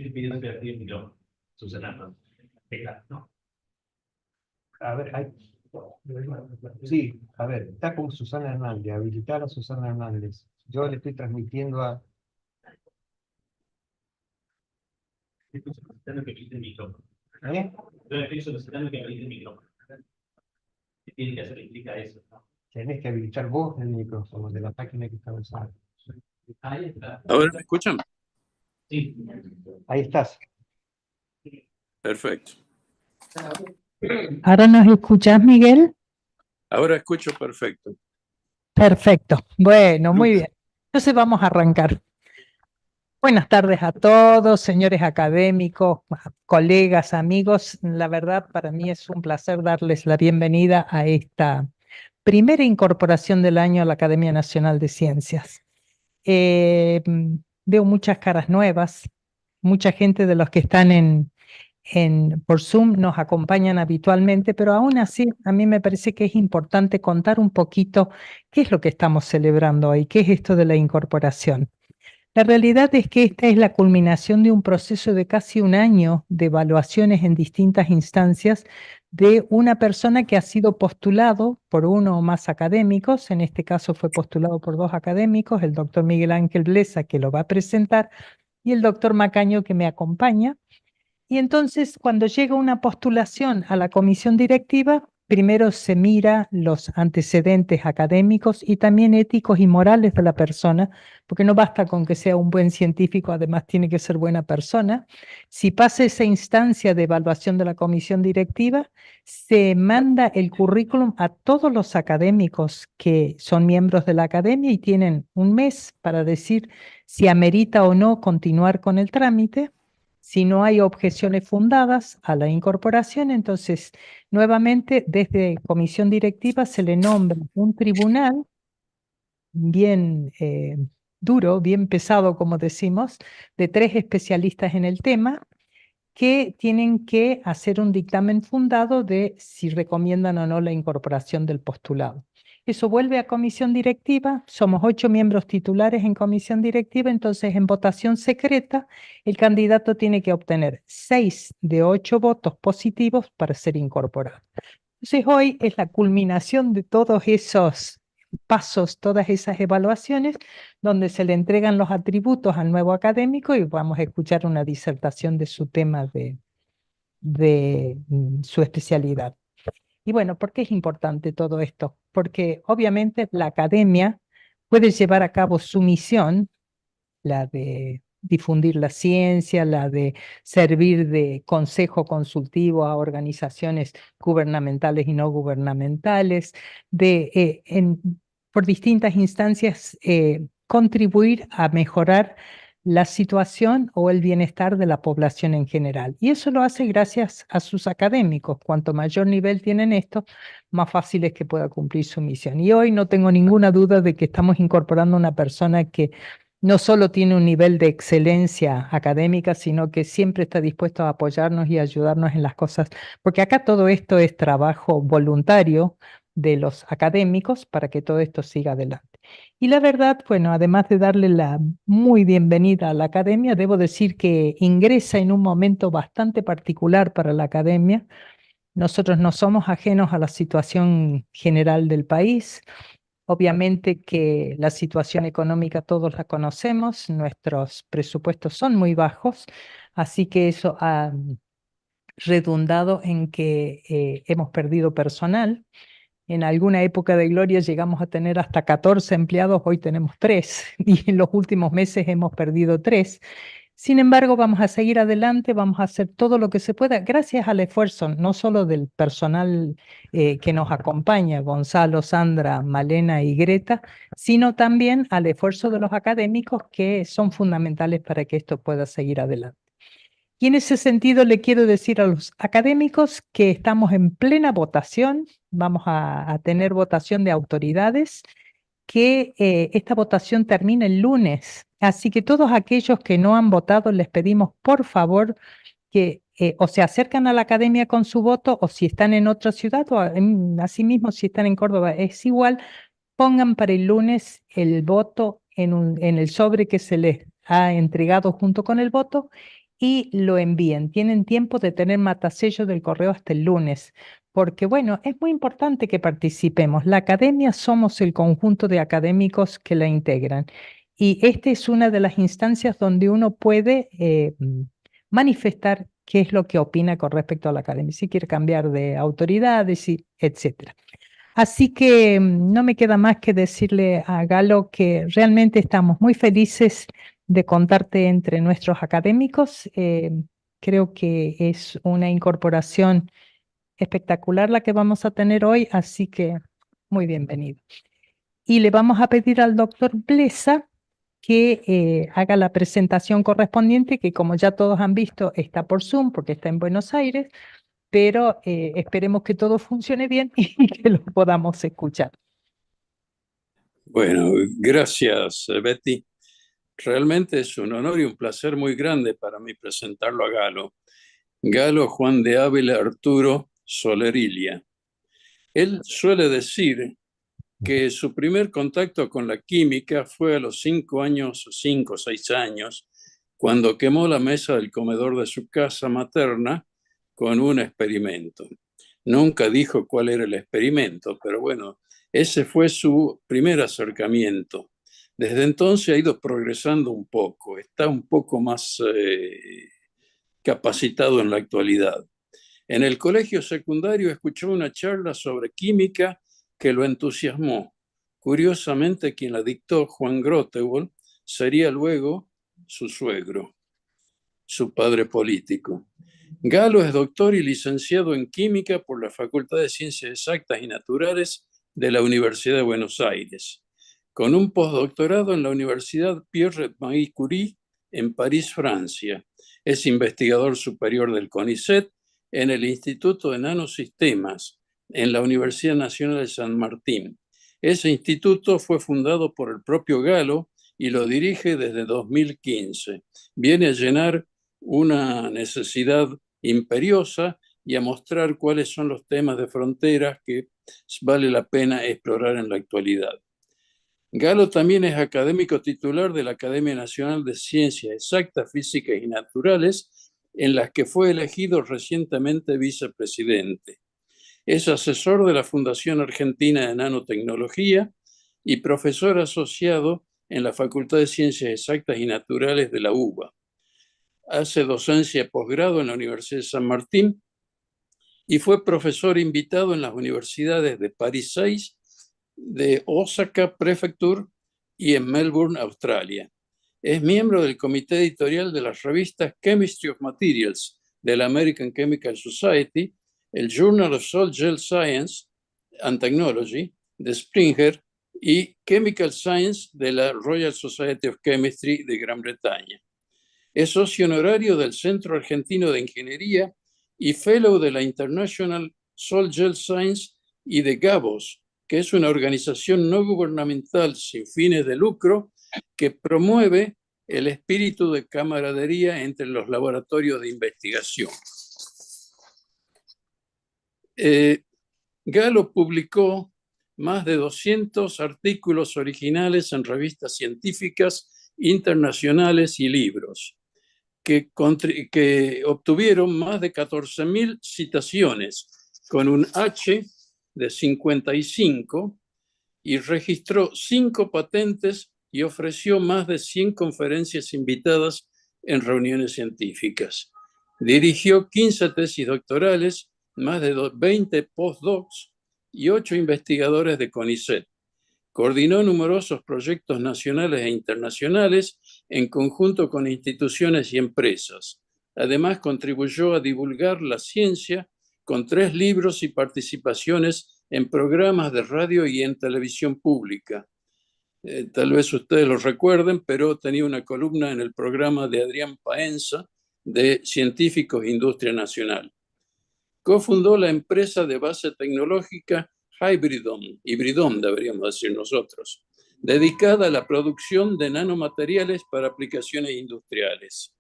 te pides abrir el micrófono, Susana, ¿no? Venga, ¿no? A ver, sí, a ver, está con Susana Hernández, habilitar a Susana Hernández. Yo le estoy transmitiendo a... Estoy solicitando que habilite el micrófono. ¿Eh? Yo le estoy solicitando que habilite el micrófono. ¿Qué tiene que hacer? Implica eso, ¿no? Tenés que habilitar vos el micrófono de la página que está usando. Ahí está. ¿Ahora me escuchan? Sí. Ahí estás. Perfecto. ¿Ahora nos escuchás, Miguel? Ahora escucho perfecto. Perfecto. Bueno, muy bien. Entonces vamos a arrancar. Buenas tardes a todos, señores académicos, colegas, amigos. La verdad, para mí es un placer darles la bienvenida a esta primera incorporación del año a la Academia Nacional de Ciencias. Veo muchas caras nuevas, mucha gente de los que están por Zoom nos acompañan habitualmente, pero aún así a mí me parece que es importante contar un poquito qué es lo que estamos celebrando hoy, qué es esto de la incorporación. La realidad es que esta es la culminación de un proceso de casi un año de evaluaciones en distintas instancias de una persona que ha sido postulado por uno o más académicos, en este caso fue postulado por dos académicos, el doctor Miguel Ángel Blesa, que lo va a presentar, y el doctor Macaño, que me acompaña. Y entonces, cuando llega una postulación a la comisión directiva, primero se mira los antecedentes académicos y también éticos y morales de la persona, porque no basta con que sea un buen científico, además tiene que ser buena persona. Si pasa esa instancia de evaluación de la comisión directiva, se manda el currículum a todos los académicos que son miembros de la academia y tienen un mes para decir si amerita o no continuar con el trámite. Si no hay objeciones fundadas a la incorporación, entonces nuevamente desde comisión directiva se le nombra un tribunal bien duro, bien pesado, como decimos, de 3 especialistas en el tema que tienen que hacer un dictamen fundado de si recomiendan o no la incorporación del postulado. Eso vuelve a comisión directiva, somos 8 miembros titulares en comisión directiva, entonces en votación secreta el candidato tiene que obtener 6 de 8 votos positivos para ser incorporado. Entonces hoy es la culminación de todos esos pasos, todas esas evaluaciones, donde se le entregan los atributos al nuevo académico y vamos a escuchar una disertación de su tema de su especialidad. Y bueno, ¿por qué es importante todo esto? Porque obviamente la academia puede llevar a cabo su misión, la de difundir la ciencia, la de servir de consejo consultivo a organizaciones gubernamentales y no gubernamentales, por distintas instancias contribuir a mejorar la situación o el bienestar de la población en general. Y eso lo hace gracias a sus académicos. Cuanto mayor nivel tienen esto, más fácil es que pueda cumplir su misión. Y hoy no tengo ninguna duda de que estamos incorporando una persona que no solo tiene un nivel de excelencia académica, sino que siempre está dispuesto a apoyarnos y ayudarnos en las cosas, porque acá todo esto es trabajo voluntario de los académicos para que todo esto siga adelante. Y la verdad, bueno, además de darle la muy bienvenida a la academia, debo decir que ingresa en un momento bastante particular para la academia. Nosotros no somos ajenos a la situación general del país. Obviamente que la situación económica todos la conocemos, nuestros presupuestos son muy bajos, así que eso ha redundado en que hemos perdido personal. En alguna época de gloria llegamos a tener hasta 14 empleados, hoy tenemos 3 y en los últimos meses hemos perdido 3. Sin embargo, vamos a seguir adelante, vamos a hacer todo lo que se pueda, gracias al esfuerzo no solo del personal que nos acompaña, Gonzalo, Sandra, Malena y Greta, sino también al esfuerzo de los académicos que son fundamentales para que esto pueda seguir adelante. Y en ese sentido le quiero decir a los académicos que estamos en plena votación, vamos a tener votación de autoridades, que esta votación termina el lunes. Así que todos aquellos que no han votado, les pedimos por favor que o se acercan a la academia con su voto o si están en otra ciudad o asimismo si están en Córdoba, es igual, pongan para el lunes el voto en el sobre que se les ha entregado junto con el voto y lo envíen. Tienen tiempo de tener matasellos del correo hasta el lunes, porque bueno, es muy importante que participemos. La academia somos el conjunto de académicos que la integran. Y esta es una de las instancias donde uno puede manifestar qué es lo que opina con respecto a la academia, si quiere cambiar de autoridades, etcétera. Así que no me queda más que decirle a Galo que realmente estamos muy felices de contarte entre nuestros académicos. Creo que es una incorporación espectacular la que vamos a tener hoy, así que muy bienvenido. Y le vamos a pedir al doctor Blesa que haga la presentación correspondiente, que como ya todos han visto, está por Zoom porque está en Buenos Aires, pero esperemos que todo funcione bien y que lo podamos escuchar. Bueno, gracias, Betty. Realmente es un honor y un placer muy grande para mí presentarlo a Galo. Galo Juan de Ávila Arturo Solerilia. Él suele decir que su primer contacto con la química fue a los 5 años, 5 o 6 años, cuando quemó la mesa del comedor de su casa materna con un experimento. Nunca dijo cuál era el experimento, pero bueno, ese fue su primer acercamiento. Desde entonces ha ido progresando un poco, está un poco más capacitado en la actualidad. En el colegio secundario escuchó una charla sobre química que lo entusiasmó. Curiosamente, quien la dictó, Juan Grotewol, sería luego su suegro, su padre político. Galo es doctor y licenciado en química por la Facultad de Ciencias Exactas y Naturales de la Universidad de Buenos Aires, con un postdoctorado en la Universidad Pierre-Marie Curie en París, Francia. Es investigador superior del CONICET en el Instituto de Nanosistemas en la Universidad Nacional de San Martín. Ese instituto fue fundado por el propio Galo y lo dirige desde 2015. Viene a llenar una necesidad imperiosa y a mostrar cuáles son los temas de fronteras que vale la pena explorar en la actualidad. Galo también es académico titular de la Academia Nacional de Ciencias Exactas, Físicas y Naturales, en las que fue elegido recientemente vicepresidente. Es asesor de la Fundación Argentina de Nanotecnología y profesor asociado en la Facultad de Ciencias Exactas y Naturales de la UBA. Hace docencia de posgrado en la Universidad de San Martín y fue profesor invitado en las universidades de París 6, de Osaka Prefecture y en Melbourne, Australia. Es miembro del comité editorial de las revistas Chemistry of Materials de la American Chemical Society, el Journal of Sol Gel Science and Technology de Springer y Chemical Science de la Royal Society of Chemistry de Gran Bretaña. Es socio honorario del Centro Argentino de Ingeniería y fellow de la International Sol Gel Science y de Gabos, que es una organización no gubernamental sin fines de lucro que promueve el espíritu de camaradería entre los laboratorios de investigación. Galo publicó más de 200 artículos originales en revistas científicas internacionales y libros, que obtuvieron más de 14.000 citaciones, con un H de 55, y registró 5 patentes y ofreció más de 100 conferencias invitadas en reuniones científicas. Dirigió 15 tesis doctorales, más de 20 postdocs y 8 investigadores de CONICET. Coordinó numerosos proyectos nacionales e internacionales en conjunto con instituciones y empresas. Además, contribuyó a divulgar la ciencia con 3 libros y participaciones en programas de radio y en televisión pública. Tal vez ustedes lo recuerden, pero tenía una columna en el programa de Adrián Paenza de Científicos e Industria Nacional. Cofundó la empresa de base tecnológica Hybridon deberíamos decir nosotros, dedicada a la producción de nanomateriales para aplicaciones industriales.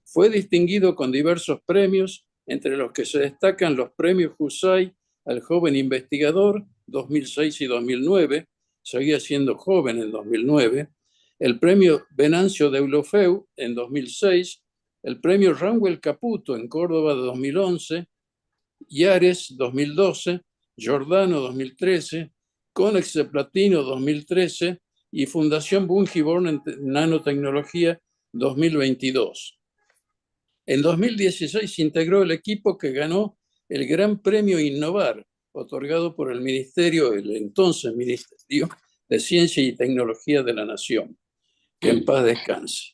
Fue distinguido con diversos premios, entre los que se destacan los premios Husay al joven investigador 2006 y 2009, seguía siendo joven en 2009, el premio Venancio Deulofeu en 2006, el premio Ranwell Caputo en Córdoba de 2011, Yares 2012, Giordano 2013, Conex de Platino 2013 y Fundación Bungiborn en Nanotecnología 2022. En 2016 integró el equipo que ganó el Gran Premio Innovar, otorgado por el entonces Ministerio de Ciencia y Tecnología de la Nación. Que en paz descanse.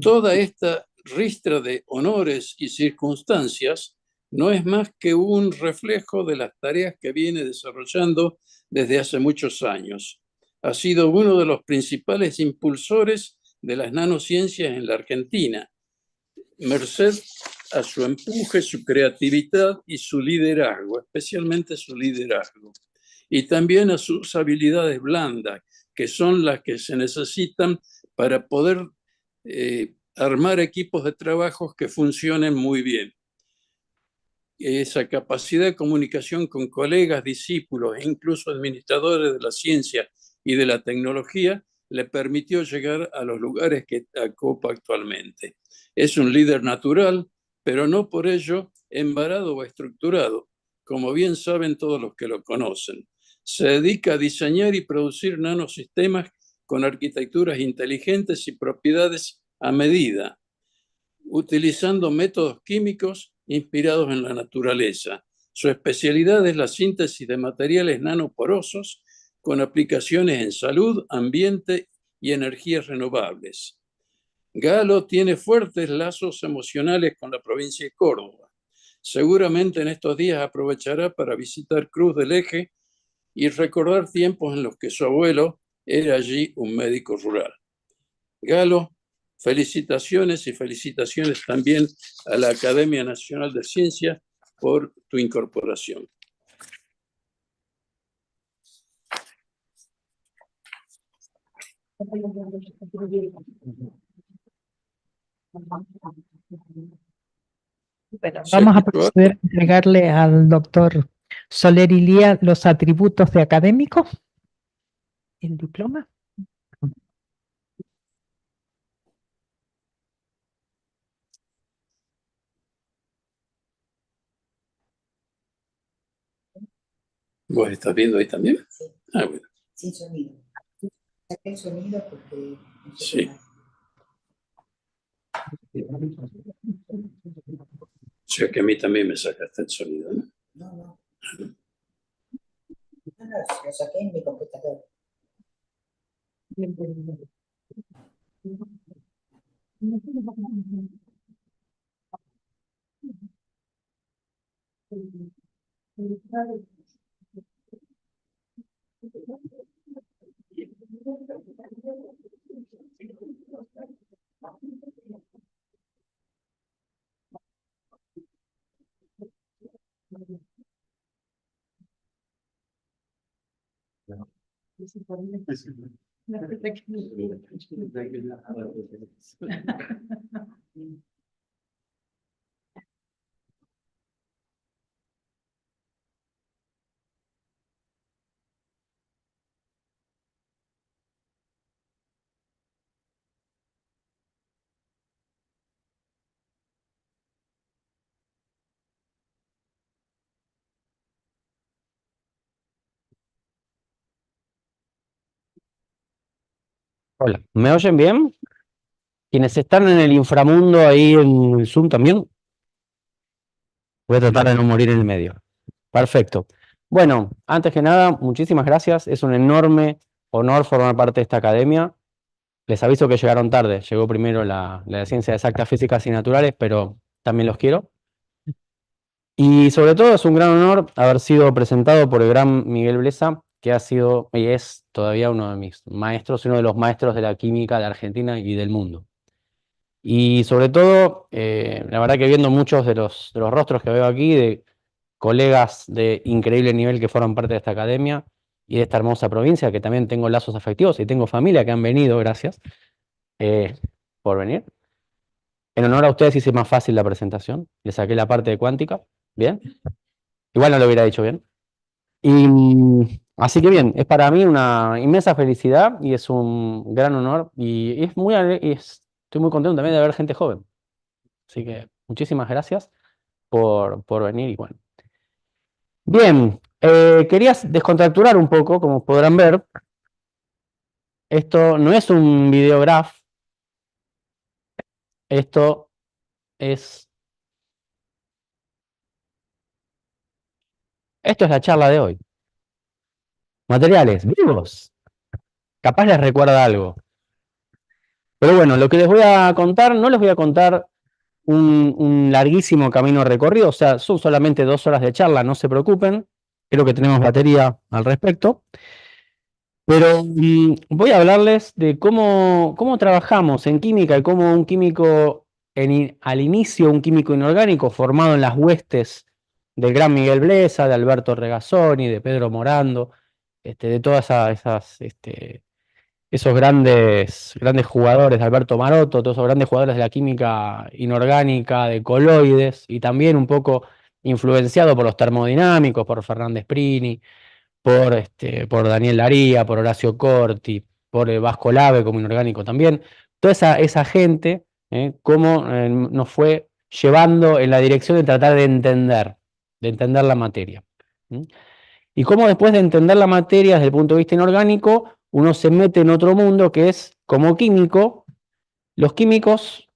Toda esta ristra de honores y circunstancias no es más que un reflejo de las tareas que viene desarrollando desde hace muchos años. Ha sido uno de los principales impulsores de las nanociencias en la Argentina, merced a su empuje, su creatividad y su liderazgo, especialmente su liderazgo, y también a sus habilidades blandas, que son las que se necesitan para poder armar equipos de trabajo que funcionen muy bien. Esa capacidad de comunicación con colegas, discípulos e incluso administradores de la ciencia y de la tecnología le permitió llegar a los lugares que ocupa actualmente. Es un líder natural, pero no por ello embarado o estructurado, como bien saben todos los que lo conocen. Se dedica a diseñar y producir nanosistemas con arquitecturas inteligentes y propiedades a medida, utilizando métodos químicos inspirados en la naturaleza. Su especialidad es la síntesis de materiales nanoporosos con aplicaciones en salud, ambiente y energías renovables. Galo tiene fuertes lazos emocionales con la provincia de Córdoba. Seguramente en estos días aprovechará para visitar Cruz del Eje y recordar tiempos en los que su abuelo era allí un médico rural. Galo, felicitaciones y felicitaciones también a la Academia Nacional de Ciencias por tu incorporación. Bueno, vamos a proceder a entregarle al doctor Soler Ilía los atributos de académico, el diploma. ¿Vos estás viendo ahí también? Sí. Ah, bueno. Sin sonido. Saqué el sonido porque... No sé Sí. O sea que a mí también me sacaste el sonido, ¿no? No. Lo saqué en mi computador. Hola, ¿me oyen bien? Quienes están en el inframundo ahí en el Zoom también. Voy a tratar de no morir en el medio. Perfecto. Bueno, antes que nada, muchísimas gracias. Es un enorme honor formar parte de esta academia. Les aviso que llegaron tarde. Llegó primero la de Ciencias Exactas, Físicas y Naturales, pero también los quiero. Y sobre todo es un gran honor haber sido presentado por el gran Miguel Blesa, que ha sido y es todavía uno de mis maestros, uno de los maestros de la química de Argentina y del mundo. Y sobre todo, la verdad que viendo muchos de los rostros que veo aquí, de colegas de increíble nivel que forman parte de esta academia y de esta hermosa provincia, que también tengo lazos afectivos y tengo familia que han venido, gracias por venir. En honor a ustedes hice más fácil la presentación, le saqué la parte de cuántica, ¿bien? Igual no lo hubiera dicho bien. Y así que bien, es para mí una inmensa felicidad y es un gran honor y estoy muy contento también de ver gente joven. Así que muchísimas gracias por venir y bueno. Bien, quería descontracturar un poco, como podrán ver. Esto no es un videograph, esto es la charla de hoy. Materiales vivos. Capaz les recuerda algo. Pero bueno, lo que les voy a contar, no les voy a contar un larguísimo camino recorrido, o sea, son solamente 2 horas de charla, no se preocupen. Creo que tenemos batería al respecto. Pero voy a hablarles de cómo trabajamos en química y cómo un químico, al inicio, un químico inorgánico formado en las huestes del gran Miguel Blesa, de Alberto Regazzoni, de Pedro Morando, de todas esos grandes jugadores, de Alberto Marotto, todos esos grandes jugadores de la química inorgánica, de coloides, y también un poco influenciado por los termodinámicos, por Fernández Prini, por Daniel Daría, por Horacio Corti, por Vasco Lave como inorgánico también. Toda esa gente, cómo nos fue llevando en la dirección de tratar de entender la materia. Y cómo después de entender la materia desde el punto de vista inorgánico, uno se mete en otro mundo que es, como químico, los químicos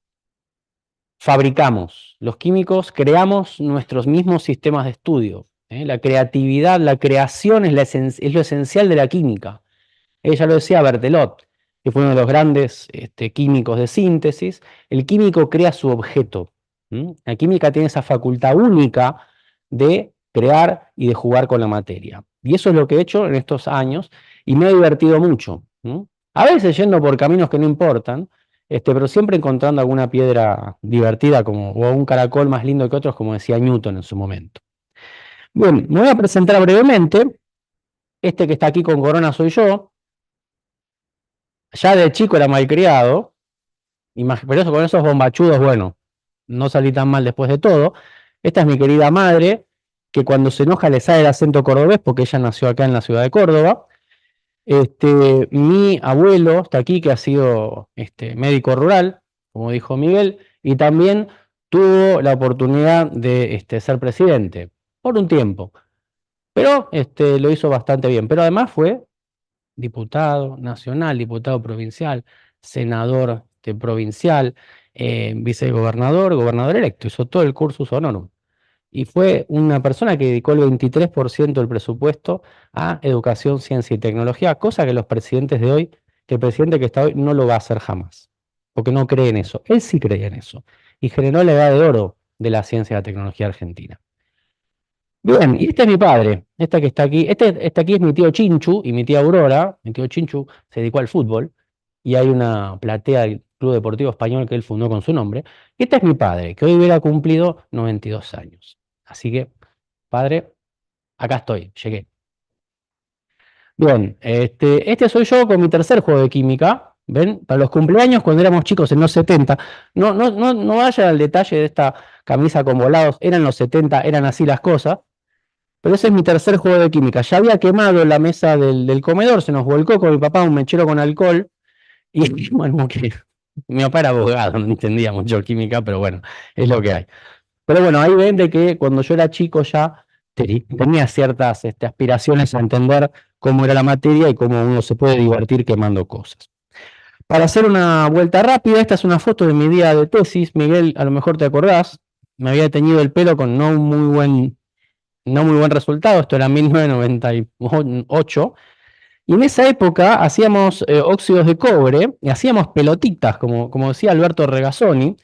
fabricamos, los químicos creamos nuestros mismos sistemas de estudio. La creatividad, la creación es lo esencial de la química. Ya lo decía Berthelot, que fue uno de los grandes químicos de síntesis. El químico crea su objeto. La química tiene esa facultad única de crear y de jugar con la materia. Y eso es lo que he hecho en estos años y me he divertido mucho. A veces yendo por caminos que no importan, pero siempre encontrando alguna piedra divertida o un caracol más lindo que otros, como decía Newton en su momento. Bien, me voy a presentar brevemente. Este que está aquí con corona soy yo. Ya de chico era malcriado, pero eso, con esos bombachudos, bueno, no salí tan mal después de todo. Esta es mi querida madre, que cuando se enoja le sale el acento cordobés, porque ella nació acá en la ciudad de Córdoba. Mi abuelo está aquí, que ha sido médico rural, como dijo Miguel, y también tuvo la oportunidad de ser presidente, por un tiempo. Pero lo hizo bastante bien. Pero además fue diputado nacional, diputado provincial, senador provincial, vicegobernador, gobernador electo, hizo todo el cursus honorum. Y fue una persona que dedicó el 23% del presupuesto a educación, ciencia y tecnología, cosa que los presidentes de hoy, que el presidente que está hoy no lo va a hacer jamás, porque no cree en eso. Él sí creía en eso, y generó la edad de oro de la ciencia y la tecnología argentina. Bien, y este es mi padre, este que está aquí. Este aquí es mi tío Chinchu y mi tía Aurora. Mi tío Chinchu se dedicó al fútbol y hay una platea del Club Deportivo Español que él fundó con su nombre. Y este es mi padre, que hoy hubiera cumplido 92 años. Así que, padre, acá estoy, llegué. Bien, este soy yo con mi tercer juego de química. ¿Ven? Para los cumpleaños cuando éramos chicos en los 70. No vayan al detalle de esta camisa con volados. Eran los 70, eran así las cosas. Pero ese es mi tercer juego de química. Ya había quemado la mesa del comedor, se nos volcó con mi papá un mechero con alcohol. Y bueno, que mi papá era abogado, no entendía mucho química, pero bueno, es lo que hay. Pero bueno, ahí ven de que cuando yo era chico ya tenía ciertas aspiraciones a entender cómo era la materia y cómo uno se puede divertir quemando cosas. Para hacer una vuelta rápida, esta es una foto de mi día de tesis. Miguel, a lo mejor te acordás, me había teñido el pelo con no muy buen resultado, esto era 1998, y en esa época hacíamos óxidos de cobre y hacíamos pelotitas, como decía Alberto Regazzoni,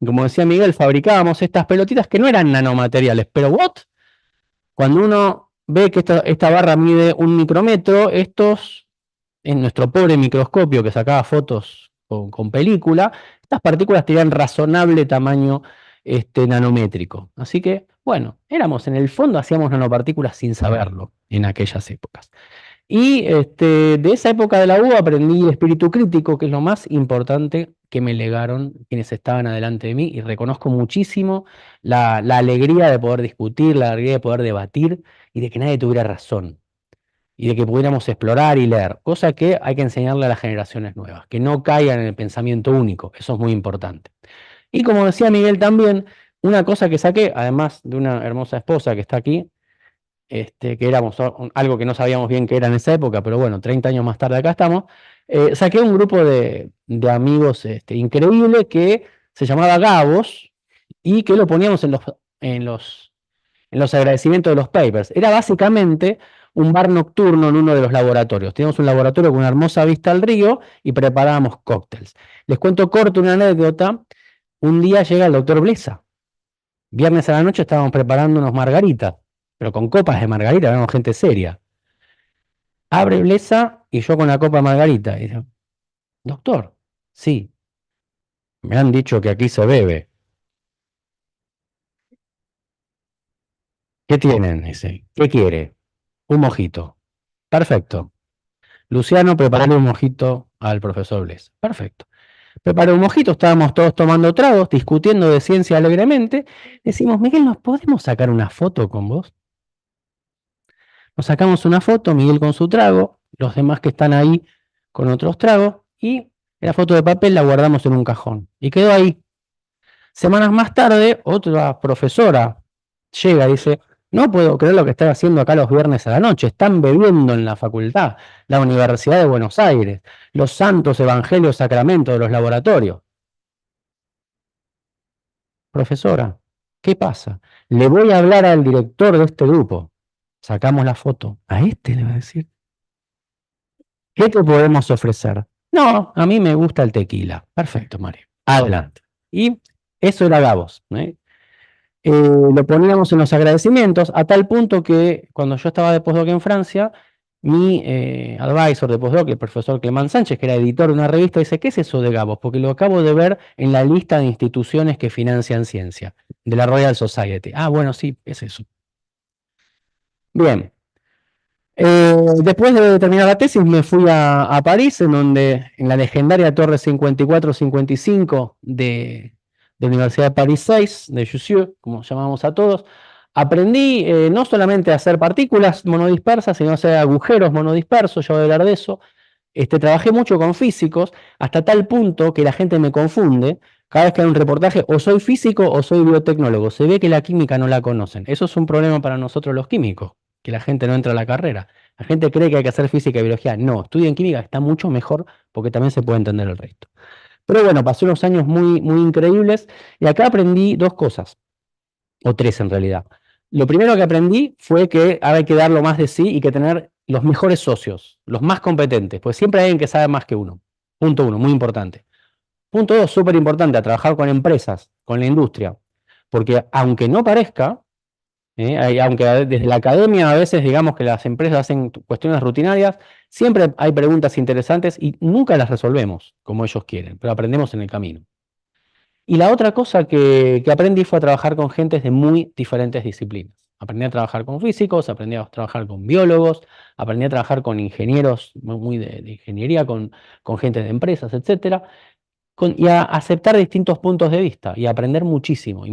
como decía Miguel, fabricábamos estas pelotitas que no eran nanomateriales, pero cuando uno ve que esta barra mide 1 micrómetro, estos, en nuestro pobre microscopio que sacaba fotos con película, estas partículas tenían razonable tamaño nanométrico. Así que, bueno, en el fondo hacíamos nanopartículas sin saberlo en aquellas épocas. Y de esa época de la U aprendí espíritu crítico, que es lo más importante que me legaron quienes estaban adelante de mí, y reconozco muchísimo la alegría de poder discutir, la alegría de poder debatir y de que nadie tuviera razón, y de que pudiéramos explorar y leer, cosa que hay que enseñarle a las generaciones nuevas, que no caigan en el pensamiento único, eso es muy importante. Y como decía Miguel también, una cosa que saqué, además de una hermosa esposa que está aquí, que éramos algo que no sabíamos bien que era en esa época, pero bueno, 30 años más tarde acá estamos, saqué un grupo de amigos increíble que se llamaba Gabos y que lo poníamos en los agradecimientos de los papers. Era básicamente un bar nocturno en uno de los laboratorios. Teníamos un laboratorio con una hermosa vista al río y preparábamos cócteles. Les cuento corto una anécdota. Un día llega el doctor Blesa. Viernes a la noche estábamos preparando unos margaritas, pero con copas de margarita, éramos gente seria. Abre Blesa y yo con la copa de margarita. Y dice, doctor, sí, me han dicho que aquí se bebe. ¿Qué tienen? Dice, ¿qué quiere? Un mojito. Perfecto. Luciano, preparale un mojito al profesor Blesa. Perfecto. Preparé un mojito, estábamos todos tomando tragos, discutiendo de ciencia alegremente. Decimos, Miguel, ¿nos podemos sacar una foto con vos? Nos sacamos una foto, Miguel con su trago, los demás que están ahí con otros tragos, y la foto de papel la guardamos en un cajón. Y quedó ahí. Semanas más tarde, otra profesora llega y dice, no puedo creer lo que están haciendo acá los viernes a la noche, están bebiendo en la facultad, la Universidad de Buenos Aires, los santos evangelios sacramentos de los laboratorios. Profesora, ¿qué pasa? Le voy a hablar al director de este grupo. Sacamos la foto. A este le va a decir. ¿Qué te podemos ofrecer? No, a mí me gusta el tequila. Perfecto, Mario. Adelante. Y eso era Gabos. Lo poníamos en los agradecimientos a tal punto que cuando yo estaba de postdoc en Francia, mi advisor de postdoc, el profesor Clemán Sánchez, que era editor de una revista, dice, ¿qué es eso de Gabos? Porque lo acabo de ver en la lista de instituciones que financian ciencia, de la Royal Society. Ah, bueno, sí, es eso. Bien. Después de terminar la tesis me fui a París, en la legendaria Torre 54-55 de la Universidad de París 6, de Jussieu, como llamamos a todos. Aprendí no solamente a hacer partículas monodispersas, sino a hacer agujeros monodispersos, yo voy a hablar de eso. Trabajé mucho con físicos, hasta tal punto que la gente me confunde. Cada vez que hay un reportaje, o soy físico o soy biotecnólogo. Se ve que la química no la conocen. Eso es un problema para nosotros los químicos, que la gente no entra a la carrera. La gente cree que hay que hacer física y biología. No, estudien química, está mucho mejor porque también se puede entender el resto. Pero bueno, pasé unos años muy, muy increíbles y acá aprendí dos cosas, o tres en realidad. Lo primero que aprendí fue que hay que dar lo más de sí y que tener los mejores socios, los más competentes, pues siempre hay alguien que sabe más que uno. Punto uno, muy importante. Punto dos, súper importante, a trabajar con empresas, con la industria, porque aunque no parezca, aunque desde la academia a veces digamos que las empresas hacen cuestiones rutinarias, siempre hay preguntas interesantes y nunca las resolvemos como ellos quieren, pero aprendemos en el camino. Y la otra cosa que aprendí fue a trabajar con gentes de muy diferentes disciplinas. Aprendí a trabajar con físicos, aprendí a trabajar con biólogos, aprendí a trabajar con ingenieros muy de ingeniería, con gente de empresas, etcétera, y a aceptar distintos puntos de vista y aprender muchísimo,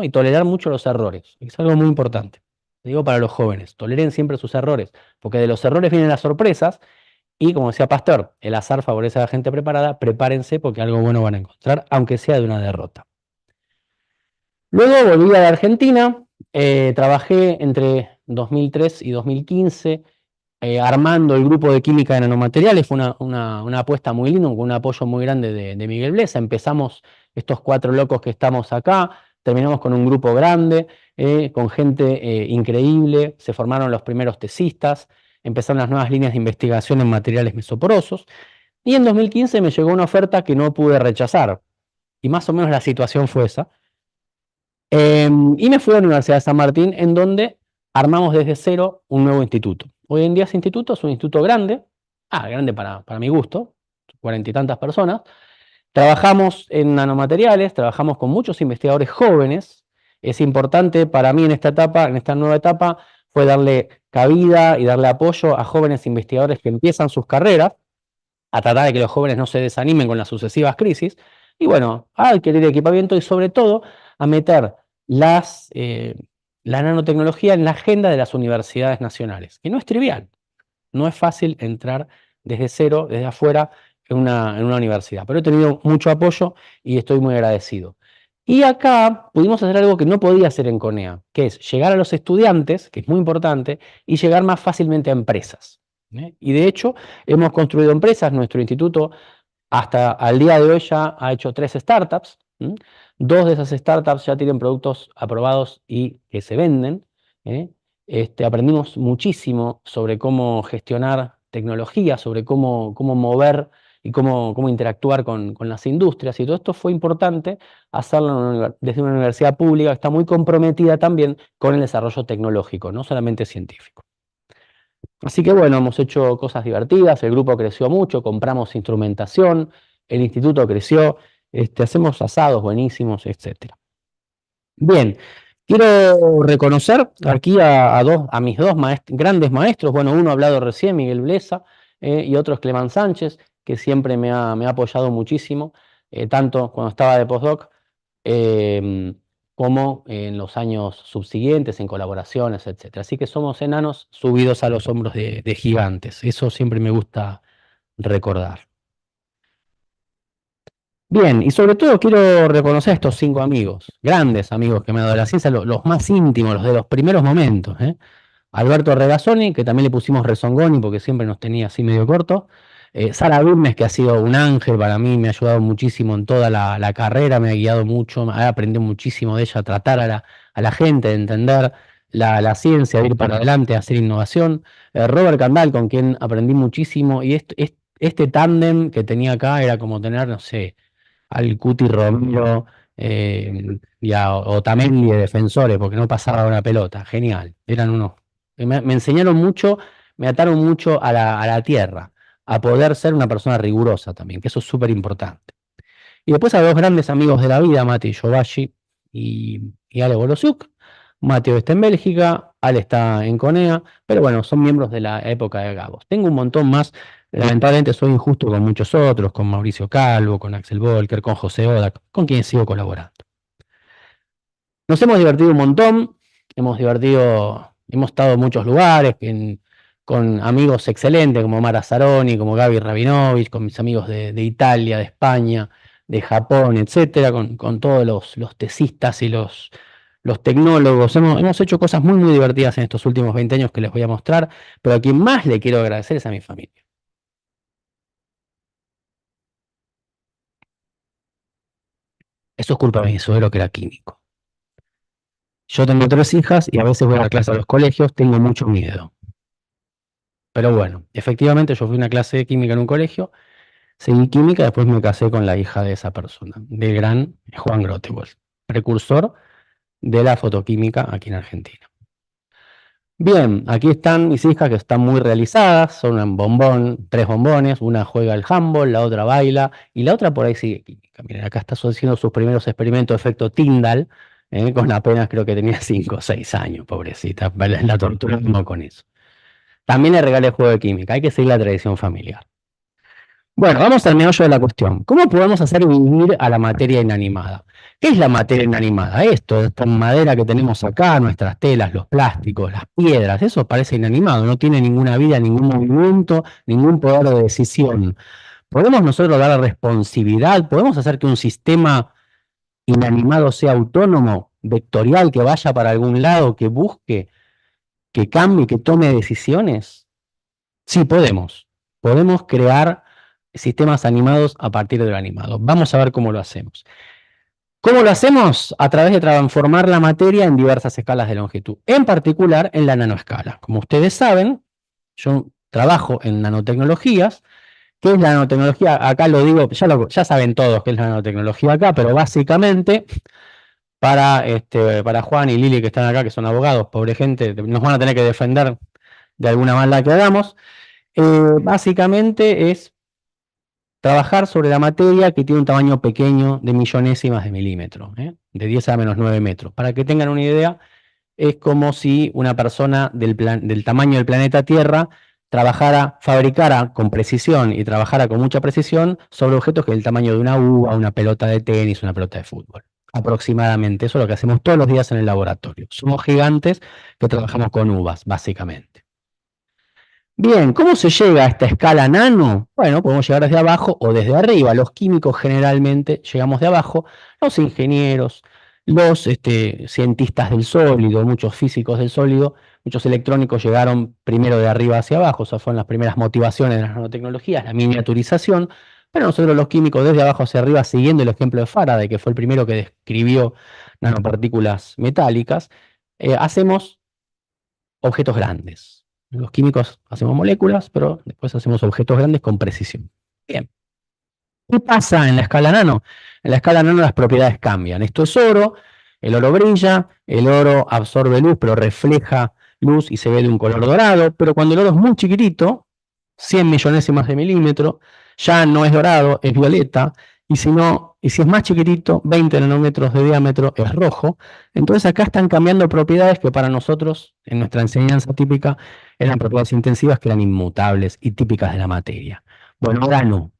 y tolerar mucho los errores. Es algo muy importante. Digo para los jóvenes, toleren siempre sus errores, porque de los errores vienen las sorpresas, y como decía Pasteur, el azar favorece a la gente preparada, prepárense porque algo bueno van a encontrar, aunque sea de una derrota. Luego volví a la Argentina, trabajé entre 2003 y 2015, armando el grupo de química de nanomateriales. Fue una apuesta muy linda, con un apoyo muy grande de Miguel Blesa. Empezamos estos 4 locos que estamos acá, terminamos con un grupo grande, con gente increíble, se formaron los primeros tesistas, empezaron las nuevas líneas de investigación en materiales mesoporosos, y en 2015 me llegó una oferta que no pude rechazar, y más o menos la situación fue esa. Y me fui a la Universidad de San Martín, en donde armamos desde cero un nuevo instituto. Hoy en día ese instituto es un instituto grande, grande para mi gusto, 40 y tantas personas. Trabajamos en nanomateriales, trabajamos con muchos investigadores jóvenes. Es importante para mí en esta nueva etapa, fue darle cabida y darle apoyo a jóvenes investigadores que empiezan sus carreras, a tratar de que los jóvenes no se desanimen con las sucesivas crisis, y bueno, a adquirir equipamiento y sobre todo a meter la nanotecnología en la agenda de las universidades nacionales, que no es trivial, no es fácil entrar desde cero, desde afuera, en una universidad, pero he tenido mucho apoyo y estoy muy agradecido. Y acá pudimos hacer algo que no podía hacer en CONEA, que es llegar a los estudiantes, que es muy importante, y llegar más fácilmente a empresas. Y de hecho, hemos construido empresas. Nuestro instituto hasta al día de hoy ya ha hecho 3 startups. 2 de esas startups ya tienen productos aprobados y que se venden. Aprendimos muchísimo sobre cómo gestionar tecnología, sobre cómo mover y cómo interactuar con las industrias. Y todo esto fue importante hacerlo desde una universidad pública que está muy comprometida también con el desarrollo tecnológico, no solamente científico. Así que bueno, hemos hecho cosas divertidas, el grupo creció mucho, compramos instrumentación, el instituto creció, hacemos asados buenísimos, etc. Bien, quiero reconocer aquí a mis dos grandes maestros. Bueno, uno ha hablado recién, Miguel Blesa, y otro es Cleman Sánchez, que siempre me ha apoyado muchísimo, tanto cuando estaba de postdoc, como en los años subsiguientes, en colaboraciones, etc. Así que somos enanos subidos a los hombros de gigantes. Eso siempre me gusta recordar. Bien, y sobre todo quiero reconocer a estos 5 amigos, grandes amigos que me ha dado la ciencia, los más íntimos, los de los primeros momentos. Alberto Regazzoni, que también le pusimos Rezongoni porque siempre nos tenía así medio corto. Sara Bulnes, que ha sido un ángel para mí, me ha ayudado muchísimo en toda la carrera, me ha guiado mucho, he aprendido muchísimo de ella a tratar a la gente, a entender la ciencia, a ir para adelante, a hacer innovación. Robert Candal, con quien aprendí muchísimo, y este tándem que tenía acá era como tener, no sé, al Cuti Romero y a Otamendi de defensores, porque no pasaba una pelota. Genial, eran unos. Me enseñaron mucho, me ataron mucho a la tierra, a poder ser una persona rigurosa también, que eso es súper importante. Y después a 2 grandes amigos de la vida, Mati Yobashi y Ale Bolosiuk. Mateo está en Bélgica, Ale está en CONEA, pero bueno, son miembros de la época de Gabos. Tengo un montón más, lamentablemente soy injusto con muchos otros, con Mauricio Calvo, con Axel Volker, con José Oda, con quien sigo colaborando. Nos hemos divertido un montón, hemos estado en muchos lugares, con amigos excelentes como Mara Zaroni, como Gaby Rabinovich, con mis amigos de Italia, de España, de Japón, etcétera, con todos los tesistas y los tecnólogos. Hemos hecho cosas muy, muy divertidas en estos últimos 20 años que les voy a mostrar, pero a quien más le quiero agradecer es a mi familia. Eso es culpa de mi suegro, que era químico. Yo tengo 3 hijas y a veces voy a la clase a los colegios, tengo mucho miedo. Pero bueno, efectivamente yo fui a una clase de química en un colegio, seguí química, después me casé con la hija de esa persona, del gran Juan Grotewald, precursor de la fotoquímica aquí en Argentina. Bien, aquí están mis hijas que están muy realizadas, son un bombón, 3 bombones, una juega al handball, la otra baila y la otra por ahí sigue química. Miren, acá está haciendo sus primeros experimentos de efecto Tyndall, con apenas creo que tenía 5 o 6 años, pobrecita, la torturamos con eso. También le regalé juego de química, hay que seguir la tradición familiar. Bueno, vamos al meollo de la cuestión. ¿Cómo podemos hacer vivir a la materia inanimada? ¿Qué es la materia inanimada? Esta madera que tenemos acá, nuestras telas, los plásticos, las piedras, eso parece inanimado, no tiene ninguna vida, ningún movimiento, ningún poder de decisión. ¿Podemos nosotros dar responsividad? ¿Podemos hacer que un sistema inanimado sea autónomo, vectorial, que vaya para algún lado, que busque, que cambie, que tome decisiones? Sí, podemos. Podemos crear sistemas animados a partir de lo animado. Vamos a ver cómo lo hacemos. ¿Cómo lo hacemos? A través de transformar la materia en diversas escalas de longitud, en particular en la nanoescala. Como ustedes saben, yo trabajo en nanotecnologías. ¿Qué es la nanotecnología? Acá lo digo, ya saben todos qué es la nanotecnología acá, pero básicamente para Juan y Lili que están acá, que son abogados, pobre gente, nos van a tener que defender de alguna maldad que hagamos. Básicamente es trabajar sobre la materia que tiene un tamaño pequeño de millonésimas de milímetro, de 10 a la menos 9 metros. Para que tengan una idea, es como si una persona del tamaño del planeta Tierra fabricara con precisión y trabajara con mucha precisión sobre objetos que es el tamaño de una uva, una pelota de tenis, una pelota de fútbol. Aproximadamente, eso es lo que hacemos todos los días en el laboratorio. Somos gigantes que trabajamos con uvas, básicamente. Bien, ¿cómo se llega a esta escala nano? Bueno, podemos llegar desde abajo o desde arriba. Los químicos generalmente llegamos de abajo, los ingenieros, los cientistas del sólido, muchos físicos del sólido, muchos electrónicos llegaron primero de arriba hacia abajo, o sea, fueron las primeras motivaciones de las nanotecnologías, la miniaturización, pero nosotros los químicos desde abajo hacia arriba, siguiendo el ejemplo de Faraday, que fue el primero que describió nanopartículas metálicas, hacemos objetos grandes. Los químicos hacemos moléculas, pero después hacemos objetos grandes con precisión. Bien. ¿Qué pasa en la escala nano? En la escala nano las propiedades cambian. Esto es oro, el oro brilla, el oro absorbe luz, pero refleja luz y se ve de un color dorado, pero cuando el oro es muy chiquitito, 100 millonésimas de milímetro, ya no es dorado, es violeta, y si es más chiquitito, 20 nanómetros de diámetro, es rojo. Entonces acá están cambiando propiedades que para nosotros, en nuestra enseñanza típica, eran propiedades intensivas que eran inmutables y típicas de la materia. Bueno, ahora no.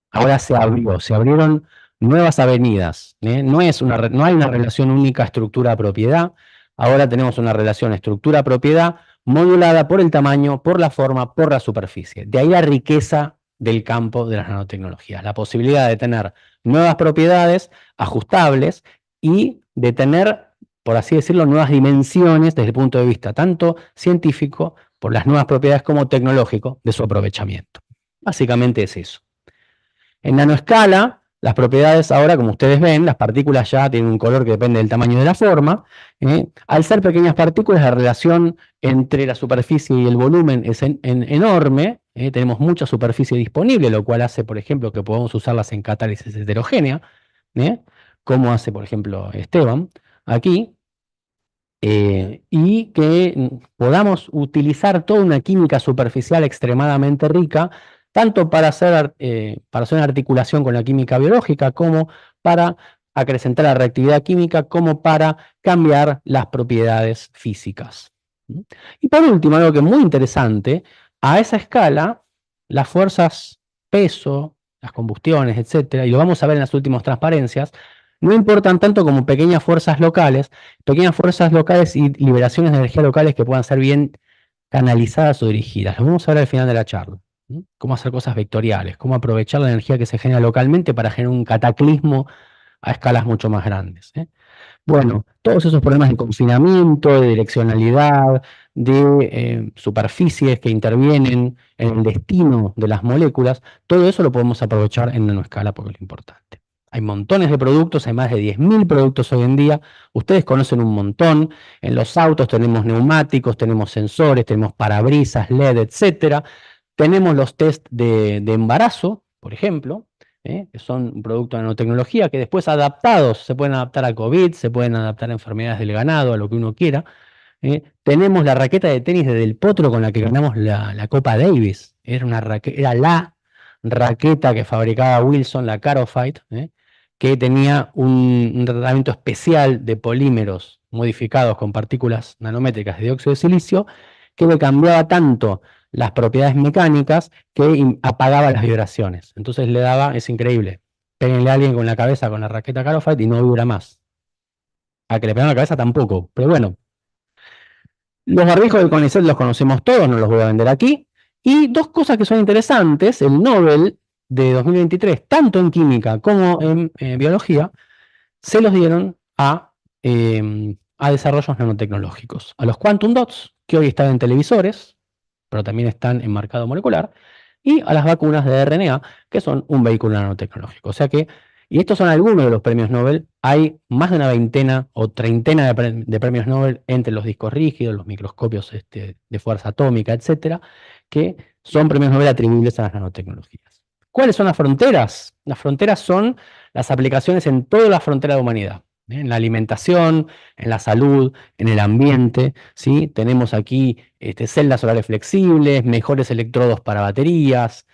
Ahora se abrieron nuevas avenidas. No hay una relación única estructura-propiedad. Ahora tenemos una relación estructura-propiedad modulada por el tamaño, por la forma, por la superficie. De ahí la riqueza del campo de las nanotecnologías, la posibilidad de tener nuevas propiedades ajustables y de tener, por así decirlo, nuevas dimensiones desde el punto de vista tanto científico, por las nuevas propiedades, como tecnológico de su aprovechamiento. Básicamente es eso. En nanoescala, las propiedades ahora, como ustedes ven, las partículas ya tienen un color que depende del tamaño de la forma. Al ser pequeñas partículas, la relación entre la superficie y el volumen es enorme. Tenemos mucha superficie disponible, lo cual hace, por ejemplo, que podamos usarlas en catálisis heterogénea, como hace, por ejemplo, Esteban aquí. Y que podamos utilizar toda una química superficial extremadamente rica, tanto para hacer una articulación con la química biológica, como para acrecentar la reactividad química, como para cambiar las propiedades físicas. Y por último, algo que es muy interesante, a esa escala, las fuerzas peso, las combustiones, etcétera, y lo vamos a ver en las últimas transparencias, no importan tanto como pequeñas fuerzas locales y liberaciones de energía locales que puedan ser bien canalizadas o dirigidas. Lo vamos a ver al final de la charla. Cómo hacer cosas vectoriales, cómo aprovechar la energía que se genera localmente para generar un cataclismo a escalas mucho más grandes. Bueno, todos esos problemas de confinamiento, de direccionalidad, de superficies que intervienen en el destino de las moléculas, todo eso lo podemos aprovechar en nanoescala porque es lo importante. Hay montones de productos, hay más de 10.000 productos hoy en día, ustedes conocen un montón, en los autos tenemos neumáticos, tenemos sensores, tenemos parabrisas, LED, etcétera. Tenemos los test de embarazo, por ejemplo, que son un producto de nanotecnología que después adaptados se pueden adaptar a COVID, se pueden adaptar a enfermedades del ganado, a lo que uno quiera. Tenemos la raqueta de tenis de Del Potro con la que ganamos la Copa Davis. Era la raqueta que fabricaba Wilson, la Carofite, que tenía un tratamiento especial de polímeros modificados con partículas nanométricas de dióxido de silicio, que le cambiaba tanto las propiedades mecánicas que apagaba las vibraciones. Entonces le daba, es increíble, péguenle a alguien con la cabeza con la raqueta Carofite y no vibra más. A que le pegan la cabeza tampoco, pero bueno. Los barbijos del CONICET los conocemos todos, no los voy a vender aquí. Y dos cosas que son interesantes, el Nobel de 2023, tanto en química como en biología, se los dieron a desarrollos nanotecnológicos. A los quantum dots, que hoy están en televisores, pero también están en marcado molecular, y a las vacunas de RNA, que son un vehículo nanotecnológico. O sea que, y estos son algunos de los premios Nobel, hay más de una veintena o treintena de premios Nobel entre los discos rígidos, los microscopios de fuerza atómica, etcétera, que son premios Nobel atribuibles a las nanotecnologías. ¿Cuáles son las fronteras? Las fronteras son las aplicaciones en toda la frontera de la humanidad. En la alimentación, en la salud, en el ambiente, ¿sí? Tenemos aquí celdas solares flexibles, mejores electrodos para baterías,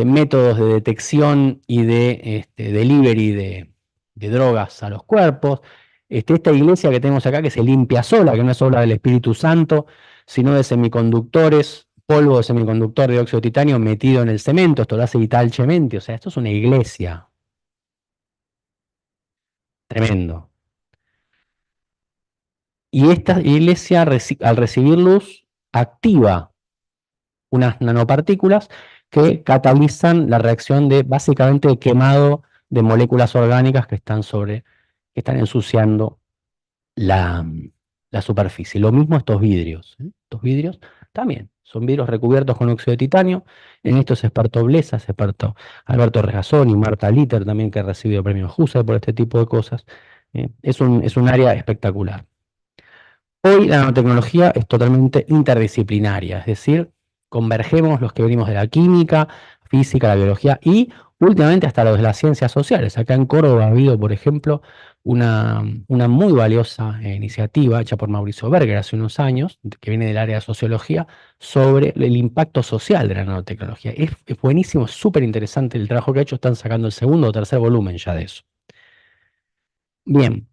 métodos de detección y de delivery de drogas a los cuerpos. Esta iglesia que tenemos acá que se limpia sola, que no es obra del Espíritu Santo, sino de semiconductores, polvo de semiconductor de dióxido de titanio metido en el cemento, esto lo hace Vital Cementi, o sea, esto es una iglesia. Tremendo. Y esta iglesia, al recibir luz, activa unas nanopartículas que catalizan la reacción de básicamente quemado de moléculas orgánicas que están ensuciando la superficie. Lo mismo estos vidrios. Estos vidrios también son vidrios recubiertos con óxido de titanio. En esto es experto Blesa, es experto Alberto Regazzoni, Marta Litter también, que ha recibido premios Husserl por este tipo de cosas. Es un área espectacular. Hoy la nanotecnología es totalmente interdisciplinaria, es decir, convergemos los que venimos de la química, física, la biología y últimamente hasta los de las ciencias sociales. Acá en Córdoba ha habido, por ejemplo, una muy valiosa iniciativa hecha por Mauricio Berger hace unos años, que viene del área de sociología, sobre el impacto social de la nanotecnología. Es buenísimo, es súper interesante el trabajo que ha hecho, están sacando el segundo o tercer volumen ya de eso. Bien,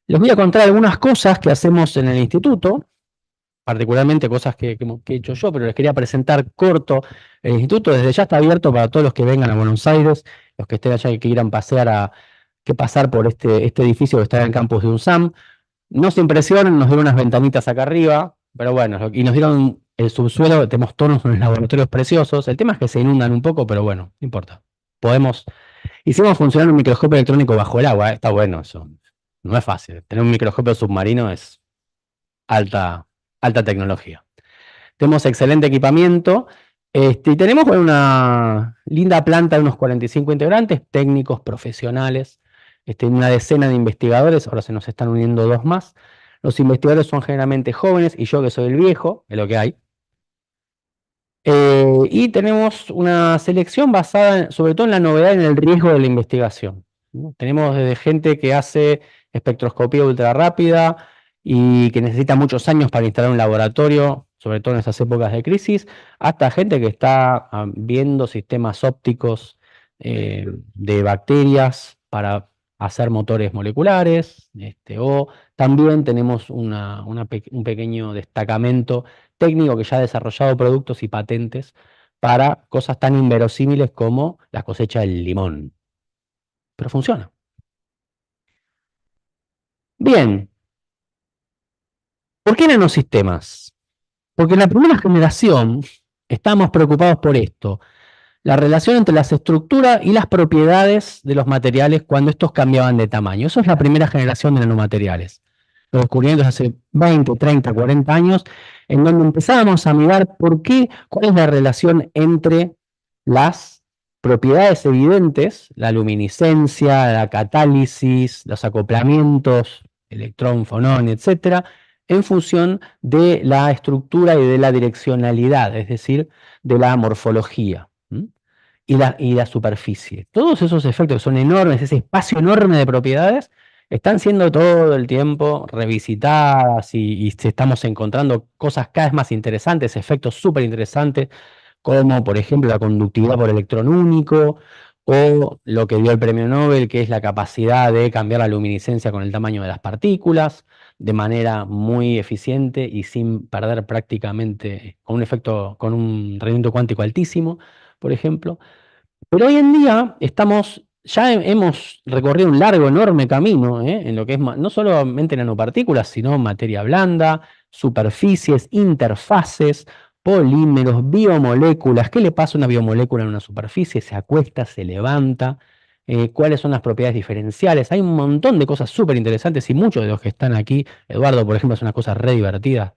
les voy a contar algunas cosas que hacemos en el instituto, particularmente cosas que he hecho yo, pero les quería presentar corto. El instituto desde ya está abierto para todos los que vengan a Buenos Aires, los que estén allá y que quieran pasar por este edificio que está en el campus de UNSAM. No se impresionen, nos dieron unas ventanitas acá arriba, pero bueno, y nos dieron el subsuelo, tenemos todos unos laboratorios preciosos. El tema es que se inundan un poco, pero bueno, no importa. Hicimos funcionar un microscopio electrónico bajo el agua, está bueno eso. No es fácil. Tener un microscopio submarino es alta tecnología. Tenemos excelente equipamiento y tenemos una linda planta de unos 45 integrantes, técnicos, profesionales, una decena de investigadores, ahora se nos están uniendo 2 más. Los investigadores son generalmente jóvenes y yo que soy el viejo, es lo que hay. Y tenemos una selección basada sobre todo en la novedad y en el riesgo de la investigación. Tenemos desde gente que hace espectroscopía ultra rápida y que necesita muchos años para instalar un laboratorio, sobre todo en estas épocas de crisis, hasta gente que está viendo sistemas ópticos de bacterias para hacer motores moleculares, o también tenemos un pequeño destacamento técnico que ya ha desarrollado productos y patentes para cosas tan inverosímiles como la cosecha del limón. Pero funciona. Bien. ¿Por qué nanosistemas? Porque en la primera generación estábamos preocupados por esto, la relación entre las estructuras y las propiedades de los materiales cuando estos cambiaban de tamaño. Eso es la primera generación de nanomateriales. Los descubrimientos hace 20, 30, 40 años, en donde empezábamos a mirar cuál es la relación entre las propiedades evidentes, la luminiscencia, la catálisis, los acoplamientos, electrón, fonón, etcétera, en función de la estructura y de la direccionalidad, es decir, de la morfología y la superficie. Todos esos efectos que son enormes, ese espacio enorme de propiedades, están siendo todo el tiempo revisitadas y estamos encontrando cosas cada vez más interesantes, efectos súper interesantes, como por ejemplo la conductividad por electrón único, o lo que dio el premio Nobel, que es la capacidad de cambiar la luminiscencia con el tamaño de las partículas, de manera muy eficiente y sin perder prácticamente, con un rendimiento cuántico altísimo, por ejemplo. Pero hoy en día ya hemos recorrido un largo, enorme camino, en lo que es no solamente nanopartículas, sino materia blanda, superficies, interfaces, polímeros, biomoléculas. ¿Qué le pasa a una biomolécula en una superficie? Se acuesta, se levanta. ¿Cuáles son las propiedades diferenciales? Hay un montón de cosas súper interesantes y muchos de los que están aquí, Eduardo, por ejemplo, es una cosa re divertida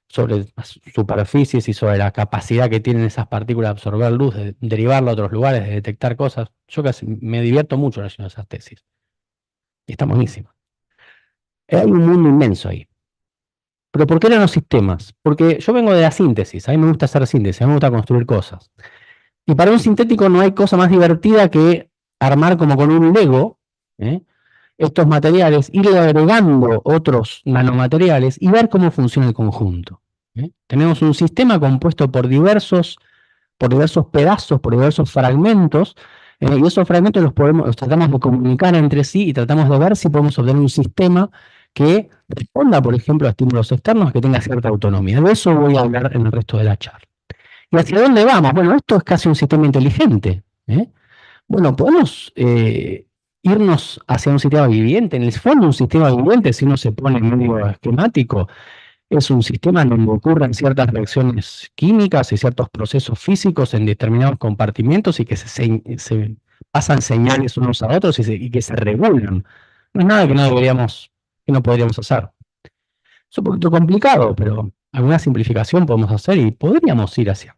sobre las superficies y sobre la capacidad que tienen esas partículas de absorber luz, de derivarla a otros lugares, de detectar cosas. Yo casi me divierto mucho leyendo esas tesis. Y están buenísimas. Hay un mundo inmenso ahí. ¿Pero por qué nanosistemas? Porque yo vengo de la síntesis, a mí me gusta hacer síntesis, a mí me gusta construir cosas. Y para un sintético no hay cosa más divertida que armar como con un Lego, estos materiales, irle agregando otros nanomateriales y ver cómo funciona el conjunto. Tenemos un sistema compuesto por diversos pedazos, por diversos fragmentos, y esos fragmentos los tratamos de comunicar entre sí y tratamos de ver si podemos obtener un sistema que responda, por ejemplo, a estímulos externos, que tenga cierta autonomía. De eso voy a hablar en el resto de la charla. ¿Y hacia dónde vamos? Bueno, esto es casi un sistema inteligente. Bueno, podemos irnos hacia un sistema viviente. En el fondo, un sistema viviente, si uno se pone medio esquemático, es un sistema donde ocurren ciertas reacciones químicas y ciertos procesos físicos en determinados compartimentos y que se pasan señales unos a otros y que se regulan. No es nada que no podríamos hacer. Es un poquito complicado, pero alguna simplificación podemos hacer y podríamos ir hacia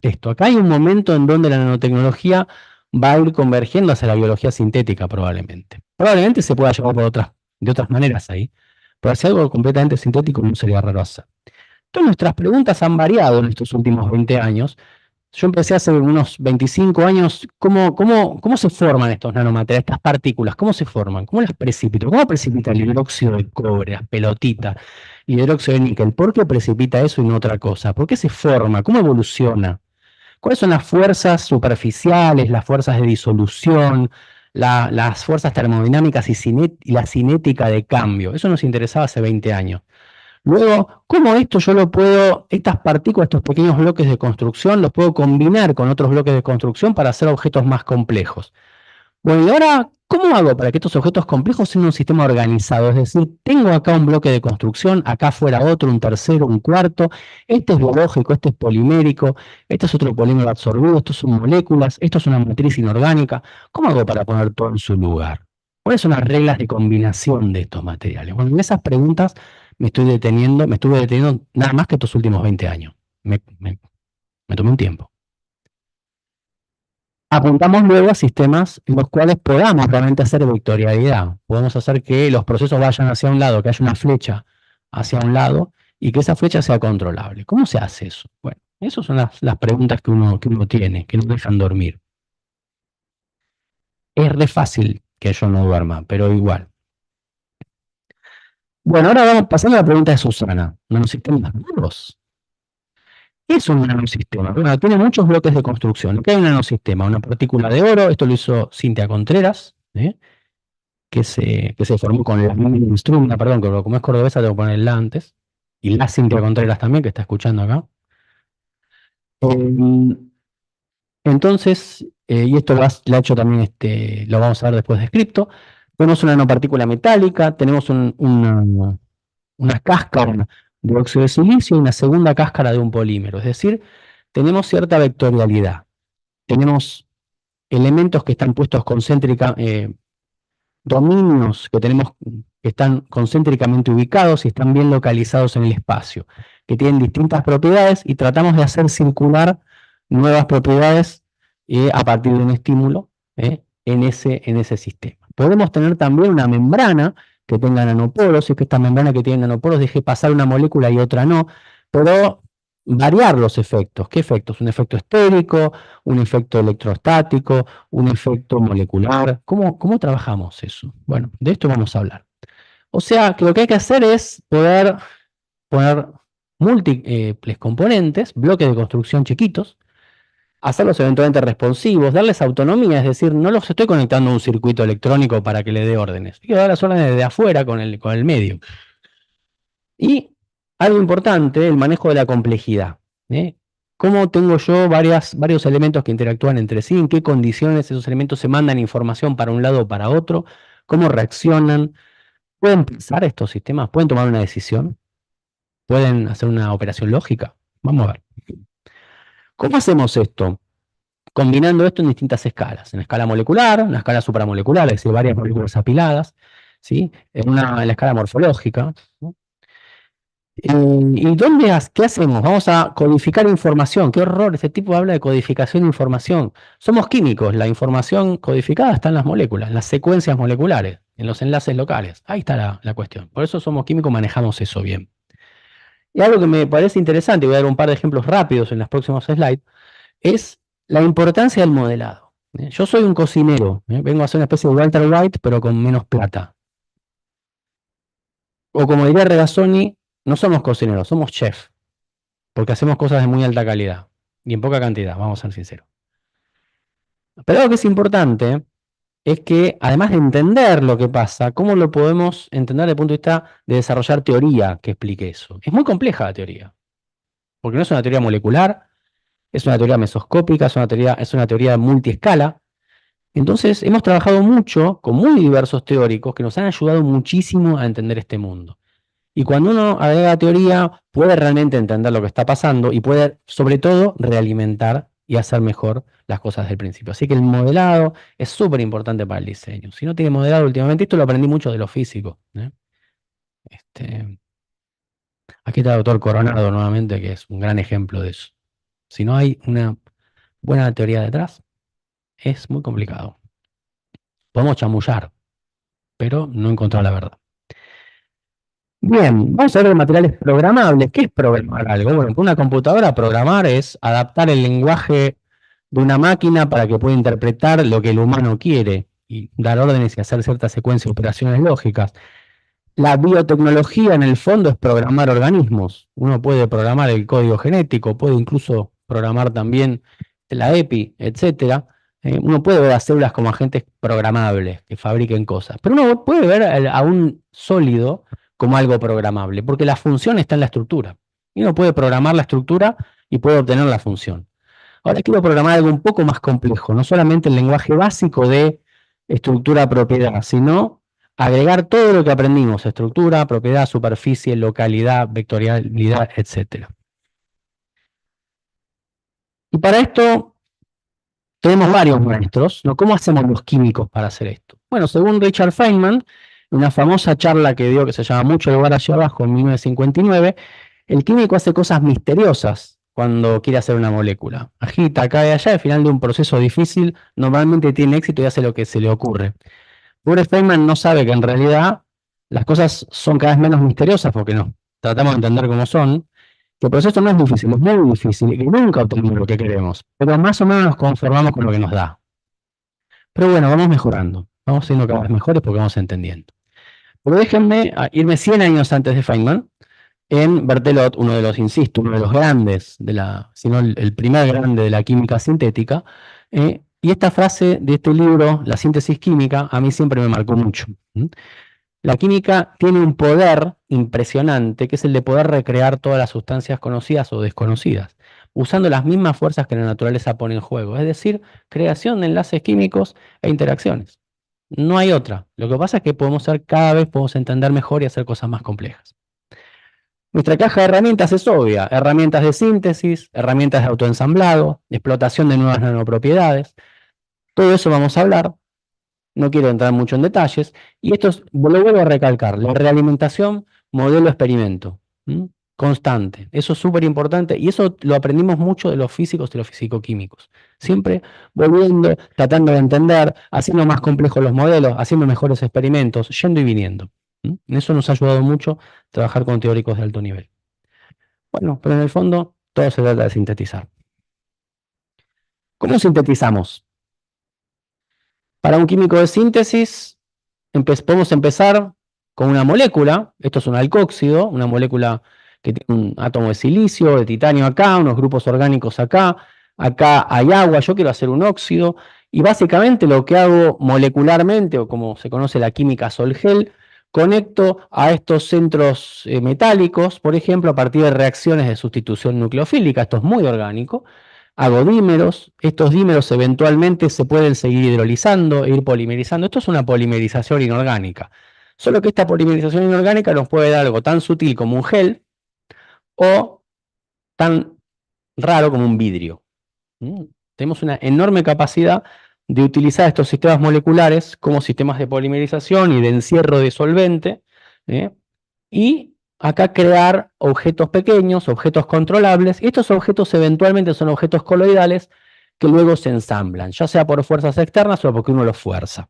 esto. Acá hay un momento en donde la nanotecnología va a ir convergiendo hacia la biología sintética probablemente. Probablemente se pueda llevar de otras maneras ahí, pero hacia algo completamente sintético no sería raro hacer. Entonces nuestras preguntas han variado en estos últimos 20 años. Yo empecé hace unos 25 años, ¿cómo se forman estos nanomateriales, estas partículas? ¿Cómo se forman? ¿Cómo las precipito? ¿Cómo precipita el hidróxido de cobre, las pelotitas, el hidróxido de níquel? ¿Por qué precipita eso y no otra cosa? ¿Por qué se forma? ¿Cómo evoluciona? ¿Cuáles son las fuerzas superficiales, las fuerzas de disolución, las fuerzas termodinámicas y la cinética de cambio? Eso nos interesaba hace 20 años. Luego, ¿cómo esto estas partículas, estos pequeños bloques de construcción, los puedo combinar con otros bloques de construcción para hacer objetos más complejos? Bueno, y ahora, ¿cómo hago para que estos objetos complejos sean un sistema organizado? Es decir, tengo acá un bloque de construcción, acá afuera otro, un tercero, un cuarto, este es biológico, este es polimérico, este es otro polímero absorbido, estos son moléculas, esto es una matriz inorgánica. ¿Cómo hago para poner todo en su lugar? ¿Cuáles son las reglas de combinación de estos materiales? Bueno, en esas preguntas me estuve deteniendo nada más que estos últimos 20 años. Me tomé un tiempo. Apuntamos luego a sistemas en los cuales podamos realmente hacer vectorialidad. Podemos hacer que los procesos vayan hacia un lado, que haya una flecha hacia un lado y que esa flecha sea controlable. ¿Cómo se hace eso? Bueno, esas son las preguntas que uno tiene, que no dejan dormir. Es re fácil que yo no duerma, pero igual. Bueno, ahora vamos pasando a la pregunta de Susana. ¿Nanosistemas duros? ¿Qué es un nanosistema? Bueno, tiene muchos bloques de construcción. ¿Qué hay un nanosistema? Una partícula de oro, esto lo hizo Cintia Contreras, que se formó con la Strumna, perdón, como es cordobesa tengo que ponerla antes, y la Cintia Contreras también, que está escuchando acá. Entonces, y esto lo ha hecho también, lo vamos a ver después descripto. Tenemos una nanopartícula metálica, tenemos una cáscara de óxido de silicio y una segunda cáscara de un polímero. Es decir, tenemos cierta vectorialidad. Tenemos elementos que están puestos dominios que están concéntricamente ubicados y están bien localizados en el espacio, que tienen distintas propiedades y tratamos de hacer circular nuevas propiedades a partir de un estímulo en ese sistema. Podemos tener también una membrana que tenga nanoporos y que esta membrana que tiene nanoporos deje pasar una molécula y otra no, pero variar los efectos. ¿Qué efectos? Un efecto estérico, un efecto electrostático, un efecto molecular. ¿Cómo trabajamos eso? Bueno, de esto vamos a hablar. O sea, que lo que hay que hacer es poder poner múltiples componentes, bloques de construcción chiquitos, hacerlos eventualmente responsivos, darles autonomía, es decir, no los estoy conectando a un circuito electrónico para que le dé órdenes. Hay que dar las órdenes desde afuera con el medio. Y algo importante, el manejo de la complejidad. ¿Cómo tengo yo varios elementos que interactúan entre sí? ¿En qué condiciones esos elementos se mandan información para un lado o para otro? ¿Cómo reaccionan? ¿Pueden pensar estos sistemas? ¿Pueden tomar una decisión? ¿Pueden hacer una operación lógica? Vamos a ver. ¿Cómo hacemos esto? Combinando esto en distintas escalas. En escala molecular, en la escala supramolecular, es decir, varias moléculas apiladas, ¿sí? En la escala morfológica. ¿Y qué hacemos? Vamos a codificar información. ¡Qué horror! Este tipo habla de codificación de información. Somos químicos. La información codificada está en las moléculas, en las secuencias moleculares, en los enlaces locales. Ahí está la cuestión. Por eso somos químicos, manejamos eso bien. Y algo que me parece interesante, y voy a dar un par de ejemplos rápidos en los próximos slides, es la importancia del modelado. Yo soy un cocinero, vengo a hacer una especie de Walter White, pero con menos plata. O como diría Regazzoni, no somos cocineros, somos chef, porque hacemos cosas de muy alta calidad y en poca cantidad, vamos a ser sinceros. Pero algo que es importante es que, además de entender lo que pasa, ¿cómo lo podemos entender desde el punto de vista de desarrollar teoría que explique eso? Es muy compleja la teoría, porque no es una teoría molecular, es una teoría mesoscópica, es una teoría multiescala. Entonces, hemos trabajado mucho con muy diversos teóricos que nos han ayudado muchísimo a entender este mundo. Y cuando uno agrega teoría, puede realmente entender lo que está pasando y puede, sobre todo, realimentar y hacer mejor las cosas del principio. Así que el modelado es súper importante para el diseño. Si no tiene modelado últimamente, esto lo aprendí mucho de los físicos, ¿eh? Aquí está el doctor Coronado nuevamente, que es un gran ejemplo de eso. Si no hay una buena teoría detrás, es muy complicado. Podemos chamullar, pero no encontrar la verdad. Bien, vamos a ver materiales programables. ¿Qué es programar algo? Bueno, con una computadora programar es adaptar el lenguaje de una máquina para que pueda interpretar lo que el humano quiere y dar órdenes y hacer ciertas secuencias de operaciones lógicas. La biotecnología en el fondo es programar organismos. Uno puede programar el código genético, puede incluso programar también la EPI, etcétera. Uno puede ver a células como agentes programables que fabriquen cosas, pero uno puede ver a un sólido como algo programable, porque la función está en la estructura. Y uno puede programar la estructura y puede obtener la función. Ahora quiero programar algo un poco más complejo, no solamente el lenguaje básico de estructura-propiedad, sino agregar todo lo que aprendimos: estructura, propiedad, superficie, localidad, vectorialidad, etc. Y para esto tenemos varios maestros, ¿no? ¿Cómo hacemos los químicos para hacer esto? Bueno, según Richard Feynman, en una famosa charla que dio que se llama Mucho lugar hacia abajo en 1959, el químico hace cosas misteriosas cuando quiere hacer una molécula. Agita acá y allá, al final de un proceso difícil, normalmente tiene éxito y hace lo que se le ocurre. Pobre Feynman no sabe que en realidad las cosas son cada vez menos misteriosas porque no tratamos de entender cómo son, que el proceso no es difícil, es muy difícil y que nunca obtenemos lo que queremos, pero más o menos nos conformamos con lo que nos da. Pero bueno, vamos mejorando, vamos siendo cada vez mejores porque vamos entendiendo. Pero déjenme irme 100 años antes de Feynman, en Berthelot, uno de los, insisto, uno de los grandes, si no el primer grande de la química sintética, y esta frase de este libro, La síntesis química, a mí siempre me marcó mucho. La química tiene un poder impresionante, que es el de poder recrear todas las sustancias conocidas o desconocidas, usando las mismas fuerzas que la naturaleza pone en juego, es decir, creación de enlaces químicos e interacciones. No hay otra. Lo que pasa es que cada vez podemos entender mejor y hacer cosas más complejas. Nuestra caja de herramientas es obvia: herramientas de síntesis, herramientas de autoensamblado, explotación de nuevas nanopropiedades. Todo eso vamos a hablar. No quiero entrar mucho en detalles. Y esto lo vuelvo a recalcar: la realimentación modelo-experimento. Constante. Eso es súper importante y eso lo aprendimos mucho de los físicos y los fisicoquímicos. Siempre volviendo, tratando de entender, haciendo más complejos los modelos, haciendo mejores experimentos, yendo y viniendo. Eso nos ha ayudado mucho trabajar con teóricos de alto nivel. Bueno, pero en el fondo todo se trata de sintetizar. ¿Cómo sintetizamos? Para un químico de síntesis, podemos empezar con una molécula. Esto es un alcóxido, una molécula que tiene un átomo de silicio, de titanio acá, unos grupos orgánicos acá. Acá hay agua, yo quiero hacer un óxido. Y básicamente lo que hago molecularmente, o como se conoce la química Sol-Gel, conecto a estos centros metálicos, por ejemplo, a partir de reacciones de sustitución nucleofílica. Esto es muy orgánico. Hago dímeros, estos dímeros eventualmente se pueden seguir hidrolizando e ir polimerizando. Esto es una polimerización inorgánica. Solo que esta polimerización inorgánica nos puede dar algo tan sutil como un gel o tan raro como un vidrio. Tenemos una enorme capacidad de utilizar estos sistemas moleculares como sistemas de polimerización y de encierro de solvente, y acá crear objetos pequeños, objetos controlables, y estos objetos eventualmente son objetos coloidales que luego se ensamblan, ya sea por fuerzas externas o porque uno los fuerza.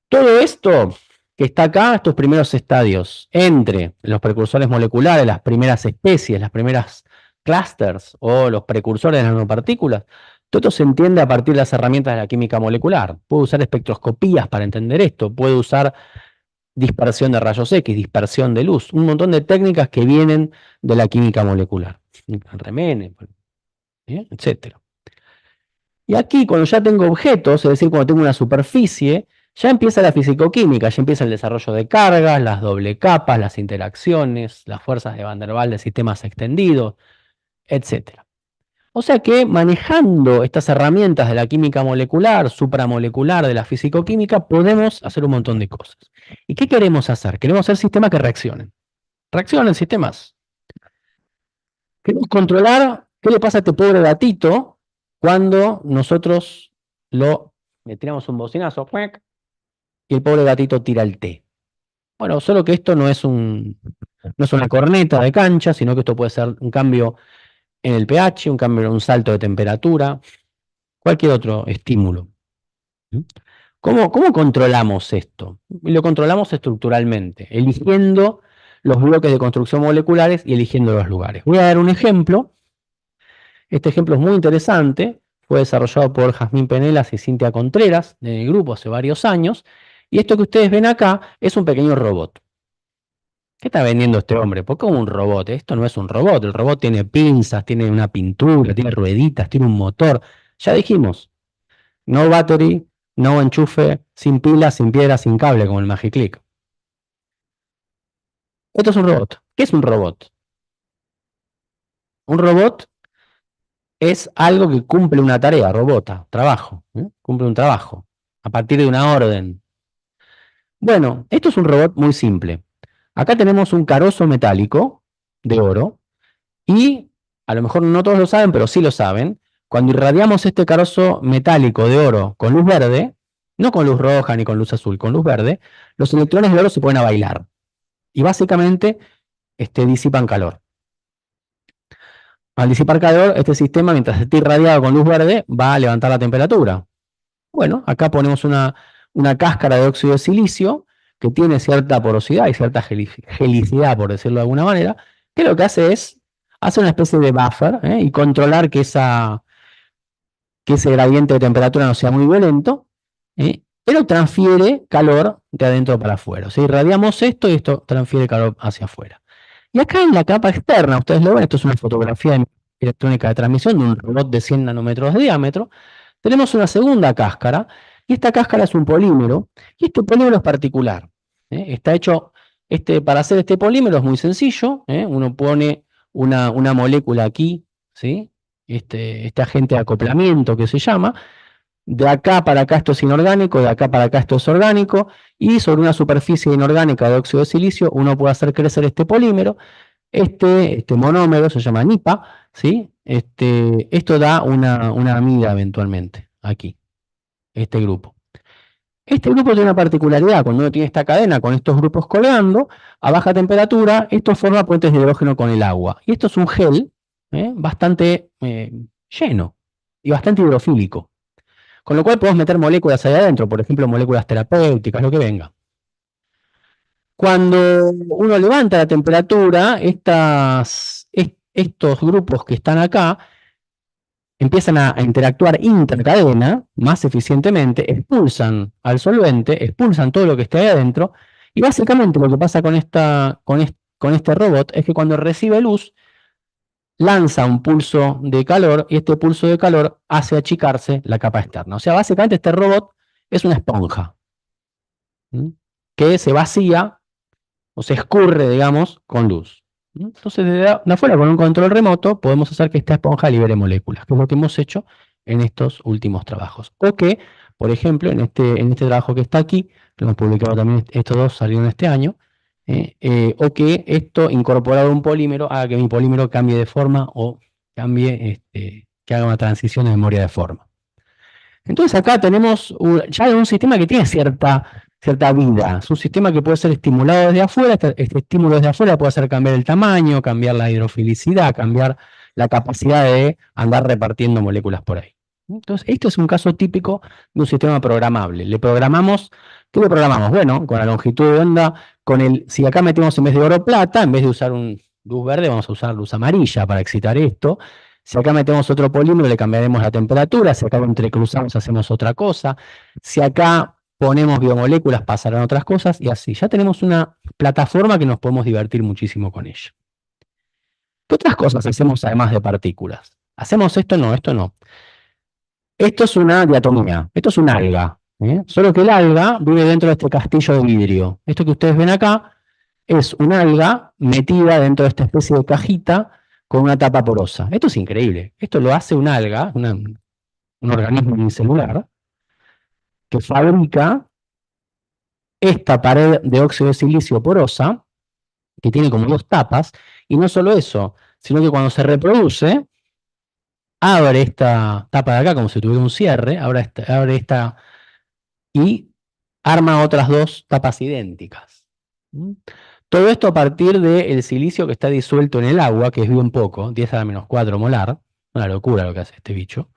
Todo esto que está acá, estos primeros estadios, entre los precursores moleculares, las primeras especies, las primeras clusters o los precursores de nanopartículas, todo esto se entiende a partir de las herramientas de la química molecular. Puedo usar espectroscopías para entender esto, puedo usar dispersión de rayos X, dispersión de luz, un montón de técnicas que vienen de la química molecular, Remenez, etc. Y aquí, cuando ya tengo objetos, es decir, cuando tengo una superficie, ya empieza la fisicoquímica, ya empieza el desarrollo de cargas, las doble capas, las interacciones, las fuerzas de Van der Waals de sistemas extendidos, etc. O sea que manejando estas herramientas de la química molecular, supramolecular, de la fisicoquímica, podemos hacer un montón de cosas. ¿Y qué queremos hacer? Queremos hacer sistemas que reaccionen. Reaccionen sistemas. Queremos controlar qué le pasa a este pobre gatito cuando nosotros le tiramos un bocinazo y el pobre gatito tira el té. Bueno, solo que esto no es una corneta de cancha, sino que esto puede ser un cambio en el pH, un cambio en un salto de temperatura, cualquier otro estímulo. ¿Cómo controlamos esto? Y lo controlamos estructuralmente, eligiendo los bloques de construcción moleculares y eligiendo los lugares. Voy a dar un ejemplo. Este ejemplo es muy interesante. Fue desarrollado por Jazmín Penelas y Cintia Contreras en el grupo hace varios años. Y esto que ustedes ven acá es un pequeño robot. ¿Qué está vendiendo este hombre? ¿Por qué un robot? Esto no es un robot. El robot tiene pinzas, tiene una pintura, tiene rueditas, tiene un motor. Ya dijimos, no battery, no enchufe, sin pila, sin piedra, sin cable, como el Magiclick. Esto es un robot. ¿Qué es un robot? Un robot es algo que cumple una tarea, robota, trabajo, cumple un trabajo, a partir de una orden. Bueno, esto es un robot muy simple. Acá tenemos un carozo metálico de oro y, a lo mejor no todos lo saben, pero sí lo saben, cuando irradiamos este carozo metálico de oro con luz verde, no con luz roja ni con luz azul, con luz verde, los electrones de oro se ponen a bailar y básicamente disipan calor. Al disipar calor, este sistema, mientras esté irradiado con luz verde, va a levantar la temperatura. Bueno, acá ponemos una cáscara de óxido de silicio que tiene cierta porosidad y cierta gelicidad, por decirlo de alguna manera, que lo que hace es hacer una especie de buffer y controlar que ese gradiente de temperatura no sea muy violento, pero transfiere calor de adentro para afuera. O sea, irradiamos esto y esto transfiere calor hacia afuera. Y acá en la capa externa, ustedes lo ven, esto es una fotografía de electrónica de transmisión de un robot de 100 nanómetros de diámetro. Tenemos una segunda cáscara, y esta cáscara es un polímero, y este polímero es particular. Está hecho, para hacer este polímero es muy sencillo, uno pone una molécula aquí, ¿sí? Este agente de acoplamiento que se llama, de acá para acá esto es inorgánico, de acá para acá esto es orgánico, y sobre una superficie inorgánica de óxido de silicio uno puede hacer crecer este polímero. Este monómero se llama NIPA, ¿sí? Esto da una amida eventualmente, aquí, este grupo. Este grupo tiene una particularidad: cuando uno tiene esta cadena con estos grupos colgando, a baja temperatura, esto forma puentes de hidrógeno con el agua. Y esto es un gel bastante lleno y bastante hidrofílico. Con lo cual podemos meter moléculas ahí adentro, por ejemplo, moléculas terapéuticas, lo que venga. Cuando uno levanta la temperatura, estos grupos que están acá empiezan a interactuar intercadena más eficientemente, expulsan al solvente, expulsan todo lo que esté ahí adentro, y básicamente lo que pasa con este robot es que cuando recibe luz, lanza un pulso de calor, y este pulso de calor hace achicarse la capa externa. O sea, básicamente este robot es una esponja que se vacía o se escurre, digamos, con luz. Entonces, desde afuera, con un control remoto, podemos hacer que esta esponja libere moléculas, que es lo que hemos hecho en estos últimos trabajos. O que, por ejemplo, en este trabajo que está aquí, que hemos publicado también, estos dos salieron este año, o que esto, incorporado a un polímero, haga que mi polímero cambie de forma o cambie, que haga una transición de memoria de forma. Entonces acá tenemos ya un sistema que tiene cierta vida. Es un sistema que puede ser estimulado desde afuera. Este estímulo desde afuera puede hacer cambiar el tamaño, cambiar la hidrofilicidad, cambiar la capacidad de andar repartiendo moléculas por ahí. Entonces, esto es un caso típico de un sistema programable. ¿Qué le programamos? Bueno, con la longitud de onda, si acá metemos en vez de oro plata, en vez de usar luz verde, vamos a usar luz amarilla para excitar esto. Si acá metemos otro polímero, le cambiaremos la temperatura. Si acá lo entrecruzamos, hacemos otra cosa. Si acá ponemos biomoléculas, pasarán otras cosas, y así. Ya tenemos una plataforma que nos podemos divertir muchísimo con ella. ¿Qué otras cosas hacemos además de partículas? ¿Hacemos esto? No, esto no. Esto es una diatomía, esto es un alga. Solo que el alga vive dentro de este castillo de vidrio. Esto que ustedes ven acá es un alga metida dentro de esta especie de cajita con una tapa porosa. Esto es increíble. Esto lo hace un alga, un organismo unicelular, que fabrica esta pared de óxido de silicio porosa, que tiene como dos tapas, y no solo eso, sino que cuando se reproduce, abre esta tapa de acá como si tuviera un cierre, abre esta y arma otras dos tapas idénticas. Todo esto a partir del silicio que está disuelto en el agua, que es bien poco, 10 a la menos 4 molar, una locura lo que hace este bicho,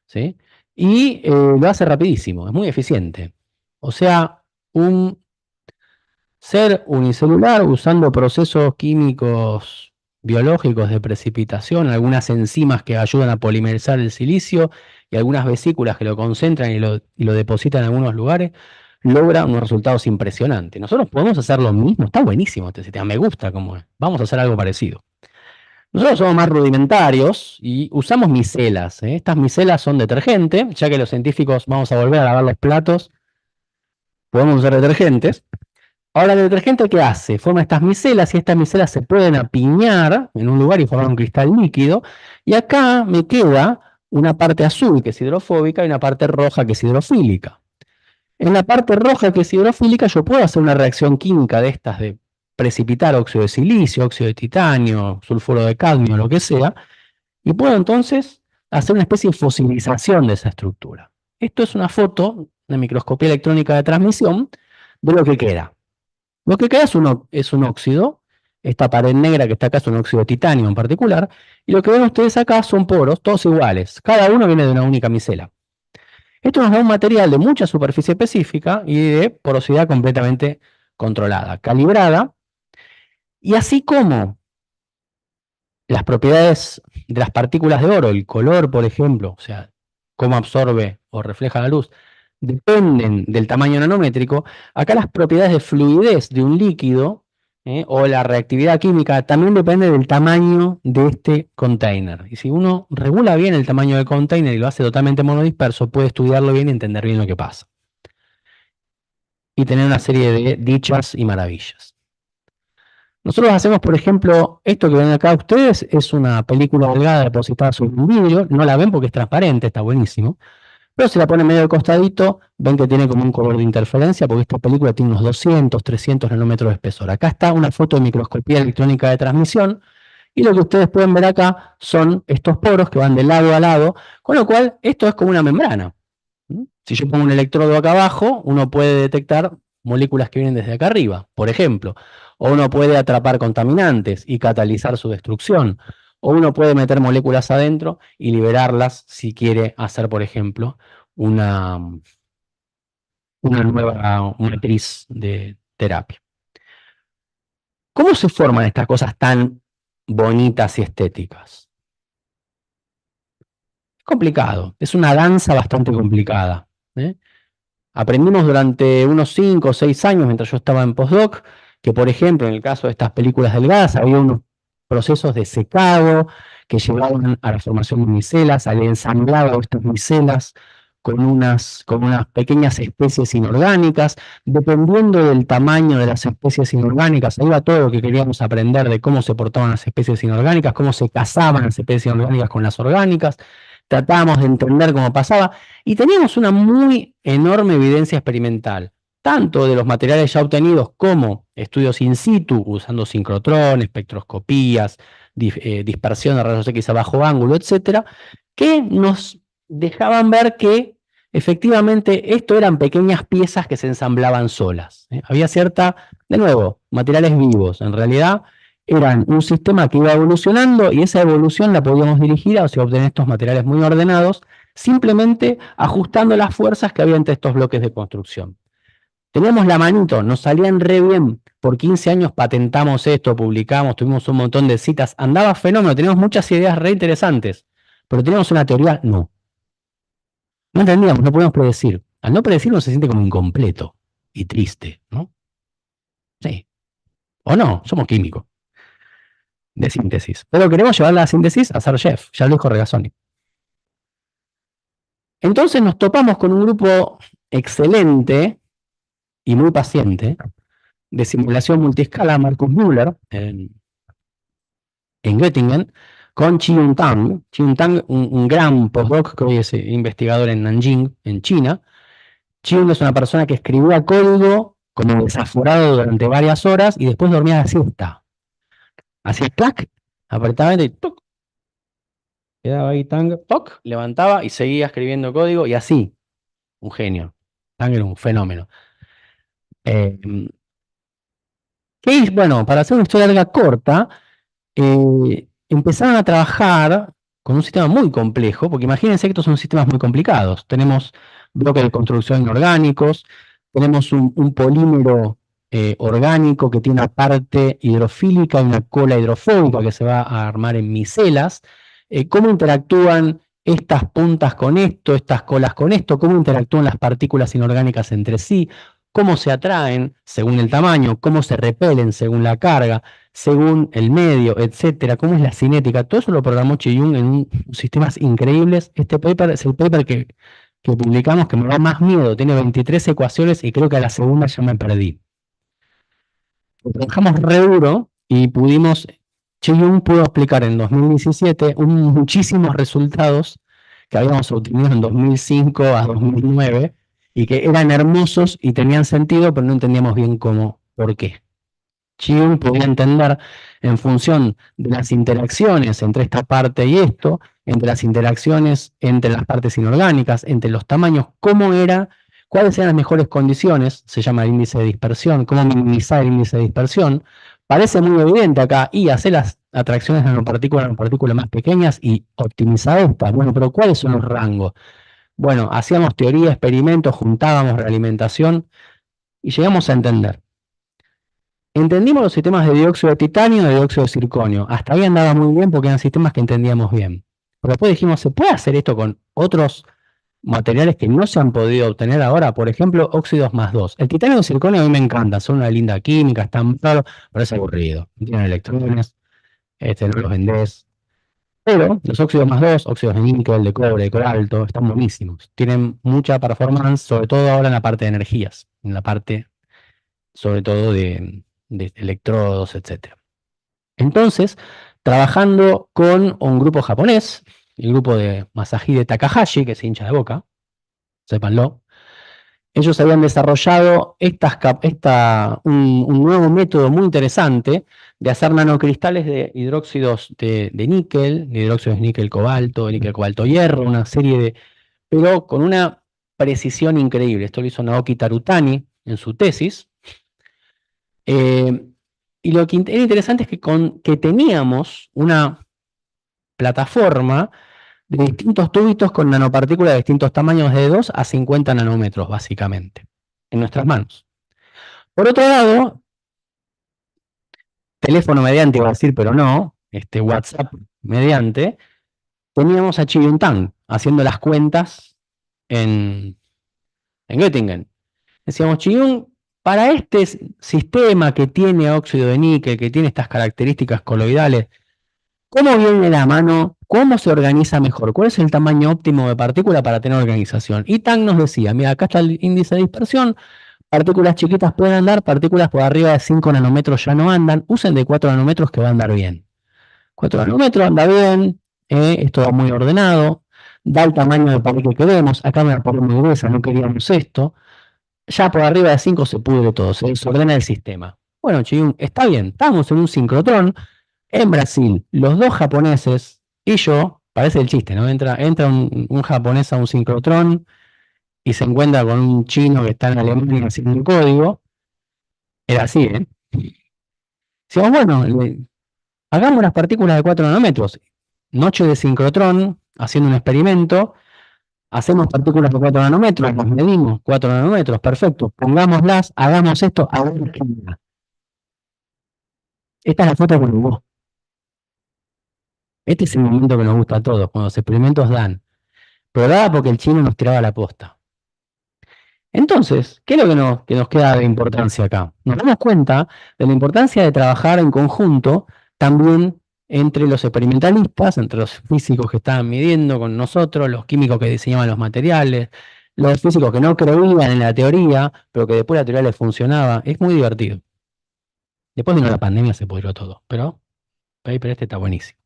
¿sí? Y lo hace rapidísimo, es muy eficiente. O sea, un ser unicelular usando procesos químicos biológicos de precipitación, algunas enzimas que ayudan a polimerizar el silicio y algunas vesículas que lo concentran y lo depositan en algunos lugares, logra unos resultados impresionantes. Nosotros podemos hacer lo mismo, está buenísimo este sistema, me gusta cómo es. Vamos a hacer algo parecido. Nosotros somos más rudimentarios y usamos micelas. Estas micelas son detergente, ya que los científicos vamos a volver a lavar los platos, podemos usar detergentes. Ahora, el detergente, ¿qué hace? Forma estas micelas y estas micelas se pueden apiñar en un lugar y formar un cristal líquido. Y acá me queda una parte azul que es hidrofóbica y una parte roja que es hidrofílica. En la parte roja que es hidrofílica yo puedo hacer una reacción química de estas de precipitar óxido de silicio, óxido de titanio, sulfuro de cadmio, lo que sea, y puedo entonces hacer una especie de fosilización de esa estructura. Esto es una foto de microscopía electrónica de transmisión de lo que queda. Lo que queda es un óxido, esta pared negra que está acá es un óxido de titanio en particular, y lo que ven ustedes acá son poros, todos iguales, cada uno viene de una única micela. Esto nos da un material de mucha superficie específica y de porosidad completamente controlada, calibrada, y así como las propiedades de las partículas de oro, el color, por ejemplo, o sea, cómo absorbe o refleja la luz, dependen del tamaño nanométrico, acá las propiedades de fluidez de un líquido o la reactividad química también depende del tamaño de este container. Y si uno regula bien el tamaño del container y lo hace totalmente monodisperso, puede estudiarlo bien y entender bien lo que pasa. Y tener una serie de dichas y maravillas. Nosotros hacemos, por ejemplo, esto que ven acá ustedes, es una película delgada depositada sobre un vidrio, no la ven porque es transparente, está buenísimo. Pero si la ponen medio de costadito, ven que tiene como un color de interferencia, porque esta película tiene unos 200, 300 nanómetros de espesor. Acá está una foto de microscopía electrónica de transmisión, y lo que ustedes pueden ver acá son estos poros que van de lado a lado, con lo cual esto es como una membrana. Si yo pongo un electrodo acá abajo, uno puede detectar moléculas que vienen desde acá arriba, por ejemplo, o uno puede atrapar contaminantes y catalizar su destrucción, o uno puede meter moléculas adentro y liberarlas si quiere hacer, por ejemplo, una nueva matriz de terapia. ¿Cómo se forman estas cosas tan bonitas y estéticas? Es complicado, es una danza bastante complicada. Aprendimos durante unos 5 o 6 años, mientras yo estaba en postdoc, que por ejemplo, en el caso de estas películas delgadas, había unos procesos de secado que llevaban a la formación de micelas, al ensamblado de estas micelas con unas pequeñas especies inorgánicas. Dependiendo del tamaño de las especies inorgánicas, ahí va todo lo que queríamos aprender de cómo se portaban las especies inorgánicas, cómo se casaban las especies inorgánicas con las orgánicas. Tratábamos de entender cómo pasaba y teníamos una muy enorme evidencia experimental, tanto de los materiales ya obtenidos como estudios in situ, usando sincrotrón, espectroscopías, dispersión de rayos X a bajo ángulo, etcétera, que nos dejaban ver que efectivamente esto eran pequeñas piezas que se ensamblaban solas. Había cierta, de nuevo, materiales vivos, en realidad eran un sistema que iba evolucionando y esa evolución la podíamos dirigir hacia obtener estos materiales muy ordenados, simplemente ajustando las fuerzas que había entre estos bloques de construcción. Teníamos la manito, nos salían re bien, por 15 años patentamos esto, publicamos, tuvimos un montón de citas, andaba fenómeno, teníamos muchas ideas re interesantes, pero teníamos una teoría, no. No entendíamos, no podíamos predecir. Al no predecir uno se siente como incompleto y triste, ¿no? Sí. O no, somos químicos de síntesis. Pero queremos llevar la síntesis a ser chef, ya lo dijo Regazzoni. Entonces nos topamos con un grupo excelente y muy paciente de simulación multiescala, Markus Müller, en Göttingen, con Chi Yuntang. Chi Yuntang, un gran postdoc que hoy es investigador en Nanjing, en China. Chi Yung es una persona que escribía código como desaforado durante varias horas y después dormía la siesta. Hacía clac, apretaba y toc. Quedaba ahí Tang, toc, levantaba y seguía escribiendo código y así. Un genio. Tang era un fenómeno. Bueno, para hacer una historia larga corta, empezaron a trabajar con un sistema muy complejo, porque imagínense que estos son sistemas muy complicados. Tenemos bloques de construcción inorgánicos, tenemos un polímero orgánico que tiene una parte hidrofílica y una cola hidrofóbica que se va a armar en micelas. ¿Cómo interactúan estas puntas con esto, estas colas con esto? ¿Cómo interactúan las partículas inorgánicas entre sí? ¿Cómo se atraen según el tamaño? ¿Cómo se repelen según la carga? Según el medio, etcétera? ¿Cómo es la cinética? Todo eso lo programó Chi Yung en sistemas increíbles. Este paper es el paper que publicamos que me da más miedo. Tiene 23 ecuaciones y creo que a la segunda ya me perdí. Lo trabajamos re duro y Chi Yung pudo explicar en 2017 muchísimos resultados que habíamos obtenido en 2005 a 2009 y que eran hermosos y tenían sentido, pero no entendíamos bien por qué. Chi Yung podía entender en función de las interacciones entre esta parte y esto, entre las interacciones entre las partes inorgánicas, entre los tamaños, cuáles eran las mejores condiciones, se llama el índice de dispersión, cómo minimizar el índice de dispersión. Parece muy evidente acá, y hacer las atracciones nanopartículas más pequeñas y optimizar estas. Bueno, pero ¿cuáles son los rangos? Bueno, hacíamos teoría, experimentos, juntábamos realimentación y llegamos a entender. Entendimos los sistemas de dióxido de titanio y de dióxido de circonio. Hasta ahí andaba muy bien porque eran sistemas que entendíamos bien. Pero después dijimos, ¿se puede hacer esto con otros materiales que no se han podido obtener ahora? Por ejemplo, óxidos más 2. El titanio y el circonio a mí me encantan, son una linda química, están claros, pero es aburrido. No tienen electrones, no los vendés. Pero los óxidos más 2, óxidos de níquel, de cobre, de cobalto, están buenísimos. Tienen mucha performance, sobre todo ahora en la parte de energías, en la parte, sobre todo, de electrodos, etc. Entonces, trabajando con un grupo japonés, el grupo de Masahide Takahashi, que es hincha de Boca, sépanlo, ellos habían desarrollado un nuevo método muy interesante de hacer nanocristales de hidróxidos de níquel, de hidróxidos de níquel cobalto, de níquel cobalto hierro, una serie pero con una precisión increíble. Esto lo hizo Naoki Tarutani en su tesis. Y lo que era interesante es que teníamos una plataforma de distintos tubitos con nanopartículas de distintos tamaños de 2 a 50 nanómetros, básicamente, en nuestras manos. Por otro lado, teléfono mediante, iba a decir, pero no, WhatsApp mediante, teníamos a Chi Yuntang haciendo las cuentas en Göttingen. Decíamos, Chi Yung, para este sistema que tiene óxido de níquel, que tiene estas características coloidales, ¿cómo viene la mano? ¿Cómo se organiza mejor? ¿Cuál es el tamaño óptimo de partícula para tener organización? Y Tang nos decía, mira, acá está el índice de dispersión, partículas chiquitas pueden andar, partículas por arriba de 5 nanómetros ya no andan, usen de 4 nanómetros que va a andar bien. 4 nanómetros anda bien, esto va muy ordenado, da el tamaño de pared que queremos, acá me la pongo muy gruesa, no queríamos esto. Ya por arriba de 5 se pudre todo, se desordena el sistema. Bueno, Chi Yung, está bien, estamos en un sincrotrón en Brasil, los dos japoneses y yo, parece el chiste, ¿no? Entra un japonés a un sincrotrón y se encuentra con un chino que está en Alemania haciendo el código. Era así, ¿eh? Decimos, bueno, hagamos las partículas de 4 nanómetros. Noche de sincrotrón, haciendo un experimento. Hacemos partículas de 4 nanómetros, las medimos, 4 nanómetros, perfecto. Pongámoslas, hagamos esto, a ver qué da. Esta es la foto que nos gustó. Este es el momento que nos gusta a todos, cuando los experimentos dan. Pero dada porque el chino nos tiraba la posta. Entonces, ¿qué es lo que nos queda de importancia acá? Nos damos cuenta de la importancia de trabajar en conjunto también entre los experimentalistas, entre los físicos que estaban midiendo con nosotros, los químicos que diseñaban los materiales, los físicos que no creían en la teoría, pero que después la teoría les funcionaba. Es muy divertido. Después vino la pandemia, se pudrió todo, pero el paper este está buenísimo.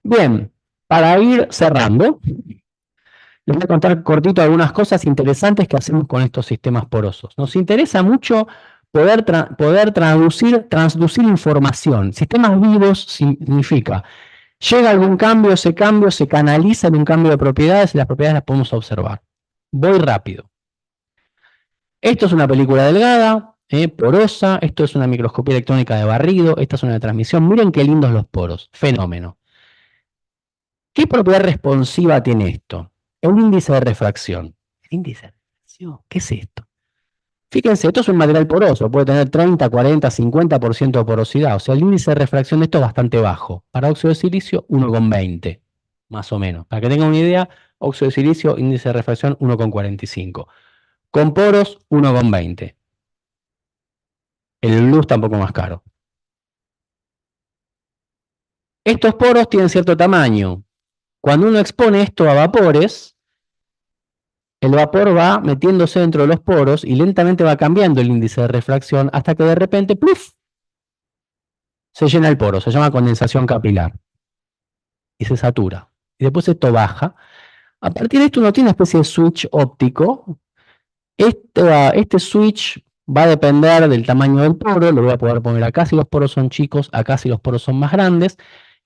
Bien, para ir cerrando, les voy a contar cortito algunas cosas interesantes que hacemos con estos sistemas porosos. Nos interesa mucho poder transducir información. Sistemas vivos significa, llega algún cambio, ese cambio se canaliza en un cambio de propiedades y las propiedades las podemos observar. Voy rápido. Esto es una película delgada, porosa, esto es una microscopía electrónica de barrido, esta es una transmisión. Miren qué lindos los poros, fenómeno. ¿Qué propiedad responsiva tiene esto? El índice de refracción. ¿El índice de refracción? ¿Qué es esto? Fíjense, esto es un material poroso, puede tener 30, 40, 50% de porosidad, o sea, el índice de refracción de esto es bastante bajo. Para óxido de silicio, 1,20, más o menos. Para que tengan una idea, óxido de silicio, índice de refracción, 1,45. Con poros, 1,20. El luz está un poco más caro. Estos poros tienen cierto tamaño. Cuando uno expone esto a vapores, el vapor va metiéndose dentro de los poros y lentamente va cambiando el índice de refracción hasta que de repente, ¡pluf!, se llena el poro, se llama condensación capilar. Y se satura. Y después esto baja. A partir de esto uno tiene una especie de switch óptico. Este switch va a depender del tamaño del poro. Lo voy a poder poner acá si los poros son chicos, acá si los poros son más grandes.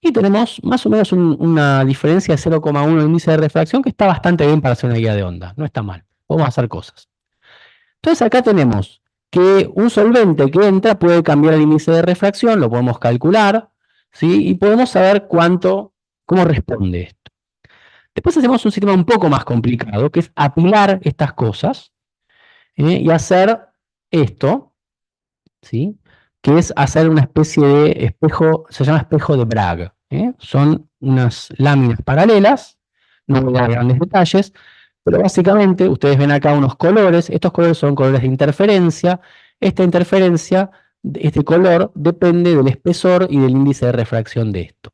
Y tenemos más o menos una diferencia de 0,1 de índice de refracción que está bastante bien para hacer una guía de onda. No está mal. Podemos hacer cosas. Entonces acá tenemos que un solvente que entra puede cambiar el índice de refracción, lo podemos calcular, ¿sí? Y podemos saber cómo responde esto. Después hacemos un sistema un poco más complicado, que es apilar estas cosas, y hacer esto, ¿sí? Que es hacer una especie de espejo, se llama espejo de Bragg. Son unas láminas paralelas, no voy a dar grandes detalles, pero básicamente ustedes ven acá unos colores, estos colores son colores de interferencia, esta interferencia, este color, depende del espesor y del índice de refracción de esto.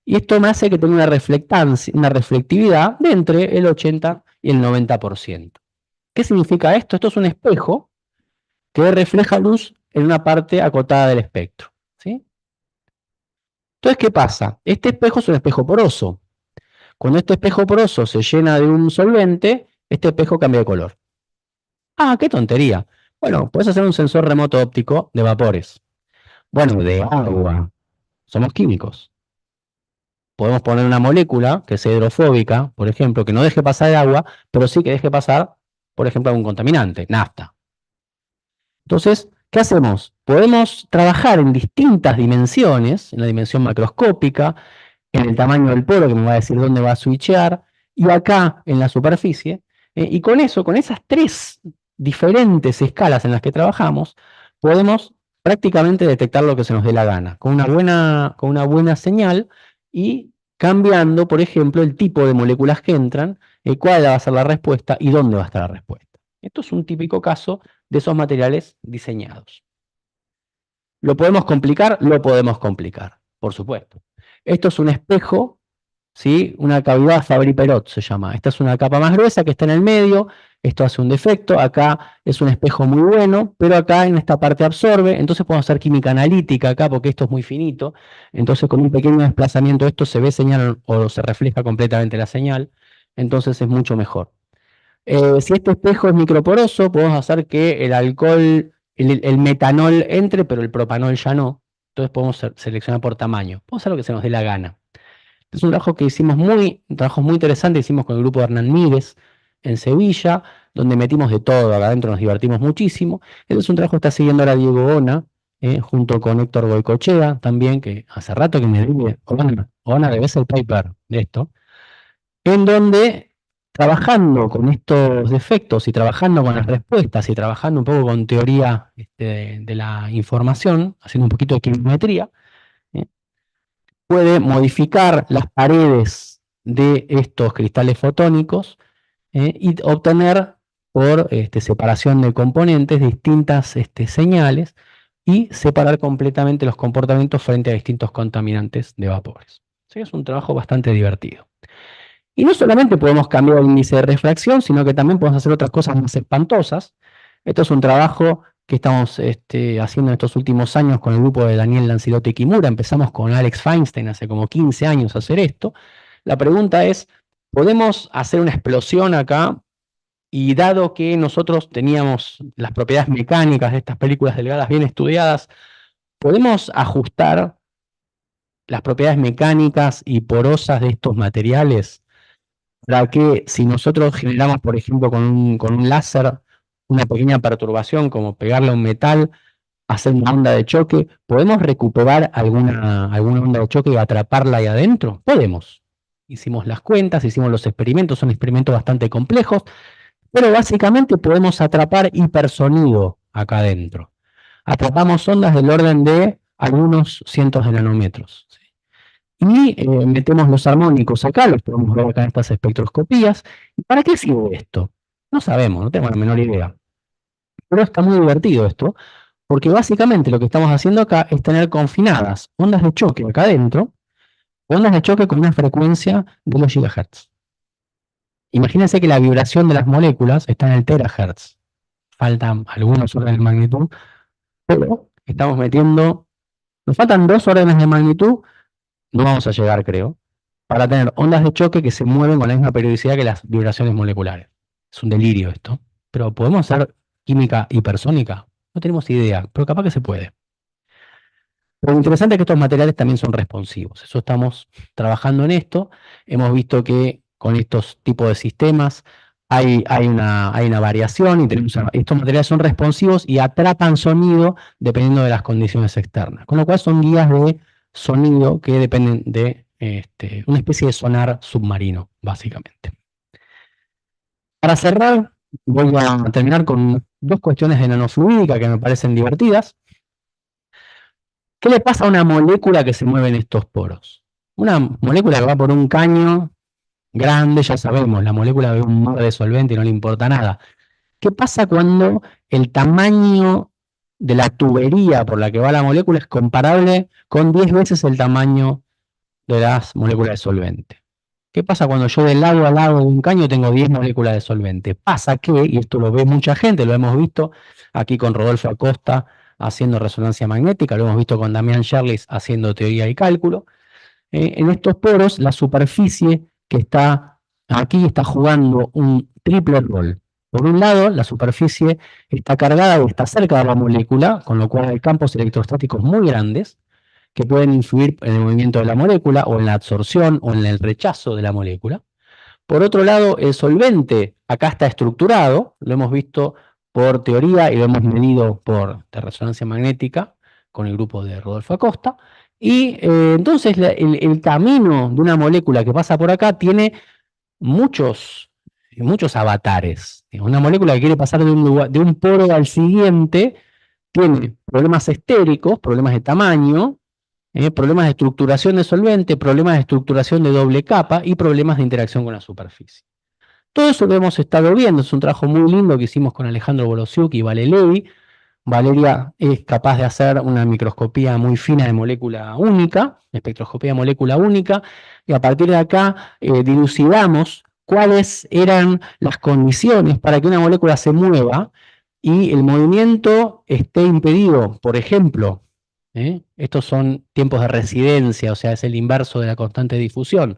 Y esto me hace que tenga una reflectividad de entre el 80 y el 90%. ¿Qué significa esto? Esto es un espejo que refleja luz en una parte acotada del espectro, ¿sí? Entonces, ¿qué pasa? Este espejo es un espejo poroso. Cuando este espejo poroso se llena de un solvente, este espejo cambia de color. Ah, qué tontería. Bueno, puedes hacer un sensor remoto óptico de vapores. Bueno, de agua. Somos químicos. Podemos poner una molécula que sea hidrofóbica, por ejemplo, que no deje pasar el agua, pero sí que deje pasar, por ejemplo, algún contaminante, nafta. Entonces, ¿qué hacemos? Podemos trabajar en distintas dimensiones, en la dimensión macroscópica, en el tamaño del poro, que me va a decir dónde va a switchear, y acá en la superficie, y con eso, con esas tres diferentes escalas en las que trabajamos, podemos prácticamente detectar lo que se nos dé la gana, con una buena señal y cambiando, por ejemplo, el tipo de moléculas que entran, cuál va a ser la respuesta y dónde va a estar la respuesta. Esto es un típico caso de esos materiales diseñados. ¿Lo podemos complicar? Lo podemos complicar, por supuesto. Esto es un espejo, ¿sí? Una cavidad Fabry-Perot se llama. Esta es una capa más gruesa que está en el medio. Esto hace un defecto. Acá es un espejo muy bueno, pero acá en esta parte absorbe. Entonces podemos hacer química analítica acá porque esto es muy finito. Entonces con un pequeño desplazamiento esto se ve señal o se refleja completamente la señal. Entonces es mucho mejor. Si este espejo es microporoso, podemos hacer que el alcohol, el metanol entre, pero el propanol ya no. Entonces podemos seleccionar por tamaño. Podemos hacer lo que se nos dé la gana. Es un trabajo que hicimos un trabajo muy interesante, hicimos con el grupo de Hernán Míguez en Sevilla, donde metimos de todo, acá adentro nos divertimos muchísimo. Este es un trabajo que está siguiendo ahora Diego Ona, junto con Héctor Goicochea también, que hace rato que me dice, Ona debe ser el paper de esto, en donde trabajando con estos defectos y trabajando con las respuestas y trabajando un poco con teoría de la información, haciendo un poquito de quilometría, puede modificar las paredes de estos cristales fotónicos y obtener por separación de componentes distintas señales y separar completamente los comportamientos frente a distintos contaminantes de vapores. ¿Sí? Es un trabajo bastante divertido. Y no solamente podemos cambiar el índice de refracción, sino que también podemos hacer otras cosas más espantosas. Esto es un trabajo que estamos haciendo en estos últimos años con el grupo de Daniel Lancilotti Kimura. Empezamos con Alex Feinstein hace como 15 años a hacer esto. La pregunta es, ¿podemos hacer una explosión acá? Y dado que nosotros teníamos las propiedades mecánicas de estas películas delgadas bien estudiadas, ¿podemos ajustar las propiedades mecánicas y porosas de estos materiales para que si nosotros generamos, por ejemplo, con un láser, una pequeña perturbación, como pegarle a un metal, hacer una onda de choque, ¿podemos recuperar alguna onda de choque y atraparla ahí adentro? Podemos. Hicimos las cuentas, hicimos los experimentos, son experimentos bastante complejos, pero básicamente podemos atrapar hipersonido acá adentro. Atrapamos ondas del orden de algunos cientos de nanómetros. ¿Sí? Y metemos los armónicos acá, los podemos ver acá en estas espectroscopías. ¿Y para qué sirve esto? No sabemos, no tengo la menor idea. Pero está muy divertido esto, porque básicamente lo que estamos haciendo acá es tener confinadas ondas de choque acá adentro, ondas de choque con una frecuencia de los gigahertz. Imagínense que la vibración de las moléculas está en el terahertz. Faltan algunos órdenes de magnitud, pero estamos metiendo, nos faltan 2 órdenes de magnitud, no vamos a llegar, creo, para tener ondas de choque que se mueven con la misma periodicidad que las vibraciones moleculares. Es un delirio esto, pero ¿podemos hacer química hipersónica? No tenemos idea, pero capaz que se puede. Pero lo interesante es que estos materiales también son responsivos. Eso estamos trabajando en esto. Hemos visto que con estos tipos de sistemas hay una variación y estos materiales son responsivos y atrapan sonido dependiendo de las condiciones externas. Con lo cual son guías de sonido que dependen de una especie de sonar submarino, básicamente. Para cerrar, voy a terminar con 2 cuestiones de nanofluídica que me parecen divertidas. ¿Qué le pasa a una molécula que se mueve en estos poros? Una molécula que va por un caño grande, ya sabemos, la molécula ve un mar de solvente y no le importa nada. ¿Qué pasa cuando el tamaño de la tubería por la que va la molécula es comparable con 10 veces el tamaño de las moléculas de solvente? ¿Qué pasa cuando yo de lado a lado de un caño tengo 10 moléculas de solvente? Pasa que, y esto lo ve mucha gente, lo hemos visto aquí con Rodolfo Acosta haciendo resonancia magnética, lo hemos visto con Damián Sherlis haciendo teoría y cálculo. En estos poros, la superficie que está aquí está jugando un triple rol. Por un lado, la superficie está cargada o está cerca de la molécula, con lo cual hay campos electrostáticos muy grandes que pueden influir en el movimiento de la molécula o en la absorción o en el rechazo de la molécula. Por otro lado, el solvente acá está estructurado, lo hemos visto por teoría y lo hemos medido por resonancia magnética con el grupo de Rodolfo Acosta. Y entonces el camino de una molécula que pasa por acá tiene muchos avatares. Una molécula que quiere pasar de un poro al siguiente tiene problemas estéricos, problemas de tamaño, problemas de estructuración de solvente, problemas de estructuración de doble capa y problemas de interacción con la superficie. Todo eso lo hemos estado viendo, es un trabajo muy lindo que hicimos con Alejandro Borosiuk y Vale Levi. Valeria es capaz de hacer una microscopía muy fina de molécula única, espectroscopía de molécula única, y a partir de acá dilucidamos cuáles eran las condiciones para que una molécula se mueva y el movimiento esté impedido. Por ejemplo, estos son tiempos de residencia, o sea, es el inverso de la constante de difusión,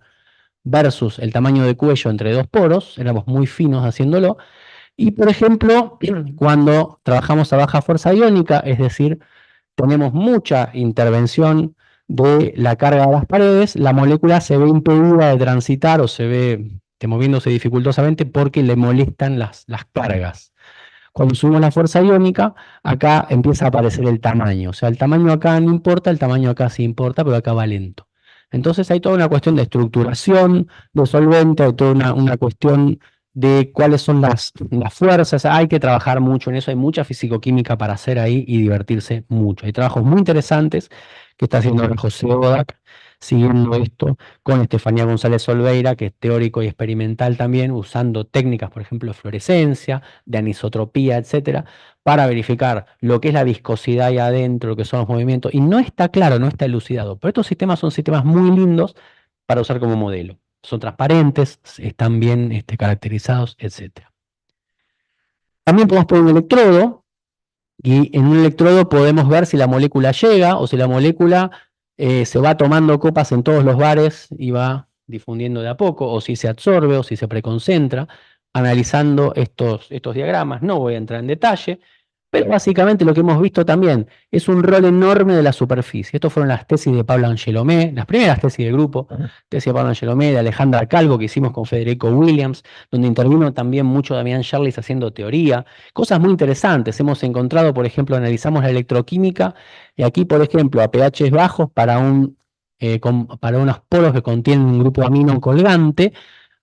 versus el tamaño de cuello entre 2 poros, éramos muy finos haciéndolo. Y por ejemplo, cuando trabajamos a baja fuerza iónica, es decir, tenemos mucha intervención de la carga de las paredes, la molécula se ve impedida de transitar o se ve moviéndose dificultosamente porque le molestan las cargas. Cuando subimos la fuerza iónica, acá empieza a aparecer el tamaño. O sea, el tamaño acá no importa, el tamaño acá sí importa, pero acá va lento. Entonces hay toda una cuestión de estructuración de solvente, hay toda una cuestión de cuáles son las fuerzas. Hay que trabajar mucho en eso, hay mucha fisicoquímica para hacer ahí y divertirse mucho. Hay trabajos muy interesantes que está haciendo ahora José Odak, siguiendo esto con Estefanía González Olveira, que es teórico y experimental también, usando técnicas, por ejemplo, de fluorescencia, de anisotropía, etcétera, para verificar lo que es la viscosidad ahí adentro, lo que son los movimientos, y no está claro, no está elucidado, pero estos sistemas son sistemas muy lindos para usar como modelo. Son transparentes, están bien caracterizados, etcétera. También podemos poner un electrodo Y en un electrodo podemos ver si la molécula llega o si la molécula se va tomando copas en todos los bares y va difundiendo de a poco, o si se absorbe o si se preconcentra, analizando estos diagramas. No voy a entrar en detalle, pero básicamente lo que hemos visto también es un rol enorme de la superficie. Estas fueron las tesis de Pablo Angelomé, las primeras tesis del grupo, tesis de Pablo Angelomé, de Alejandra Calvo, que hicimos con Federico Williams, donde intervino también mucho Damián Sherlis haciendo teoría. Cosas muy interesantes. Hemos encontrado, por ejemplo, analizamos la electroquímica, y aquí, por ejemplo, a pHs bajos para unos polos que contienen un grupo amino colgante,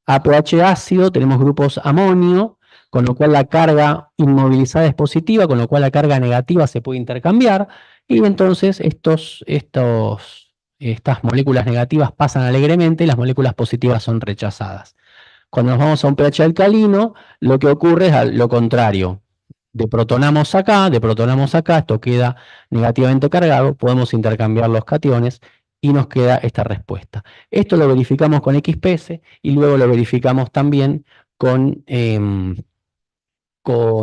a pH ácido tenemos grupos amonio, con lo cual la carga inmovilizada es positiva, con lo cual la carga negativa se puede intercambiar, y entonces estas moléculas negativas pasan alegremente y las moléculas positivas son rechazadas. Cuando nos vamos a un pH alcalino, lo que ocurre es lo contrario. Deprotonamos acá, esto queda negativamente cargado, podemos intercambiar los cationes y nos queda esta respuesta. Esto lo verificamos con XPS y luego lo verificamos también con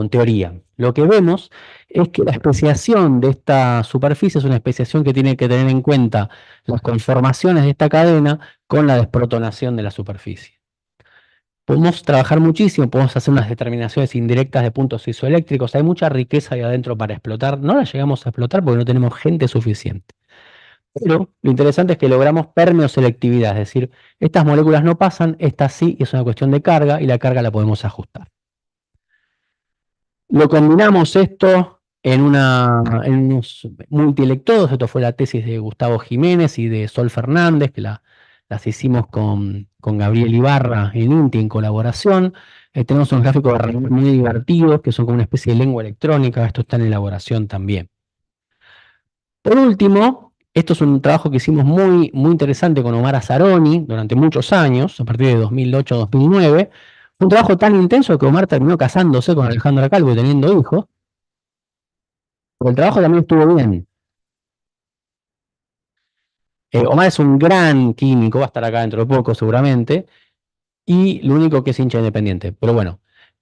teoría. Lo que vemos es que la especiación de esta superficie es una especiación que tiene que tener en cuenta las conformaciones de esta cadena con la desprotonación de la superficie. Podemos trabajar muchísimo, podemos hacer unas determinaciones indirectas de puntos isoeléctricos, hay mucha riqueza ahí adentro para explotar, no la llegamos a explotar porque no tenemos gente suficiente. Pero lo interesante es que logramos permeoselectividad, es decir, estas moléculas no pasan, estas sí, y es una cuestión de carga, y la carga la podemos ajustar. Lo combinamos esto en unos multielectrodos. Esto fue la tesis de Gustavo Jiménez y de Sol Fernández, que las hicimos con Gabriel Ibarra en INTI en colaboración. Tenemos unos gráficos muy divertidos, que son como una especie de lengua electrónica. Esto está en elaboración también. Por último, esto es un trabajo que hicimos muy, muy interesante con Omar Azzaroni durante muchos años, a partir de 2008-2009. Un trabajo tan intenso que Omar terminó casándose con Alejandra Calvo y teniendo hijos. Pero el trabajo también estuvo bien. Omar es un gran químico, va a estar acá dentro de poco seguramente, y lo único que es hincha independiente. Pero bueno,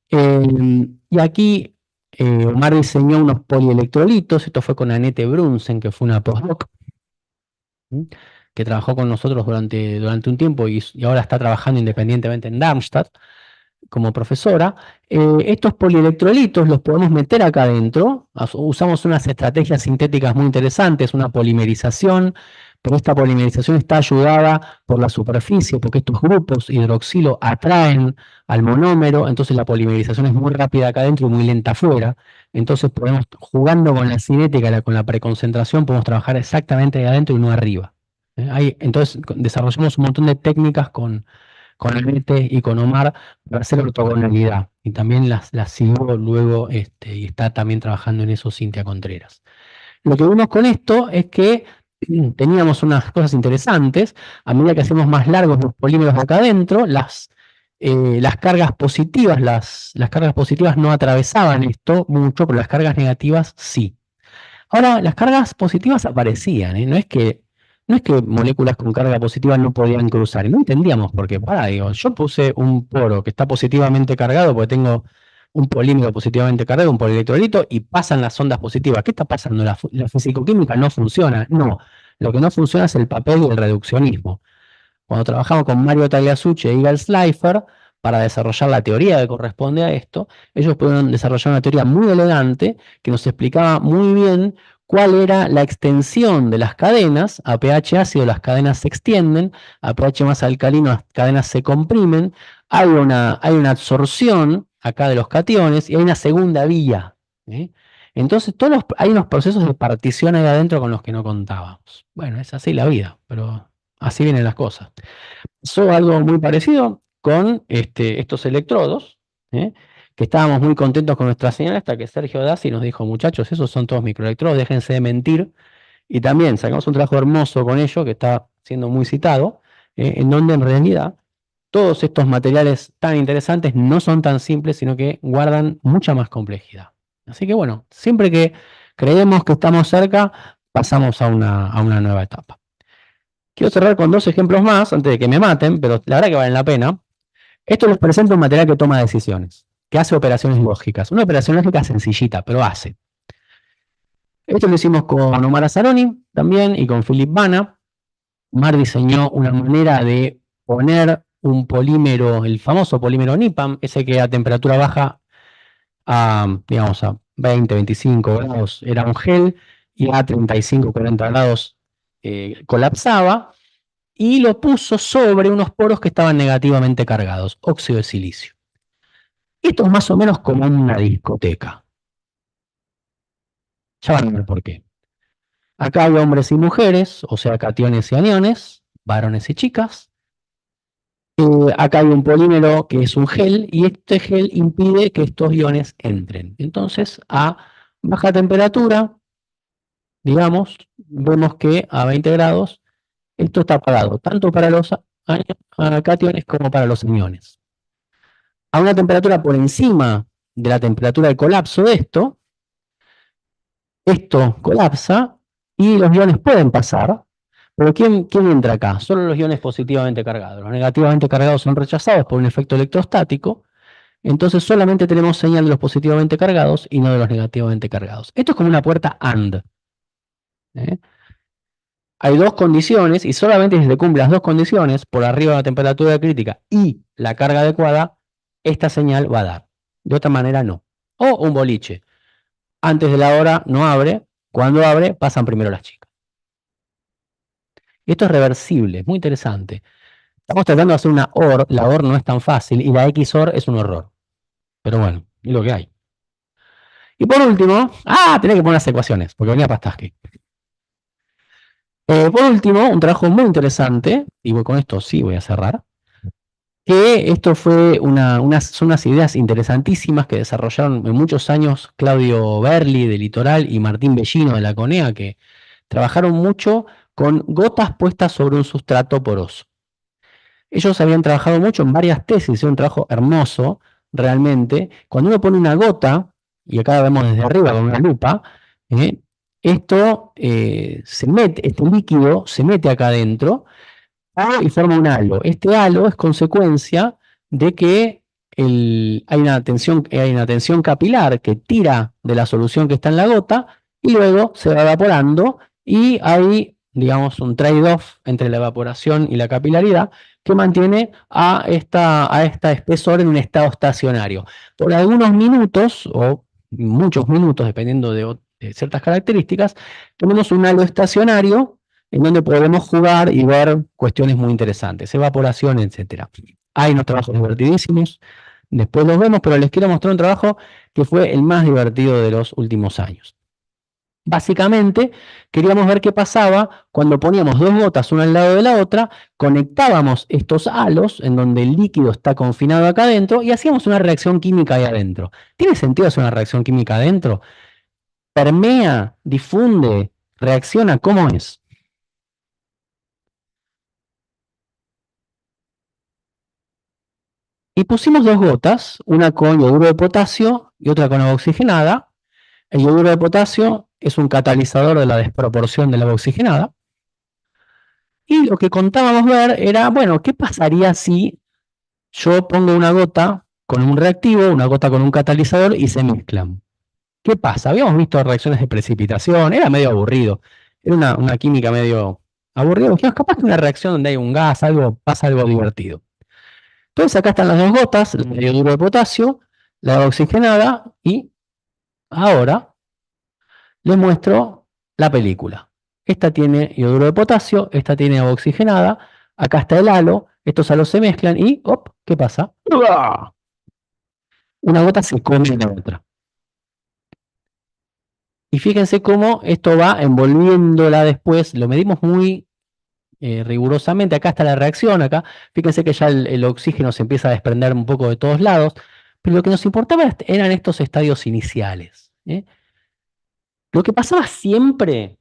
y aquí Omar diseñó unos polielectrolitos. Esto fue con Annette Brunsen, que fue una postdoc, que trabajó con nosotros durante un tiempo y ahora está trabajando independientemente en Darmstadt como profesora. Estos polielectrolitos los podemos meter acá adentro. Usamos unas estrategias sintéticas muy interesantes, una polimerización, pero esta polimerización está ayudada por la superficie, porque estos grupos hidroxilo atraen al monómero, entonces la polimerización es muy rápida acá adentro y muy lenta afuera. Entonces podemos, jugando con la cinética, con la preconcentración, podemos trabajar exactamente ahí adentro y no arriba. Entonces desarrollamos un montón de técnicas con Annette y con Omar para hacer ortogonalidad, y también las siguió luego y está también trabajando en eso Cintia Contreras. Lo que vimos con esto es que teníamos unas cosas interesantes. A medida que hacemos más largos los polímeros de acá adentro, las cargas positivas, las cargas positivas no atravesaban esto mucho, pero las cargas negativas sí. Ahora, las cargas positivas aparecían, no es que moléculas con carga positiva no podían cruzar, y no entendíamos por qué. Yo puse un poro que está positivamente cargado porque tengo un polímero positivamente cargado, un polielectrolito, y pasan las ondas positivas. ¿Qué está pasando? ¿La fisicoquímica no funciona? No, lo que no funciona es el papel del reduccionismo. Cuando trabajamos con Mario Tagliasucci e Igal Schleifer para desarrollar la teoría que corresponde a esto, ellos pudieron desarrollar una teoría muy elegante que nos explicaba muy bien cuál era la extensión de las cadenas. A pH ácido las cadenas se extienden, a pH más alcalino las cadenas se comprimen, hay una absorción acá de los cationes y hay una segunda vía. Entonces hay unos procesos de partición ahí adentro con los que no contábamos. Bueno, es así la vida, pero así vienen las cosas. Pasó algo muy parecido con estos electrodos, que estábamos muy contentos con nuestra señal hasta que Sergio Dassi nos dijo: muchachos, esos son todos microelectrodos, déjense de mentir. Y también sacamos un trabajo hermoso con ello, que está siendo muy citado, en donde en realidad todos estos materiales tan interesantes no son tan simples, sino que guardan mucha más complejidad. Así que bueno, siempre que creemos que estamos cerca, pasamos a una nueva etapa. Quiero cerrar con dos ejemplos más, antes de que me maten, pero la verdad que valen la pena. Esto les presenta un material que toma decisiones, que hace operaciones lógicas. Una operación lógica sencillita, pero hace. Esto lo hicimos con Omar Azzaroni también y con Philip Bana. Omar diseñó una manera de poner un polímero, el famoso polímero NIPAM, ese que a temperatura baja digamos, a 20, 25 grados era un gel y a 35, 40 grados colapsaba, y lo puso sobre unos poros que estaban negativamente cargados, óxido de silicio. Esto es más o menos como una discoteca. Ya van a ver por qué. Acá hay hombres y mujeres, o sea, cationes y aniones, varones y chicas. Acá hay un polímero que es un gel, y este gel impide que estos iones entren. Entonces, a baja temperatura, digamos, vemos que a 20 grados esto está apagado, tanto para los cationes como para los aniones. A una temperatura por encima de la temperatura de colapso de esto colapsa y los iones pueden pasar, pero ¿quién entra acá? Solo los iones positivamente cargados. Los negativamente cargados son rechazados por un efecto electrostático, entonces solamente tenemos señal de los positivamente cargados y no de los negativamente cargados. Esto es como una puerta AND. Hay dos condiciones, y solamente si se cumplen las dos condiciones, por arriba de la temperatura crítica y la carga adecuada, esta señal va a dar. De otra manera, no. O un boliche. Antes de la hora no abre, cuando abre pasan primero las chicas. Esto es reversible, es muy interesante. Estamos tratando de hacer una OR, la OR no es tan fácil, y la XOR es un horror. Pero bueno, es lo que hay. Y por último, tenía que poner las ecuaciones, porque venía Pastaski. Por último, un trabajo muy interesante, y con esto sí voy a cerrar, que esto fue son unas ideas interesantísimas que desarrollaron en muchos años Claudio Berli de Litoral y Martín Bellino de la CONEA, que trabajaron mucho con gotas puestas sobre un sustrato poroso. Ellos habían trabajado mucho en varias tesis, un trabajo hermoso, realmente. Cuando uno pone una gota, y acá la vemos desde arriba con una lupa, esto este líquido se mete acá adentro y forma un halo. Este halo es consecuencia de que hay una tensión capilar que tira de la solución que está en la gota y luego se va evaporando, y hay, digamos, un trade-off entre la evaporación y la capilaridad que mantiene a esta espesor en un estado estacionario. Por algunos minutos o muchos minutos, dependiendo de ciertas características, tenemos un halo estacionario en donde podemos jugar y ver cuestiones muy interesantes, evaporación, etc. Hay unos trabajos divertidísimos, después los vemos, pero les quiero mostrar un trabajo que fue el más divertido de los últimos años. Básicamente, queríamos ver qué pasaba cuando poníamos dos gotas una al lado de la otra, conectábamos estos halos en donde el líquido está confinado acá adentro y hacíamos una reacción química ahí adentro. ¿Tiene sentido hacer una reacción química adentro? ¿Permea, difunde, reacciona? ¿Cómo es? Y pusimos dos gotas, una con yoduro de potasio y otra con agua oxigenada. El yoduro de potasio es un catalizador de la desproporción del agua oxigenada. Y lo que contábamos ver era, bueno, ¿qué pasaría si yo pongo una gota con un reactivo, una gota con un catalizador y se mezclan? ¿Qué pasa? Habíamos visto reacciones de precipitación, era medio aburrido. Era una química medio aburrida. Dijimos, capaz que una reacción donde hay un gas, pasa algo divertido. Entonces acá están las dos gotas, el yoduro de potasio, la agua oxigenada, y ahora les muestro la película. Esta tiene yoduro de potasio, esta tiene agua oxigenada, acá está el halo, estos halos se mezclan y ¡op! ¿Qué pasa? ¡Uah! Una gota se come la otra. Y fíjense cómo esto va envolviéndola después, lo medimos muy rigurosamente. Acá está la reacción, acá fíjense que ya el oxígeno se empieza a desprender un poco de todos lados, pero lo que nos importaba eran estos estadios iniciales. Lo que pasaba siempre,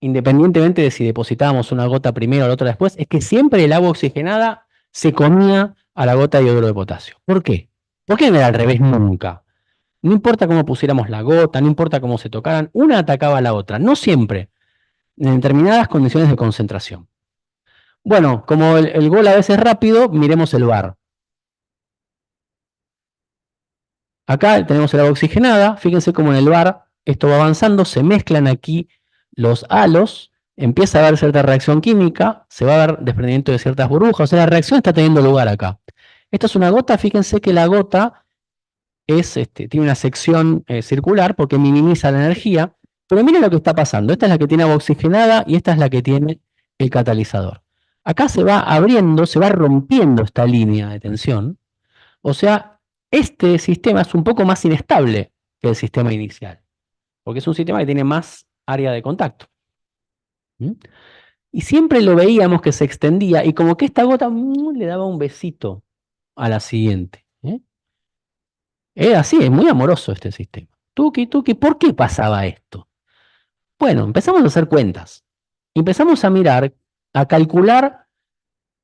independientemente de si depositábamos una gota primero o la otra después, es que siempre el agua oxigenada se comía a la gota de yoduro de potasio. ¿Por qué? ¿Por qué no era al revés nunca? No importa cómo pusiéramos la gota, no importa cómo se tocaran, una atacaba a la otra, no siempre, en determinadas condiciones de concentración. Bueno, como el gol a veces es rápido, miremos el VAR. Acá tenemos el agua oxigenada, fíjense cómo en el VAR esto va avanzando, se mezclan aquí los halos, empieza a haber cierta reacción química, se va a ver desprendimiento de ciertas burbujas, o sea, la reacción está teniendo lugar acá. Esta es una gota, fíjense que la gota tiene una sección circular porque minimiza la energía, pero miren lo que está pasando. Esta es la que tiene agua oxigenada y esta es la que tiene el catalizador. Acá se va abriendo, se va rompiendo esta línea de tensión. O sea, este sistema es un poco más inestable que el sistema inicial, porque es un sistema que tiene más área de contacto. ¿Mm? Y siempre lo veíamos que se extendía y como que esta gota le daba un besito a la siguiente. Es así, es muy amoroso este sistema. Tuki, tuki, ¿por qué pasaba esto? Bueno, empezamos a hacer cuentas. Empezamos a mirar, a calcular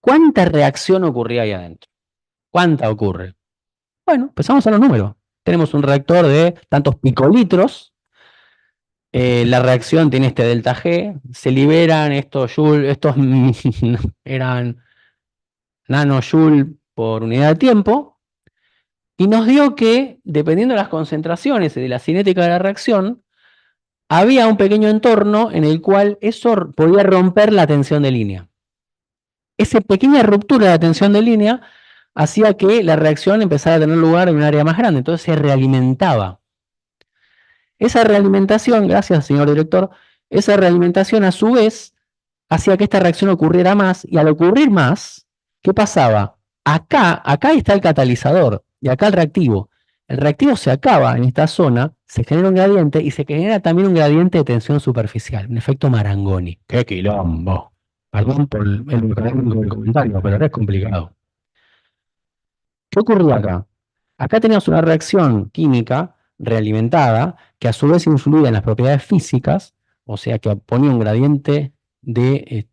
cuánta reacción ocurría ahí adentro. ¿Cuánta ocurre? Bueno, empezamos a los números. Tenemos un reactor de tantos picolitros. La reacción tiene este delta G. Se liberan estos joule, estos eran nanojoule por unidad de tiempo. Y nos dio que, dependiendo de las concentraciones y de la cinética de la reacción, había un pequeño entorno en el cual eso podía romper la tensión de línea. Esa pequeña ruptura de la tensión de línea hacía que la reacción empezara a tener lugar en un área más grande, entonces se realimentaba. Esa realimentación, gracias señor director, esa realimentación a su vez hacía que esta reacción ocurriera más, y al ocurrir más, ¿qué pasaba? Acá está el catalizador, y acá el reactivo. El reactivo se acaba en esta zona, se genera un gradiente, y se genera también un gradiente de tensión superficial, un efecto Marangoni. ¡Qué quilombo! Perdón por el comentario, pero es complicado. ¿Qué ocurrió acá? Acá teníamos una reacción química realimentada, que a su vez influía en las propiedades físicas, o sea que ponía un gradiente de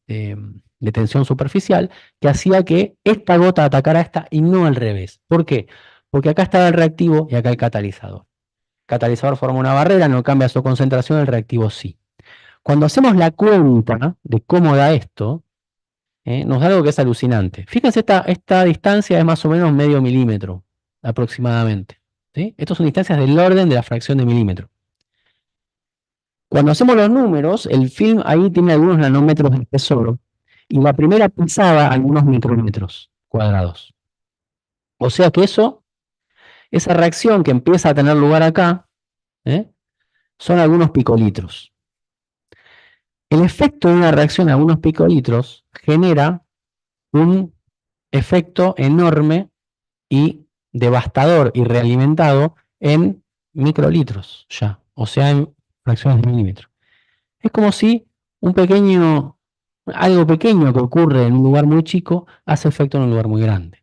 tensión superficial, que hacía que esta gota atacara a esta y no al revés. ¿Por qué? Porque acá estaba el reactivo y acá el catalizador. El catalizador forma una barrera, no cambia su concentración, el reactivo sí. Cuando hacemos la cuenta de cómo da esto, nos da algo que es alucinante. Fíjense, esta distancia es más o menos medio milímetro, aproximadamente. ¿Sí? Estas son distancias del orden de la fracción de milímetro. Cuando hacemos los números, el film ahí tiene algunos nanómetros de espesor, y la primera pesaba algunos micrómetros cuadrados. O sea que esa reacción que empieza a tener lugar acá, son algunos picolitros. El efecto de una reacción a algunos picolitros genera un efecto enorme y devastador y realimentado en microlitros ya, o sea, en fracciones de milímetro. Es como si algo pequeño que ocurre en un lugar muy chico hace efecto en un lugar muy grande.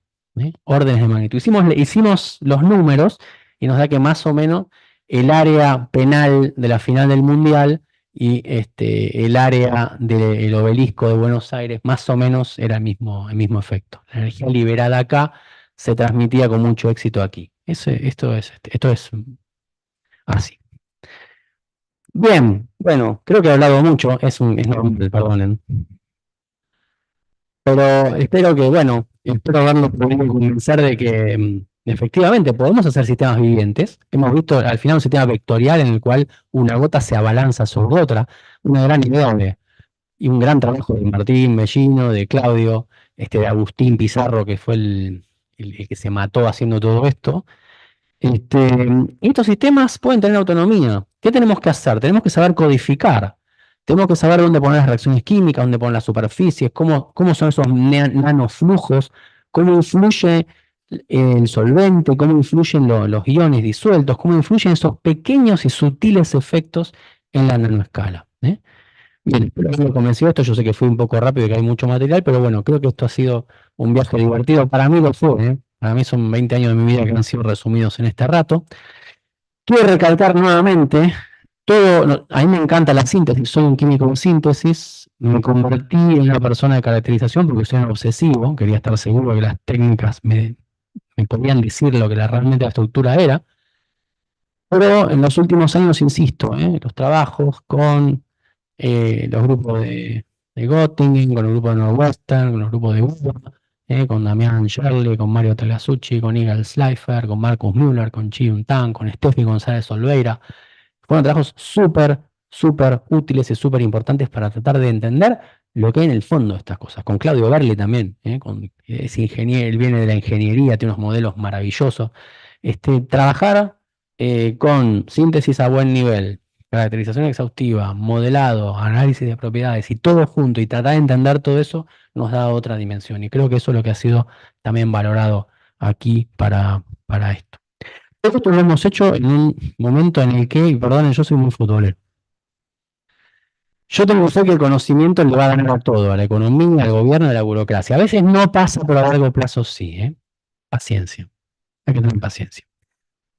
Órdenes de magnitud. Hicimos los números y nos da que más o menos el área penal de la final del Mundial y el área del Obelisco de Buenos Aires más o menos era el mismo efecto. La energía liberada acá se transmitía con mucho éxito aquí. Esto es así. Bien, bueno, creo que he hablado mucho, es normal, perdonen. Pero espero haberlo podido convencer de que efectivamente podemos hacer sistemas vivientes. Hemos visto al final un sistema vectorial en el cual una gota se abalanza sobre otra, una gran idea y un gran trabajo de Martín Mellino, de Claudio, de Agustín Pizarro, que fue el que se mató haciendo todo esto. Estos sistemas pueden tener autonomía. ¿Qué tenemos que hacer? Tenemos que saber codificar. Tenemos que saber dónde poner las reacciones químicas, dónde poner las superficies, cómo son esos nanoflujos, cómo influye el solvente, cómo influyen los iones disueltos, cómo influyen esos pequeños y sutiles efectos en la nanoescala. Bien, espero haberlo convencido esto. Yo sé que fui un poco rápido y que hay mucho material, pero bueno, creo que esto ha sido un viaje divertido. Para mí lo fue, Para mí son 20 años de mi vida que han sido resumidos en este rato. Quiero recalcar nuevamente, a mí me encanta la síntesis, soy un químico de síntesis, me convertí en una persona de caracterización porque soy un obsesivo, quería estar seguro de que las técnicas me podían decir lo que realmente la estructura era, pero en los últimos años, insisto, los trabajos con los grupos de Göttingen, con el grupo de Northwestern, con los grupos de UBA, con Damián Sherley, con Mario Telasucci, con Eagle Slifer, con Marcus Müller, con Chi Yun Tan, con Steffi González Olveira. Fueron trabajos súper útiles y súper importantes para tratar de entender lo que hay en el fondo de estas cosas. Con Claudio Berli también, es ingeniero, él viene de la ingeniería, tiene unos modelos maravillosos. Trabajar con síntesis a buen nivel, caracterización exhaustiva, modelado, análisis de propiedades y todo junto y tratar de entender todo eso nos da otra dimensión. Y creo que eso es lo que ha sido también valorado aquí para esto. Esto lo hemos hecho en un momento en el que, y perdonen, yo soy muy futbolero. Yo tengo fe que el conocimiento le va a ganar a todo, a la economía, al gobierno, a la burocracia. A veces no pasa, pero a largo plazo sí, ¿eh? Paciencia. Hay que tener paciencia.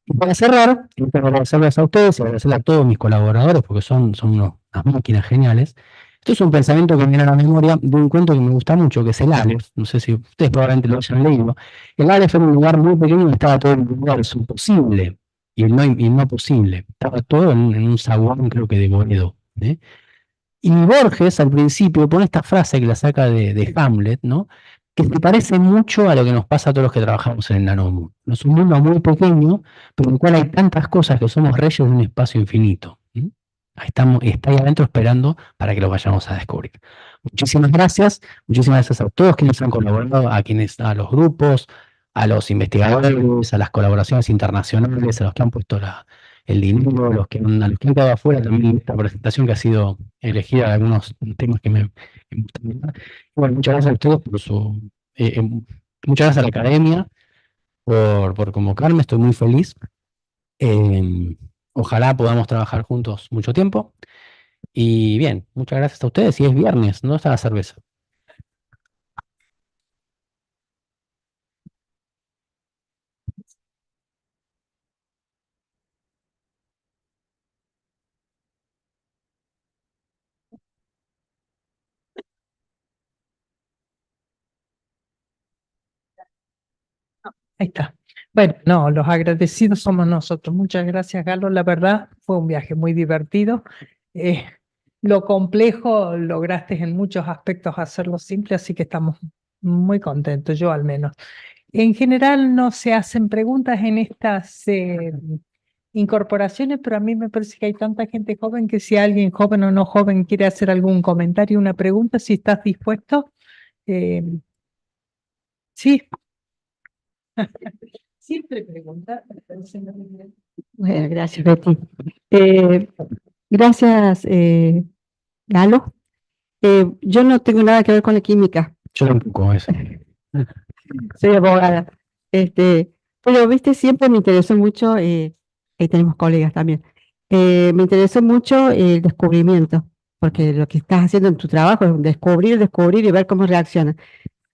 Y para cerrar, quiero agradecerles a ustedes y agradecerle a todos mis colaboradores, porque son unas máquinas geniales. Esto es un pensamiento que me viene a la memoria de un cuento que me gusta mucho, que es el Aleph. No sé si ustedes probablemente lo hayan leído. El Aleph era un lugar muy pequeño donde estaba todo el universo posible y el no posible. Estaba todo en un zaguán, creo que de Boedo, ¿eh? Y Borges al principio pone esta frase que la saca de Hamlet, ¿no? Que se parece mucho a lo que nos pasa a todos los que trabajamos en el nanomundo. Es un mundo muy pequeño, pero en el cual hay tantas cosas que somos reyes de un espacio infinito. Está ahí adentro esperando para que lo vayamos a descubrir. Muchísimas gracias a todos quienes han colaborado, a los grupos, a los investigadores, a las colaboraciones internacionales, a los que han puesto el dinero, a los que han quedado afuera también de esta presentación que ha sido elegida de algunos temas que me gustan. Bueno, muchas gracias a ustedes por muchas gracias a la academia por convocarme, estoy muy feliz. Ojalá podamos trabajar juntos mucho tiempo. Y bien, muchas gracias a ustedes. Y es viernes, ¿dónde está la cerveza? Ahí está. Bueno, no, los agradecidos somos nosotros. Muchas gracias, Galo. La verdad, fue un viaje muy divertido. Lo complejo lograste en muchos aspectos hacerlo simple, así que estamos muy contentos, yo al menos. En general no se hacen preguntas en estas incorporaciones, pero a mí me parece que hay tanta gente joven que si alguien joven o no joven quiere hacer algún comentario, una pregunta, si estás dispuesto. Sí. Siempre preguntar. Bueno, gracias, Betty. Gracias, Galo. Yo no tengo nada que ver con la química, Yo tampoco, eso. soy abogada. Pero, viste, siempre me interesó mucho, ahí tenemos colegas también, me interesó mucho el descubrimiento, porque lo que estás haciendo en tu trabajo es descubrir y ver cómo reacciona.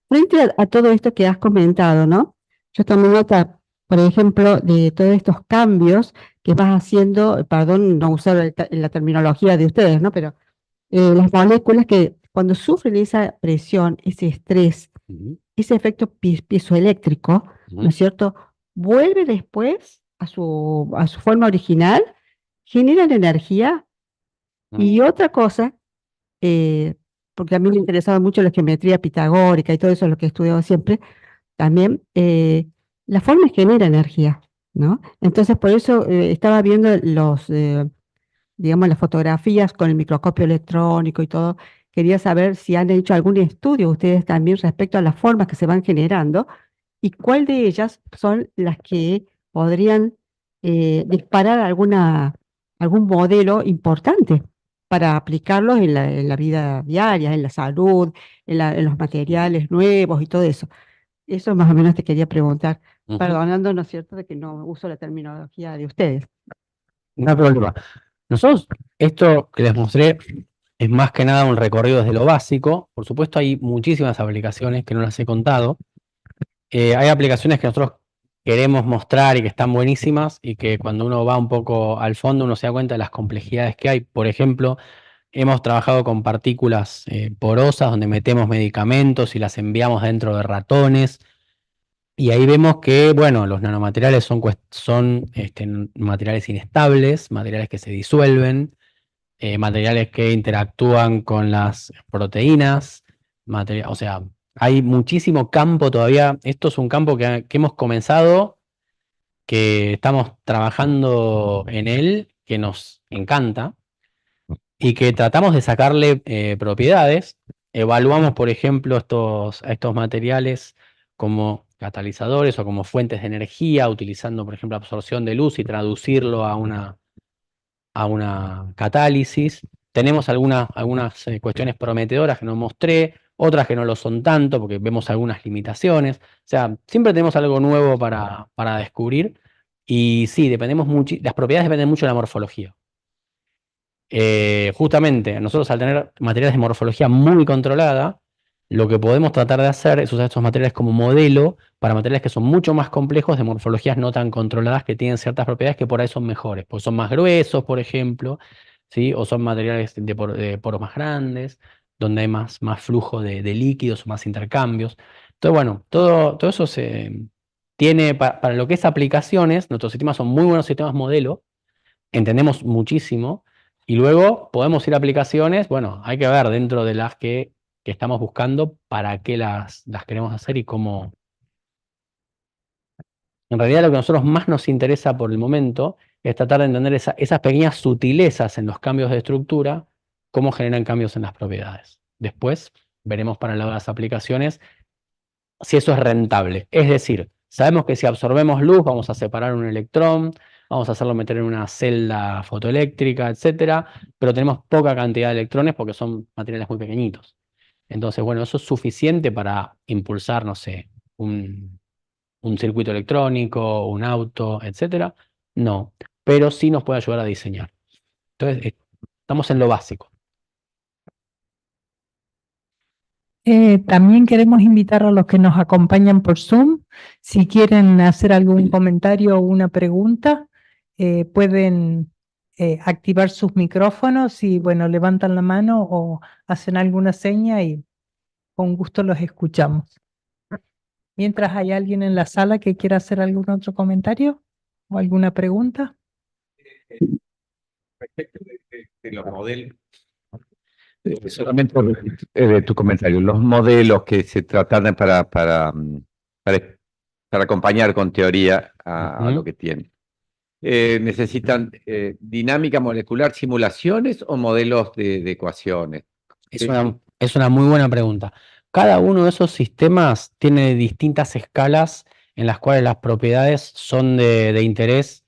Frente a todo esto que has comentado, ¿no? Yo tomé nota, por ejemplo, de todos estos cambios que vas haciendo, perdón, no usar la terminología de ustedes, ¿no? Pero las moléculas que cuando sufren esa presión, ese estrés, ese efecto piezoeléctrico, ¿no es cierto? Vuelve después a su forma original, generan energía. Y otra cosa, porque a mí me interesaba mucho la geometría pitagórica y todo eso, lo que he estudiado siempre, también la forma genera energía, ¿no? Entonces, por eso estaba viendo digamos, las fotografías con el microscopio electrónico y todo. Quería saber si han hecho algún estudio ustedes también respecto a las formas que se van generando y cuál de ellas son las que podrían disparar algún modelo importante para aplicarlos en la vida diaria, en la salud, en los materiales nuevos y todo eso. Eso más o menos te quería preguntar, perdonando, ¿no es cierto?, de que no uso la terminología de ustedes. No hay problema. Nosotros, esto que les mostré es más que nada un recorrido desde lo básico. Por supuesto, hay muchísimas aplicaciones que no las he contado. Hay aplicaciones que nosotros queremos mostrar y que están buenísimas y que cuando uno va un poco al fondo uno se da cuenta de las complejidades que hay. Por ejemplo, hemos trabajado con partículas porosas donde metemos medicamentos y las enviamos dentro de ratones. Y ahí vemos que, bueno, los nanomateriales son materiales inestables, materiales que se disuelven, materiales que interactúan con las proteínas, o sea, hay muchísimo campo todavía. Esto es un campo que hemos comenzado que estamos trabajando en él, que nos encanta y que tratamos de sacarle propiedades. Evaluamos, por ejemplo, estos materiales como catalizadores o como fuentes de energía, utilizando, por ejemplo, absorción de luz y traducirlo a una catálisis. Tenemos algunas cuestiones prometedoras que nos mostré, otras que no lo son tanto porque vemos algunas limitaciones. O sea, siempre tenemos algo nuevo para descubrir y sí, las propiedades dependen mucho de la morfología. Justamente, nosotros al tener materiales de morfología muy controlada, lo que podemos tratar de hacer es usar estos materiales como modelo para materiales que son mucho más complejos, de morfologías no tan controladas, que tienen ciertas propiedades que por ahí son mejores, porque son más gruesos, por ejemplo, ¿sí? O son materiales de poros más grandes, donde hay más flujo de líquidos o más intercambios. Entonces, bueno, todo eso se tiene, para lo que es aplicaciones, nuestros sistemas son muy buenos sistemas modelo, entendemos muchísimo, y luego podemos ir a aplicaciones, bueno, hay que ver dentro de las que estamos buscando para qué las queremos hacer y cómo. En realidad lo que a nosotros más nos interesa por el momento es tratar de entender esas pequeñas sutilezas en los cambios de estructura, cómo generan cambios en las propiedades. Después veremos para el lado de las aplicaciones si eso es rentable. Es decir, sabemos que si absorbemos luz vamos a separar un electrón, vamos a hacerlo meter en una celda fotoeléctrica, etcétera, pero tenemos poca cantidad de electrones porque son materiales muy pequeñitos. Entonces, bueno, ¿eso es suficiente para impulsar, no sé, un circuito electrónico, un auto, etcétera? No, pero sí nos puede ayudar a diseñar. Entonces, estamos en lo básico. También queremos invitar a los que nos acompañan por Zoom, si quieren hacer algún comentario o una pregunta, pueden activar sus micrófonos y bueno, levantan la mano o hacen alguna seña y con gusto los escuchamos. Mientras hay alguien en la sala que quiera hacer algún otro comentario o alguna pregunta. Respecto de los modelos, solamente de tu comentario, los modelos que se tratan para acompañar con teoría a lo que tienen. ¿Necesitan dinámica molecular, simulaciones o modelos de ecuaciones? Es una muy buena pregunta. Cada uno de esos sistemas tiene distintas escalas en las cuales las propiedades son de interés.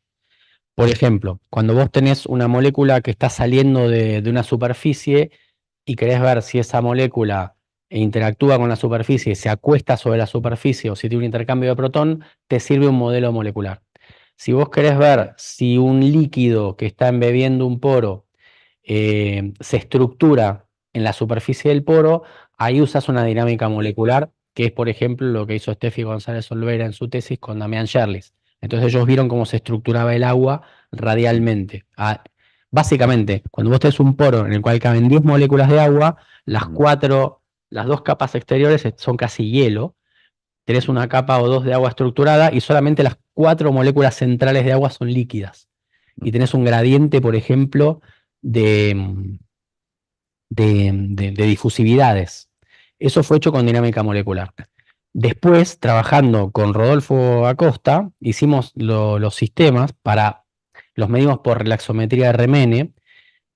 Por ejemplo, cuando vos tenés una molécula que está saliendo de una superficie y querés ver si esa molécula interactúa con la superficie, se acuesta sobre la superficie o si tiene un intercambio de protón, te sirve un modelo molecular. Si vos querés ver si un líquido que está embebiendo un poro se estructura en la superficie del poro, ahí usas una dinámica molecular, que es, por ejemplo, lo que hizo Steffi González Olvera en su tesis con Damián Sherlis. Entonces ellos vieron cómo se estructuraba el agua radialmente. Básicamente, cuando vos tenés un poro en el cual caben 10 moléculas de agua, las dos capas exteriores son casi hielo, tenés una capa o dos de agua estructurada y solamente las 4 moléculas centrales de agua son líquidas. Y tenés un gradiente, por ejemplo, de difusividades. Eso fue hecho con dinámica molecular. Después, trabajando con Rodolfo Acosta, hicimos los sistemas los medimos por relaxometría RMN,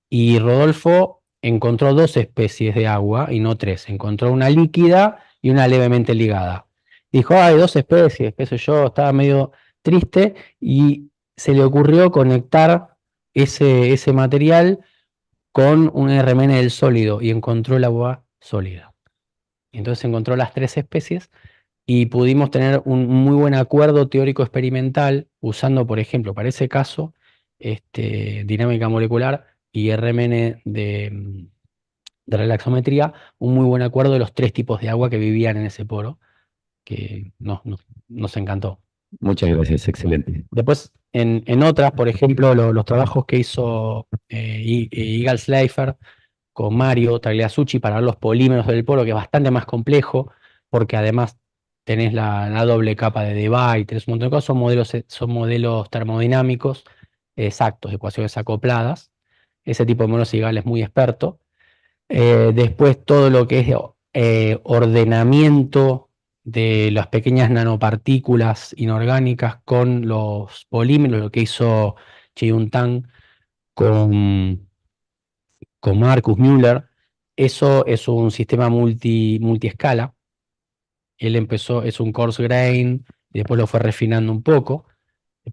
y Rodolfo encontró 2 especies de agua y no 3. Encontró una líquida y una levemente ligada. Dijo, hay 2 especies, qué sé yo, estaba medio triste y se le ocurrió conectar ese material con un RMN del sólido y encontró el agua sólida. Entonces encontró las 3 especies y pudimos tener un muy buen acuerdo teórico experimental usando, por ejemplo, para ese caso, dinámica molecular y RMN de relaxometría, un muy buen acuerdo de los 3 tipos de agua que vivían en ese poro, que nos encantó. Muchas gracias, excelente. Después, en otras, por ejemplo, los trabajos que hizo Igal Schleifer con Mario Tagliasucci para ver los polímeros del poro, que es bastante más complejo, porque además tenés la doble capa de Debye, tenés un montón de cosas, son modelos termodinámicos exactos, ecuaciones acopladas. Ese tipo de modelos Igal es muy experto. Después todo lo que es ordenamiento de las pequeñas nanopartículas inorgánicas con los polímeros, lo que hizo Cheyun Tang con Marcus Müller. Eso es un sistema multiescala. Él empezó, es un coarse grain, y después lo fue refinando un poco,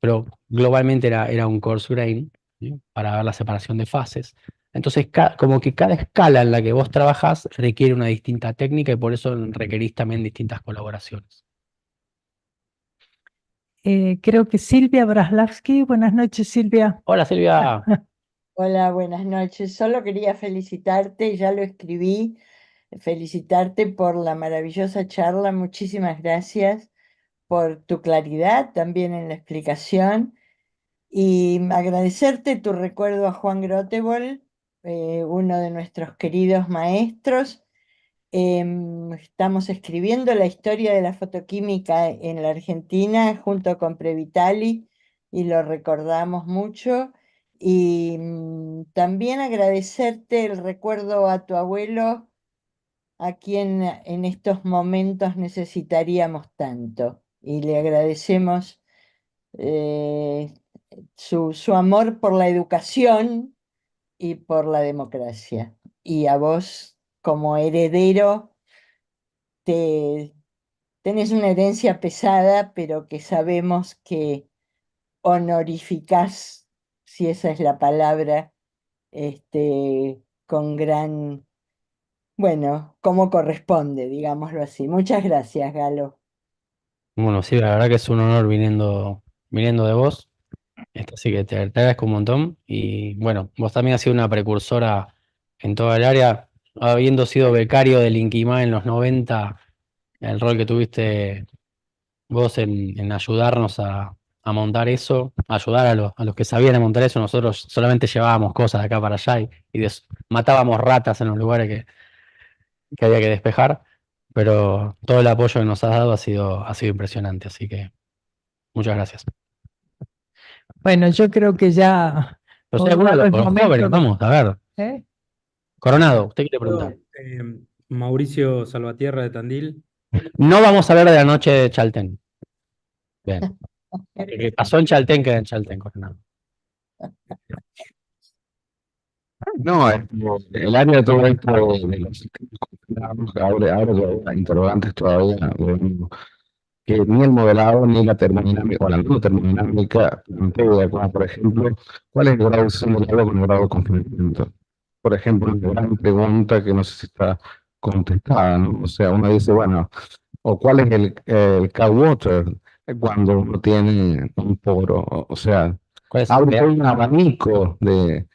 pero globalmente era un coarse grain, ¿sí? Para ver la separación de fases. Entonces, como que cada escala en la que vos trabajás requiere una distinta técnica y por eso requerís también distintas colaboraciones. Creo que Silvia Braslavsky. Buenas noches, Silvia. Hola Silvia. Hola, buenas noches. Solo quería felicitarte, ya lo escribí, felicitarte por la maravillosa charla. Muchísimas gracias por tu claridad también en la explicación y agradecerte tu recuerdo a Juan Grotebol, uno de nuestros queridos maestros. Estamos escribiendo la historia de la fotoquímica en la Argentina junto con Previtali y lo recordamos mucho. Y también agradecerte el recuerdo a tu abuelo, a quien en estos momentos necesitaríamos tanto. Y le agradecemos su amor por la educación y por la democracia. Y a vos, como heredero, tenés una herencia pesada, pero que sabemos que honorificás, si esa es la palabra, con gran, bueno, como corresponde, digámoslo así. Muchas gracias, Galo. Bueno, sí, la verdad que es un honor viniendo de vos. Así que te agradezco un montón. Y bueno, vos también has sido una precursora en toda el área, habiendo sido becario del Inquimá en los 90, el rol que tuviste vos en ayudarnos a montar eso, ayudar a los que sabían a montar eso. Nosotros solamente llevábamos cosas de acá para allá y matábamos ratas en los lugares que había que despejar. Pero todo el apoyo que nos has dado ha sido impresionante. Así que muchas gracias. Bueno, yo creo que ya. Pero soy alguno de los jóvenes, vamos, a ver. ¿Eh? Coronado, ¿usted quiere preguntar? Mauricio Salvatierra de Tandil. No vamos a hablar de la noche de Chaltén. Bien. Lo que pasó en Chaltén queda en Chaltén, Coronado. No, el área de todo esto de los abre interrogantes todavía, que ni el modelado ni la termodinámica o la termodinámica plantea, como por ejemplo, ¿cuál es el grado de simulado con el grado de confinamiento? Por ejemplo, una gran pregunta que no sé si está contestada, ¿no? O sea, uno dice, bueno, o cuál es el K-Water cuando uno tiene un poro, o sea, abre un abanico de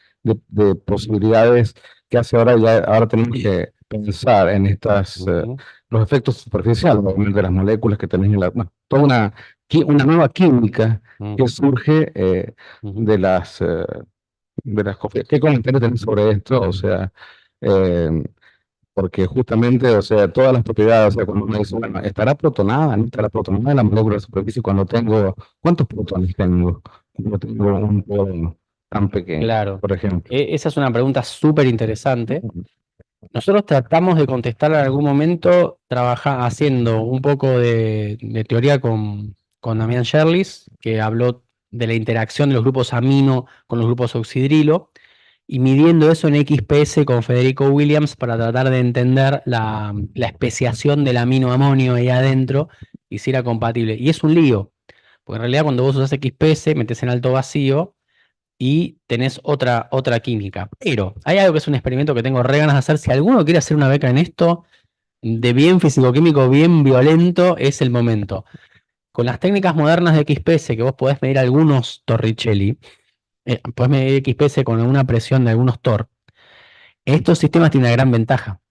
posibilidades que hace ahora tenemos que pensar en estas, los efectos superficiales, obviamente, de las moléculas que tenés en bueno, toda una nueva química que surge de las cosas. ¿Qué comentarios tenés sobre esto? O sea, porque justamente, o sea, todas las propiedades, o sea, cuando uno dice, bueno, ¿estará protonada? ¿No estará protonada la molécula de superficie cuando tengo, ¿cuántos protones tengo? Cuando tengo un poro tan pequeño, Claro. por ejemplo. Esa es una pregunta súper interesante. Nosotros tratamos de contestarla en algún momento haciendo un poco de teoría con Damián Sherlis, que habló de la interacción de los grupos amino con los grupos oxidrilo, y midiendo eso en XPS con Federico Williams para tratar de entender la especiación del amino amonio ahí adentro y si era compatible. Y es un lío, porque en realidad cuando vos usás XPS metés en alto vacío y tenés otra química. Pero hay algo que es un experimento que tengo re ganas de hacer. Si alguno quiere hacer una beca en esto, de bien físico-químico, bien violento, es el momento. Con las técnicas modernas de XPS, que vos podés medir algunos Torricelli, podés medir XPS con una presión de algunos TOR. Estos sistemas tienen una gran ventaja.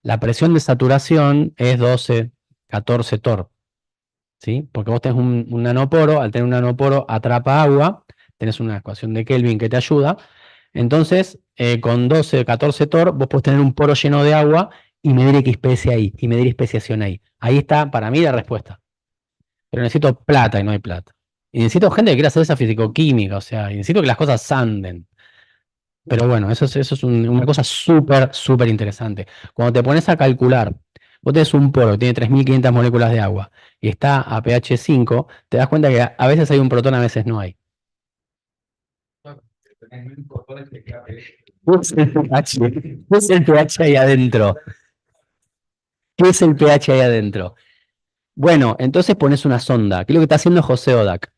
La presión de saturación es 12, 14 TOR. ¿Sí? Porque vos tenés un nanoporo, al tener un nanoporo atrapa agua, tenés una ecuación de Kelvin que te ayuda. Entonces, con 12, 14 TOR, vos podés tener un poro lleno de agua y medir XPS ahí, y medir especiación ahí. Ahí está, para mí, la respuesta. Pero necesito plata y no hay plata. Y necesito gente que quiera hacer esa fisicoquímica, o sea, y necesito que las cosas anden. Pero bueno, eso es una cosa súper, súper interesante. Cuando te pones a calcular vos tenés un poro que tiene 3.500 moléculas de agua y está a pH 5, te das cuenta que a veces hay un protón, a veces no hay. ¿Qué es el pH? ¿Qué es el pH ahí adentro? ¿Qué es el pH ahí adentro? Bueno, entonces pones una sonda. ¿Qué es lo que está haciendo José Odak?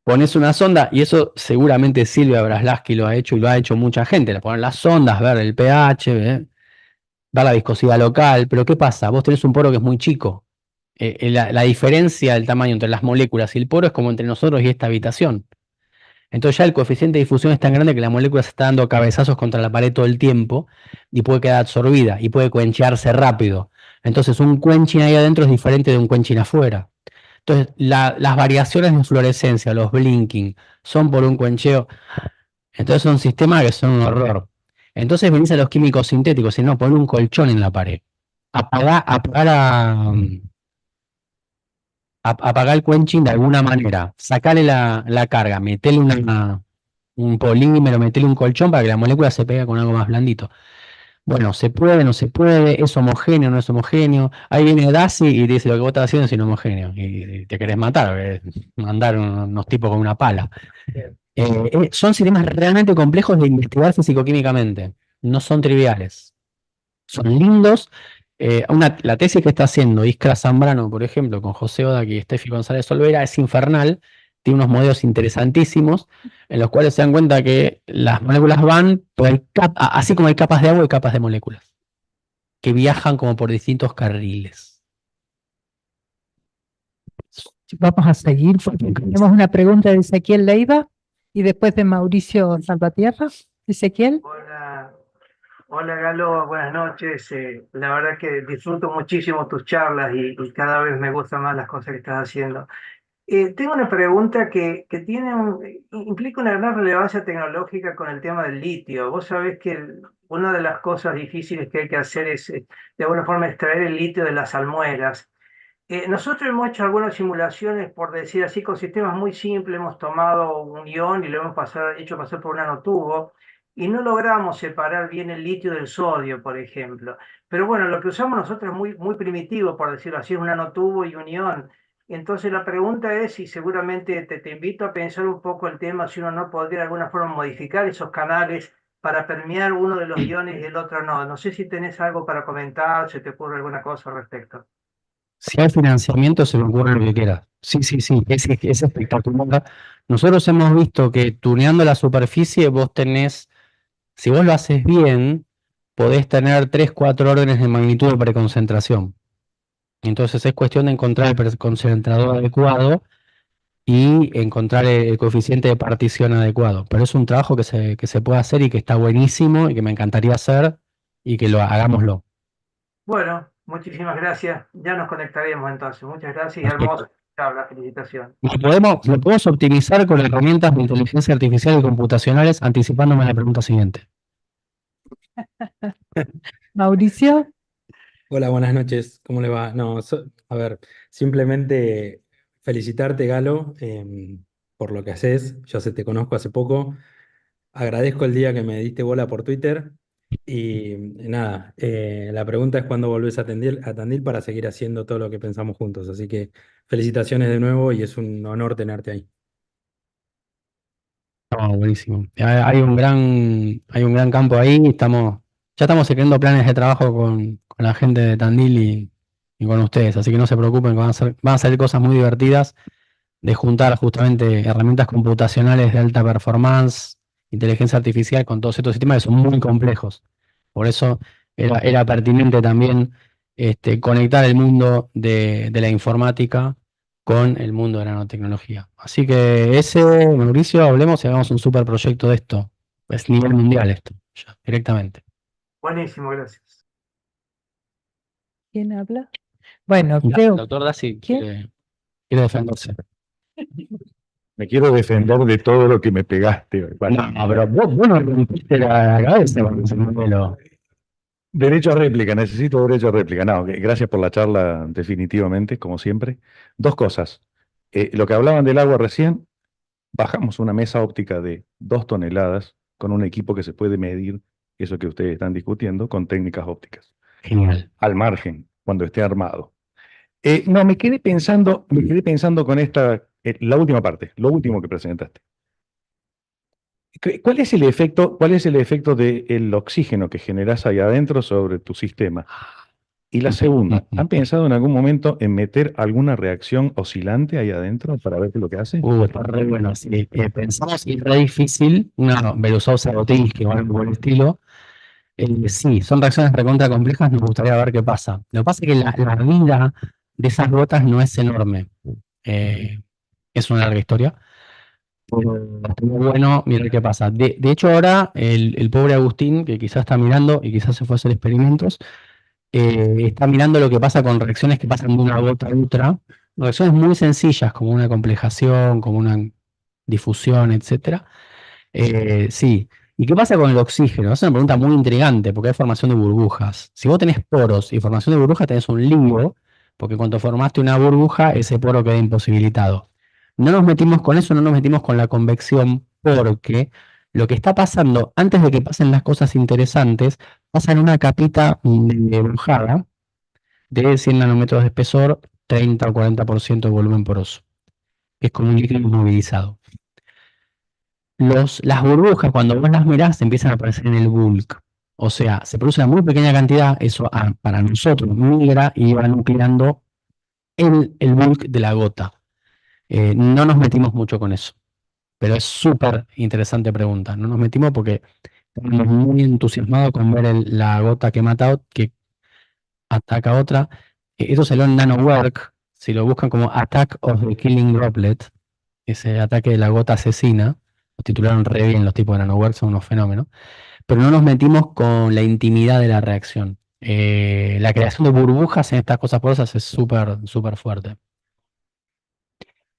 Pones una sonda, y eso seguramente Silvia Braslaski lo ha hecho y lo ha hecho mucha gente. Le ponen las sondas, ver el pH, ver la viscosidad local. Pero ¿qué pasa? Vos tenés un poro que es muy chico. La diferencia del tamaño entre las moléculas y el poro es como entre nosotros y esta habitación. Entonces ya el coeficiente de difusión es tan grande que la molécula se está dando cabezazos contra la pared todo el tiempo y puede quedar absorbida y puede quenchearse rápido. Entonces un quenching ahí adentro es diferente de un quenching afuera. Entonces las variaciones de fluorescencia, los blinking, son por un quencheo. Entonces son sistemas que son un horror. Entonces venís a los químicos sintéticos y no, poner un colchón en la pared. Apagar el quenching de alguna manera, sacarle la carga, meterle un polímero, meterle un colchón para que la molécula se pegue con algo más blandito. Bueno, se puede, no se puede, es homogéneo, no es homogéneo. Ahí viene Daci y dice lo que vos estás haciendo es inhomogéneo y te querés matar, mandar unos tipos con una pala. Son sistemas realmente complejos de investigar físico-químicamente, no son triviales. Son lindos. La tesis que está haciendo Iskra Zambrano, por ejemplo, con José Odak y Steffi González Olvera, es infernal. Tiene unos modelos interesantísimos en los cuales se dan cuenta que las moléculas van, así como hay capas de agua y capas de moléculas, que viajan como por distintos carriles. Vamos a seguir porque tenemos una pregunta de Ezequiel Leiva y después de Mauricio Salvatierra. Ezequiel. Hola Galo, buenas noches. La verdad que disfruto muchísimo tus charlas y cada vez me gustan más las cosas que estás haciendo. Tengo una pregunta que implica una gran relevancia tecnológica con el tema del litio. Vos sabés que una de las cosas difíciles que hay que hacer es, de alguna forma, extraer el litio de las salmueras. Nosotros hemos hecho algunas simulaciones, por decir así, con sistemas muy simples. Hemos tomado un ion y lo hemos hecho pasar por un nanotubo y no logramos separar bien el litio del sodio, por ejemplo. Pero bueno, lo que usamos nosotros es muy primitivo, por decirlo así, es un nanotubo y un ion. Entonces la pregunta es, y seguramente te invito a pensar un poco el tema, si uno no podría de alguna forma modificar esos canales para permear uno de los iones y el otro no. No sé si tenés algo para comentar, si te ocurre alguna cosa al respecto. Si hay financiamiento, se me ocurre lo que quieras. Sí, es espectacular. Nosotros hemos visto que tuneando la superficie, vos tenés, si vos lo haces bien, podés tener 3, 4 órdenes de magnitud de preconcentración. Entonces es cuestión de encontrar el preconcentrador adecuado y encontrar el coeficiente de partición adecuado. Pero es un trabajo que se puede hacer y que está buenísimo y que me encantaría hacer y que lo hagámoslo. Bueno, muchísimas gracias. Ya nos conectaremos entonces. Muchas gracias y hermosa charla. Felicitación. Lo podemos optimizar con herramientas de inteligencia artificial y computacionales, anticipándome a la pregunta siguiente. Mauricio. Hola, buenas noches. ¿Cómo le va? No, a ver, simplemente felicitarte, Galo, por lo que haces. Yo te conozco hace poco. Agradezco el día que me diste bola por Twitter. Y nada, la pregunta es cuándo volvés a Tandil para seguir haciendo todo lo que pensamos juntos. Así que felicitaciones de nuevo y es un honor tenerte ahí. Buenísimo. Hay un gran campo ahí. Ya estamos creando planes de trabajo con la gente de Tandil y con ustedes. Así que no se preocupen, que van a salir cosas muy divertidas de juntar justamente herramientas computacionales de alta performance, inteligencia artificial con todos estos sistemas que son muy complejos. Por eso era pertinente también conectar el mundo de la informática con el mundo de la nanotecnología. Así que Mauricio, hablemos y hagamos un super proyecto de esto. Es nivel mundial esto, ya, directamente. Buenísimo, gracias. ¿Quién habla? Bueno, El creo. doctor Daci quiere defenderse. Me quiero defender de todo lo que me pegaste. No, pero vos no rompiste la cabeza con ese modelo. Derecho a réplica, necesito derecho a réplica. No, gracias por la charla, definitivamente, como siempre. Dos cosas. Lo que hablaban del agua recién, bajamos una mesa óptica de 2 toneladas con un equipo que se puede medir eso que ustedes están discutiendo, con técnicas ópticas, Genial. al margen, cuando esté armado. No, me quedé pensando con esta, la última parte, lo último que presentaste. ¿Cuál es el efecto del oxígeno que generas ahí adentro sobre tu sistema? Y la segunda, ¿han pensado en algún momento en meter alguna reacción oscilante ahí adentro para ver qué es lo que hace? Está re bueno. Sí. Pensamos y es re difícil, una Belousov-Zagotynski o algo por el estilo. Sí, son reacciones recontra complejas, nos gustaría ver qué pasa. Lo que pasa es que la vida de esas gotas no es enorme. Es una larga historia. Pero estuvo bueno mirar qué pasa. De hecho, ahora el pobre Agustín, que quizás está mirando y quizás se fue a hacer experimentos, está mirando lo que pasa con reacciones que pasan de una gota a otra. Reacciones muy sencillas, como una complejación, como una difusión, etcétera. Sí. ¿Y qué pasa con el oxígeno? Es una pregunta muy intrigante porque hay formación de burbujas. Si vos tenés poros y formación de burbujas, tenés un lío, porque cuando formaste una burbuja, ese poro queda imposibilitado. No nos metimos con eso, no nos metimos con la convección, porque lo que está pasando, antes de que pasen las cosas interesantes, pasa en una capita de brujada de 100 nanómetros de espesor, 30 o 40% de volumen poroso. Es como un líquido inmovilizado. Las burbujas, cuando vos las mirás, empiezan a aparecer en el bulk. O sea, se produce una muy pequeña cantidad, eso para nosotros migra y va nucleando el bulk de la gota. No nos metimos mucho con eso, pero es súper interesante pregunta. No nos metimos porque estamos muy entusiasmados con ver la gota que que ataca a otra. Esto salió en NanoWork, si lo buscan como Attack of the Killing Droplet, ese ataque de la gota asesina, lo titularon re bien los tipos de NanoWork, son unos fenómenos, pero no nos metimos con la intimidad de la reacción. La creación de burbujas en estas cosas porosas es súper, súper fuerte.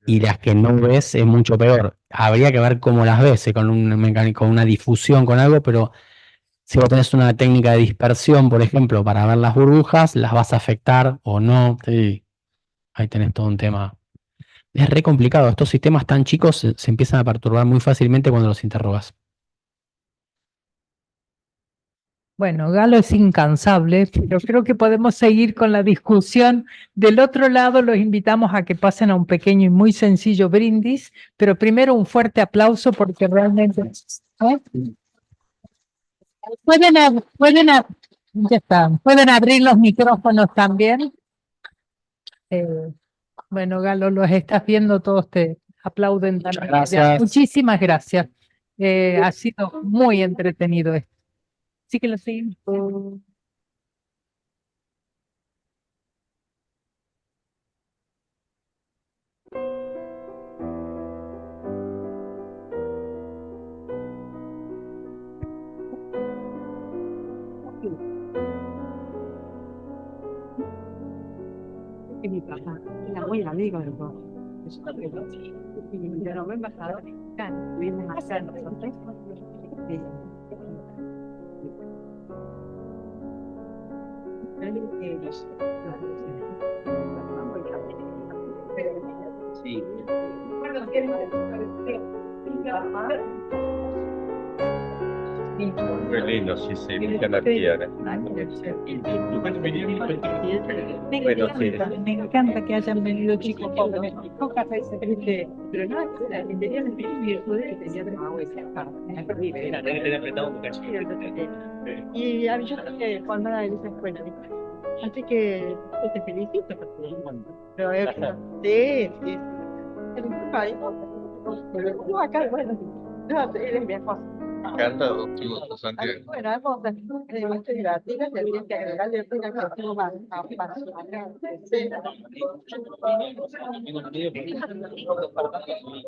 Y las que no ves es mucho peor. Habría que ver cómo las ves, con un mecánico, una difusión, con algo, pero si vos tenés una técnica de dispersión, por ejemplo, para ver las burbujas, las vas a afectar o no. Sí, ahí tenés todo un tema. Es re complicado. Estos sistemas tan chicos se empiezan a perturbar muy fácilmente cuando los interrogas. Bueno, Galo es incansable, pero creo que podemos seguir con la discusión. Del otro lado, los invitamos a que pasen a un pequeño y muy sencillo brindis, pero primero un fuerte aplauso porque realmente... Ya está. Pueden abrir los micrófonos también. Bueno, Galo, los estás viendo, todos te aplauden también. Gracias. Muchísimas gracias. Ha sido muy entretenido esto. Así que lo seguimos. Que mi papá era muy amigo de vos. Y yo no embajador mexicano, vienen a hacer nosotros. Sí. Muy lindo, sí, sí, mucha energía. Bueno, sí. Me encanta que hayan venido chicos jóvenes. Pocas veces, Pero no, la que tenía el virtud que tenía y a mí yo creo que cuando era en esa escuela, así que te felicito pero sí, pero acá, bueno, no, eres mi esposa. Me encanta tu Santiago. Bueno, hermosa, estoy gratuita, tendría que agregarle una cuestión más para su